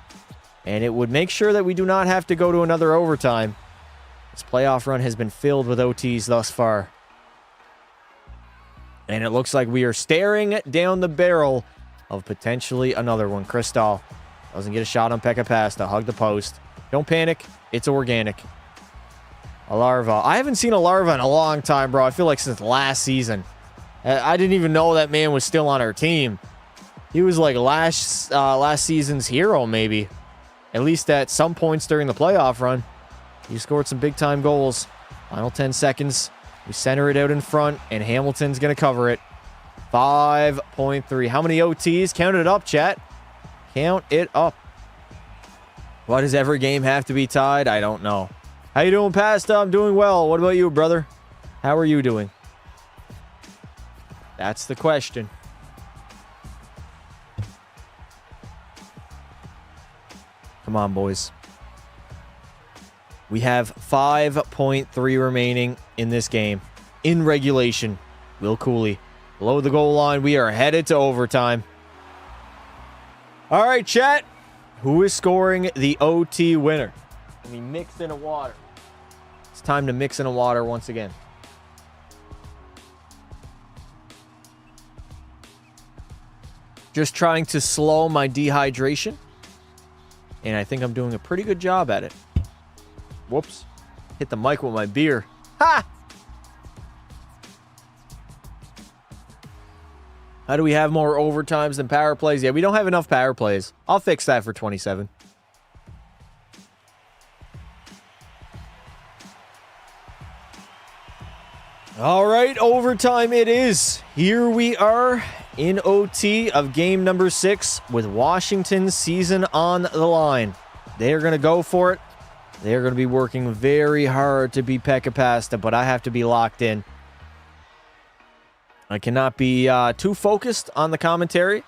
and it would make sure that we do not have to go to another overtime. This playoff run has been filled with OTs thus far. And it looks like we are staring down the barrel of potentially another one. Cristal doesn't get a shot on Pekka Pasta. Hug the post. Don't panic. It's organic. Alarva. I haven't seen Alarva in a long time, bro. I feel like since last season. I didn't even know that man was still on our team. He was like last season's hero, maybe. At least at some points during the playoff run. He scored some big-time goals. Final 10 seconds. We center it out in front, and Hamilton's going to cover it. 5.3. How many OTs? Count it up, chat. Count it up. Why does every game have to be tied? I don't know. How you doing, Pasta? I'm doing well. What about you, brother? How are you doing? That's the question. Come on, boys. We have 5.3 remaining in this game. In regulation. Will Cooley. Below the goal line. We are headed to overtime. All right, chat. Who is scoring the OT winner? And we mixed in a water. It's time to mix in a water once again. Just trying to slow my dehydration. And I think I'm doing a pretty good job at it. Whoops. Hit the mic with my beer. Ha! How do we have more overtimes than power plays? Yeah, we don't have enough power plays. I'll fix that for 27. All right, overtime it is. Here we are in OT of game number 6 with Washington's season on the line. They are going to go for it. They're going to be working very hard to beat Pekka Pasta, but I have to be locked in. I cannot be too focused on the commentary.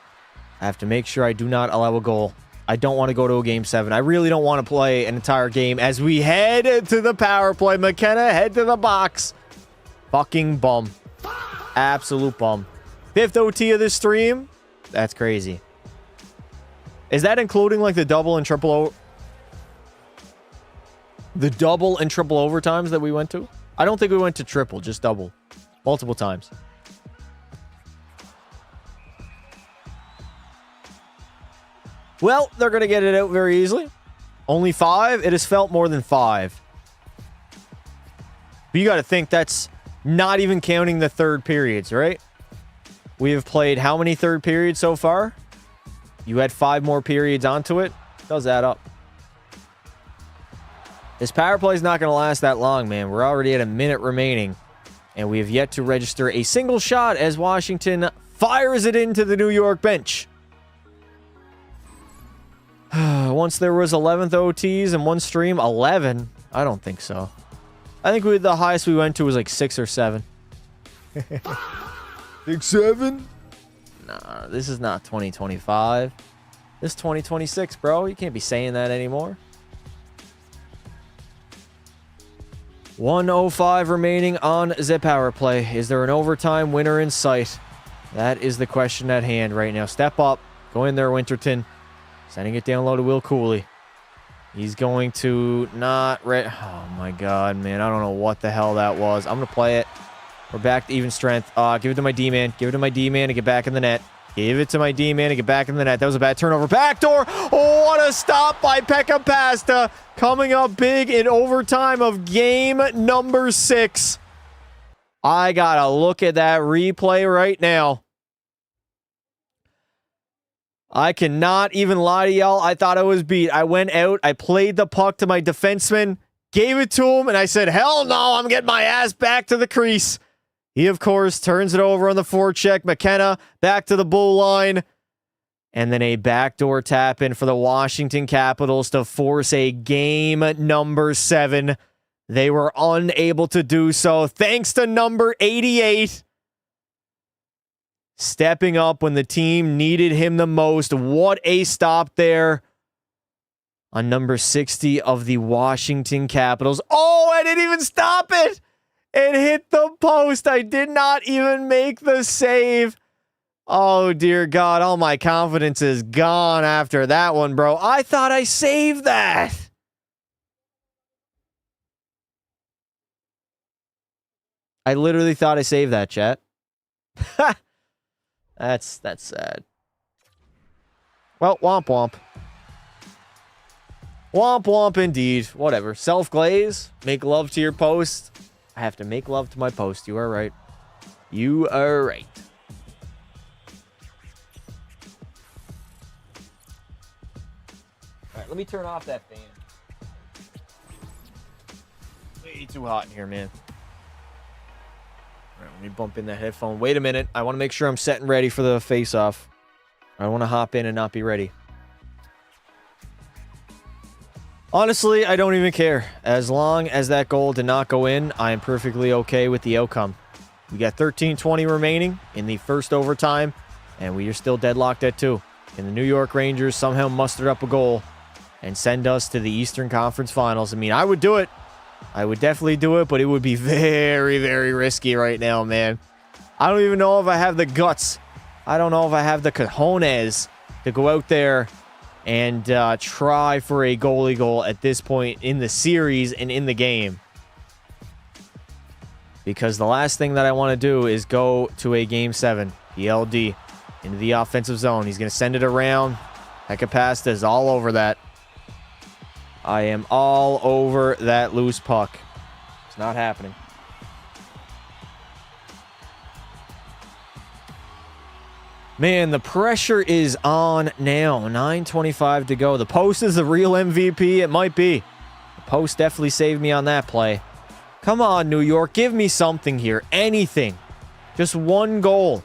I have to make sure I do not allow a goal. I don't want to go to a game 7. I really don't want to play an entire game as we head to the power play. McKenna, head to the box. Fucking bum. Absolute bum. 5th OT of this stream? That's crazy. Is that including like the double and triple overtimes that we went to? I don't think we went to triple, just double. Multiple times. Well, they're going to get it out very easily. Only 5? It has felt more than 5. But you got to think that's not even counting the third periods, right? We have played how many third periods so far? You had 5 more periods onto it. Does add up. This power play is not going to last that long, man. We're already at a minute remaining. And we have yet to register a single shot as Washington fires it into the New York bench. Once there was 11th OTs in one stream. 11? I don't think so. I think the highest we went to was like 6 or 7. 6, 7? Nah, this is not 2025. This is 2026, bro. You can't be saying that anymore. 1:05 remaining on the power play. Is there an overtime winner in sight? That is the question at hand right now. Step up. Go in there, Winterton. Sending it down low to Will Cooley. He's going to not... Oh, my God, man. I don't know what the hell that was. I'm going to play it. We're back to even strength. Give it to my D-man. Give it to my D-man to get back in the net. Give it to my D-man to get back in the net. That was a bad turnover. Backdoor. Oh, what a stop by Pekka Pasta. Coming up big in overtime of game number 6. I got to look at that replay right now. I cannot even lie to y'all. I thought I was beat. I went out. I played the puck to my defenseman. Gave it to him. And I said, hell no. I'm getting my ass back to the crease. He, of course, turns it over on the forecheck. McKenna back to the blue line. And then a backdoor tap in for the Washington Capitals to force a game number 7. They were unable to do so thanks to number 88. Stepping up when the team needed him the most. What a stop there on number 60 of the Washington Capitals. Oh, I didn't even stop it. It hit the post. I did not even make the save. Oh, dear God. All my confidence is gone after that one, bro. I thought I saved that. I literally thought I saved that, chat. That's sad. Well, womp womp. Womp womp indeed. Whatever. Self-glaze. Make love to your post. I have to make love to my post. You are right. You are right. Alright, let me turn off that fan. Way too hot in here, man. All right, let me bump in that headphone. Wait a minute. I want to make sure I'm set and ready for the face-off. I want to hop in and not be ready. Honestly, I don't even care. As long as that goal did not go in, I am perfectly okay with the outcome. We got 13:20 remaining in the first overtime, and we are still deadlocked at 2. And the New York Rangers somehow mustered up a goal and send us to the Eastern Conference Finals. I mean, I would do it. I would definitely do it, but it would be very, very risky right now, man. I don't even know if I have the guts. I don't know if I have the cojones to go out there and try for a goalie goal at this point in the series and in the game. Because the last thing that I want to do is go to a Game 7, PLD, into the offensive zone. He's going to send it around. Hecapasta is all over that. I am all over that loose puck. It's not happening. Man, the pressure is on now. 9:25 to go. The post is the real MVP. It might be. The post definitely saved me on that play. Come on, New York. Give me something here. Anything. Just one goal.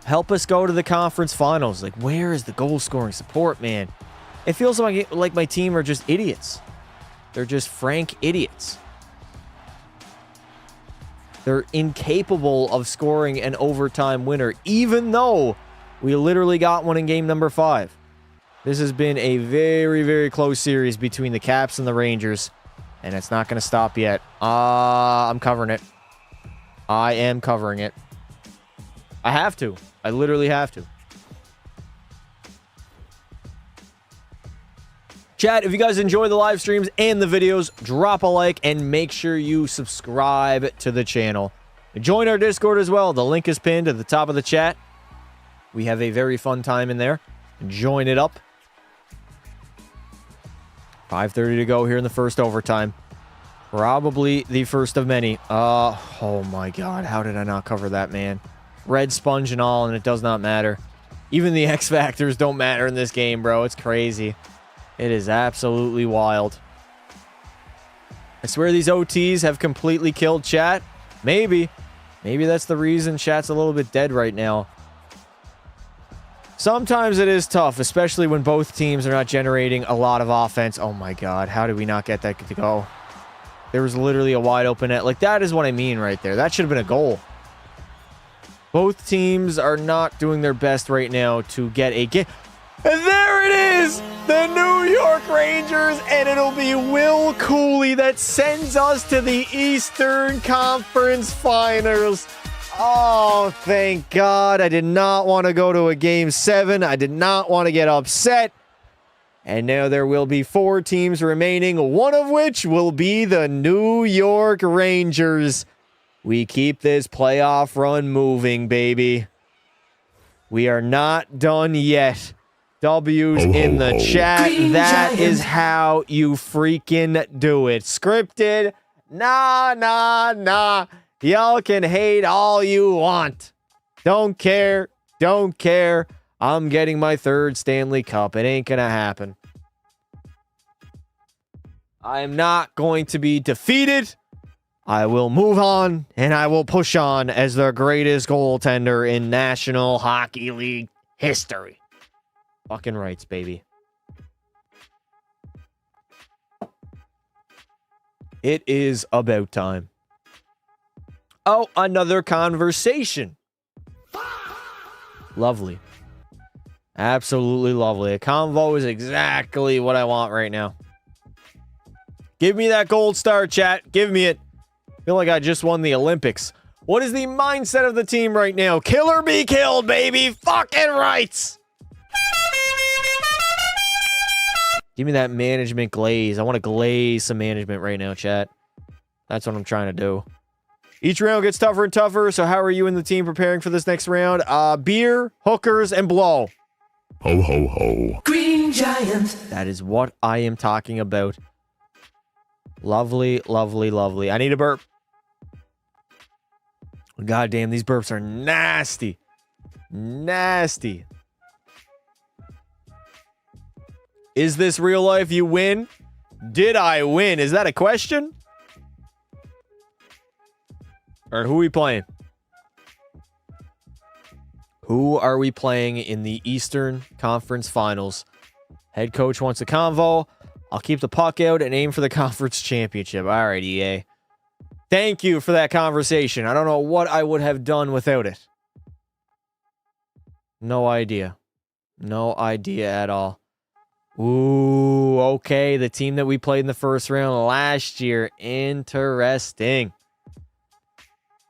Help us go to the conference finals. Like, where is the goal scoring support, man? It feels like my team are just idiots. They're just frank idiots. They're incapable of scoring an overtime winner, even though we literally got one in game number 5. This has been a very, very close series between the Caps and the Rangers, and it's not going to stop yet. I'm covering it. I am covering it. I have to. I literally have to. Chat, if you guys enjoy the live streams and the videos, drop a like and make sure you subscribe to the channel. And join our Discord as well. The link is pinned at the top of the chat. We have a very fun time in there. Join it up. 5:30 to go here in the first overtime. Probably the first of many. Oh my God. How did I not cover that, man? Red sponge and all, and it does not matter. Even the X factors don't matter in this game, bro. It's crazy. It is absolutely wild. I swear these OTs have completely killed chat. Maybe. Maybe that's the reason chat's a little bit dead right now. Sometimes it is tough, especially when both teams are not generating a lot of offense. Oh my God, how did we not get that to go? There was literally a wide open net. Like, that is what I mean right there. That should have been a goal. Both teams are not doing their best right now to get a game. And there it is! The New York Rangers, and it'll be Will Cooley that sends us to the Eastern Conference Finals. Oh, thank God. I did not want to go to a Game 7. I did not want to get upset. And now there will be 4 teams remaining, one of which will be the New York Rangers. We keep this playoff run moving, baby. We are not done yet. W's in the chat. That is how you freaking do it. Scripted? Nah. Y'all can hate all you want. Don't care. Don't care. I'm getting my 3rd Stanley Cup. It ain't gonna happen. I am not going to be defeated. I will move on, and I will push on as the greatest goaltender in National Hockey League history. Fucking rights, baby. It is about time. Oh, another conversation. Lovely. Absolutely lovely. A convo is exactly what I want right now. Give me that gold star, chat. Give me it. I feel like I just won the Olympics. What is the mindset of the team right now? Kill or be killed, baby. Fucking rights. Give me that management glaze. I want to glaze some management right now, chat. That's what I'm trying to do. Each round gets tougher and tougher, so how are you and the team preparing for this next round? Beer, hookers, and blow. Ho, ho, ho. Green Giant. That is what I am talking about. Lovely, lovely, lovely. I need a burp. God damn, these burps are nasty. Nasty. Is this real life? You win? Did I win? Is that a question? Or who are we playing? Who are we playing in the Eastern Conference Finals? Head coach wants a convo. I'll keep the puck out and aim for the conference championship. All right, EA. Thank you for that conversation. I don't know what I would have done without it. No idea. No idea at all. Ooh, okay. The team that we played in the first round last year. Interesting.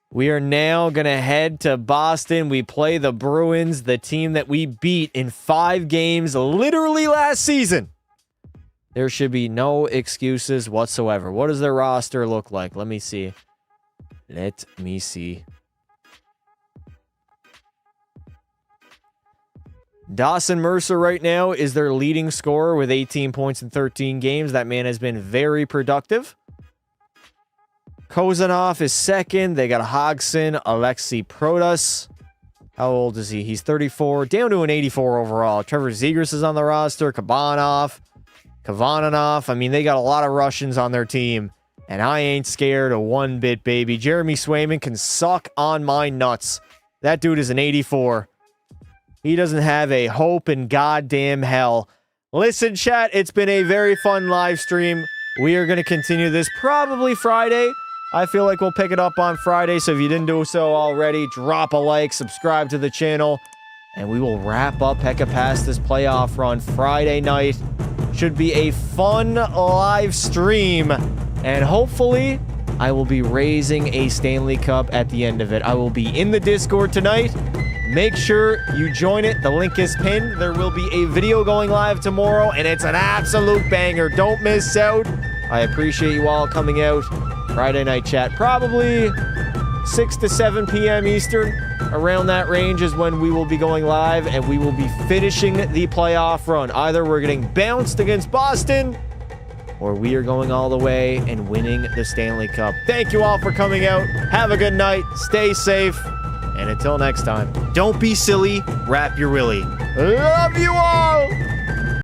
We are now going to head to Boston. We play the Bruins, the team that we beat in 5 games literally last season. There should be no excuses whatsoever. What does their roster look like? Let me see. Let me see. Dawson Mercer right now is their leading scorer with 18 points in 13 games. That man has been very productive. Kozanov is second. They got Hodgson, Alexei Protas. How old is he? He's 34, down to an 84 overall. Trevor Zegras is on the roster. Kavanagh. I mean, they got a lot of Russians on their team, and I ain't scared a one bit, baby. Jeremy Swayman can suck on my nuts. That dude is an 84. He doesn't have a hope in goddamn hell. Listen, chat, it's been a very fun live stream. We are going to continue this probably Friday. I feel like we'll pick it up on Friday, so if you didn't do so already, drop a like, subscribe to the channel, and we will wrap up Pekka Past this playoff run Friday night. Should be a fun live stream, and hopefully I will be raising a Stanley Cup at the end of it. I will be in the Discord tonight. Make sure you join it. The link is pinned. There will be a video going live tomorrow, and it's an absolute banger. Don't miss out. I appreciate you all coming out. Friday night chat, probably 6 to 7 p.m. Eastern. Around that range is when we will be going live, and we will be finishing the playoff run. Either we're getting bounced against Boston, or we are going all the way and winning the Stanley Cup. Thank you all for coming out. Have a good night. Stay safe. And until next time, don't be silly. Wrap your willy. Love you all.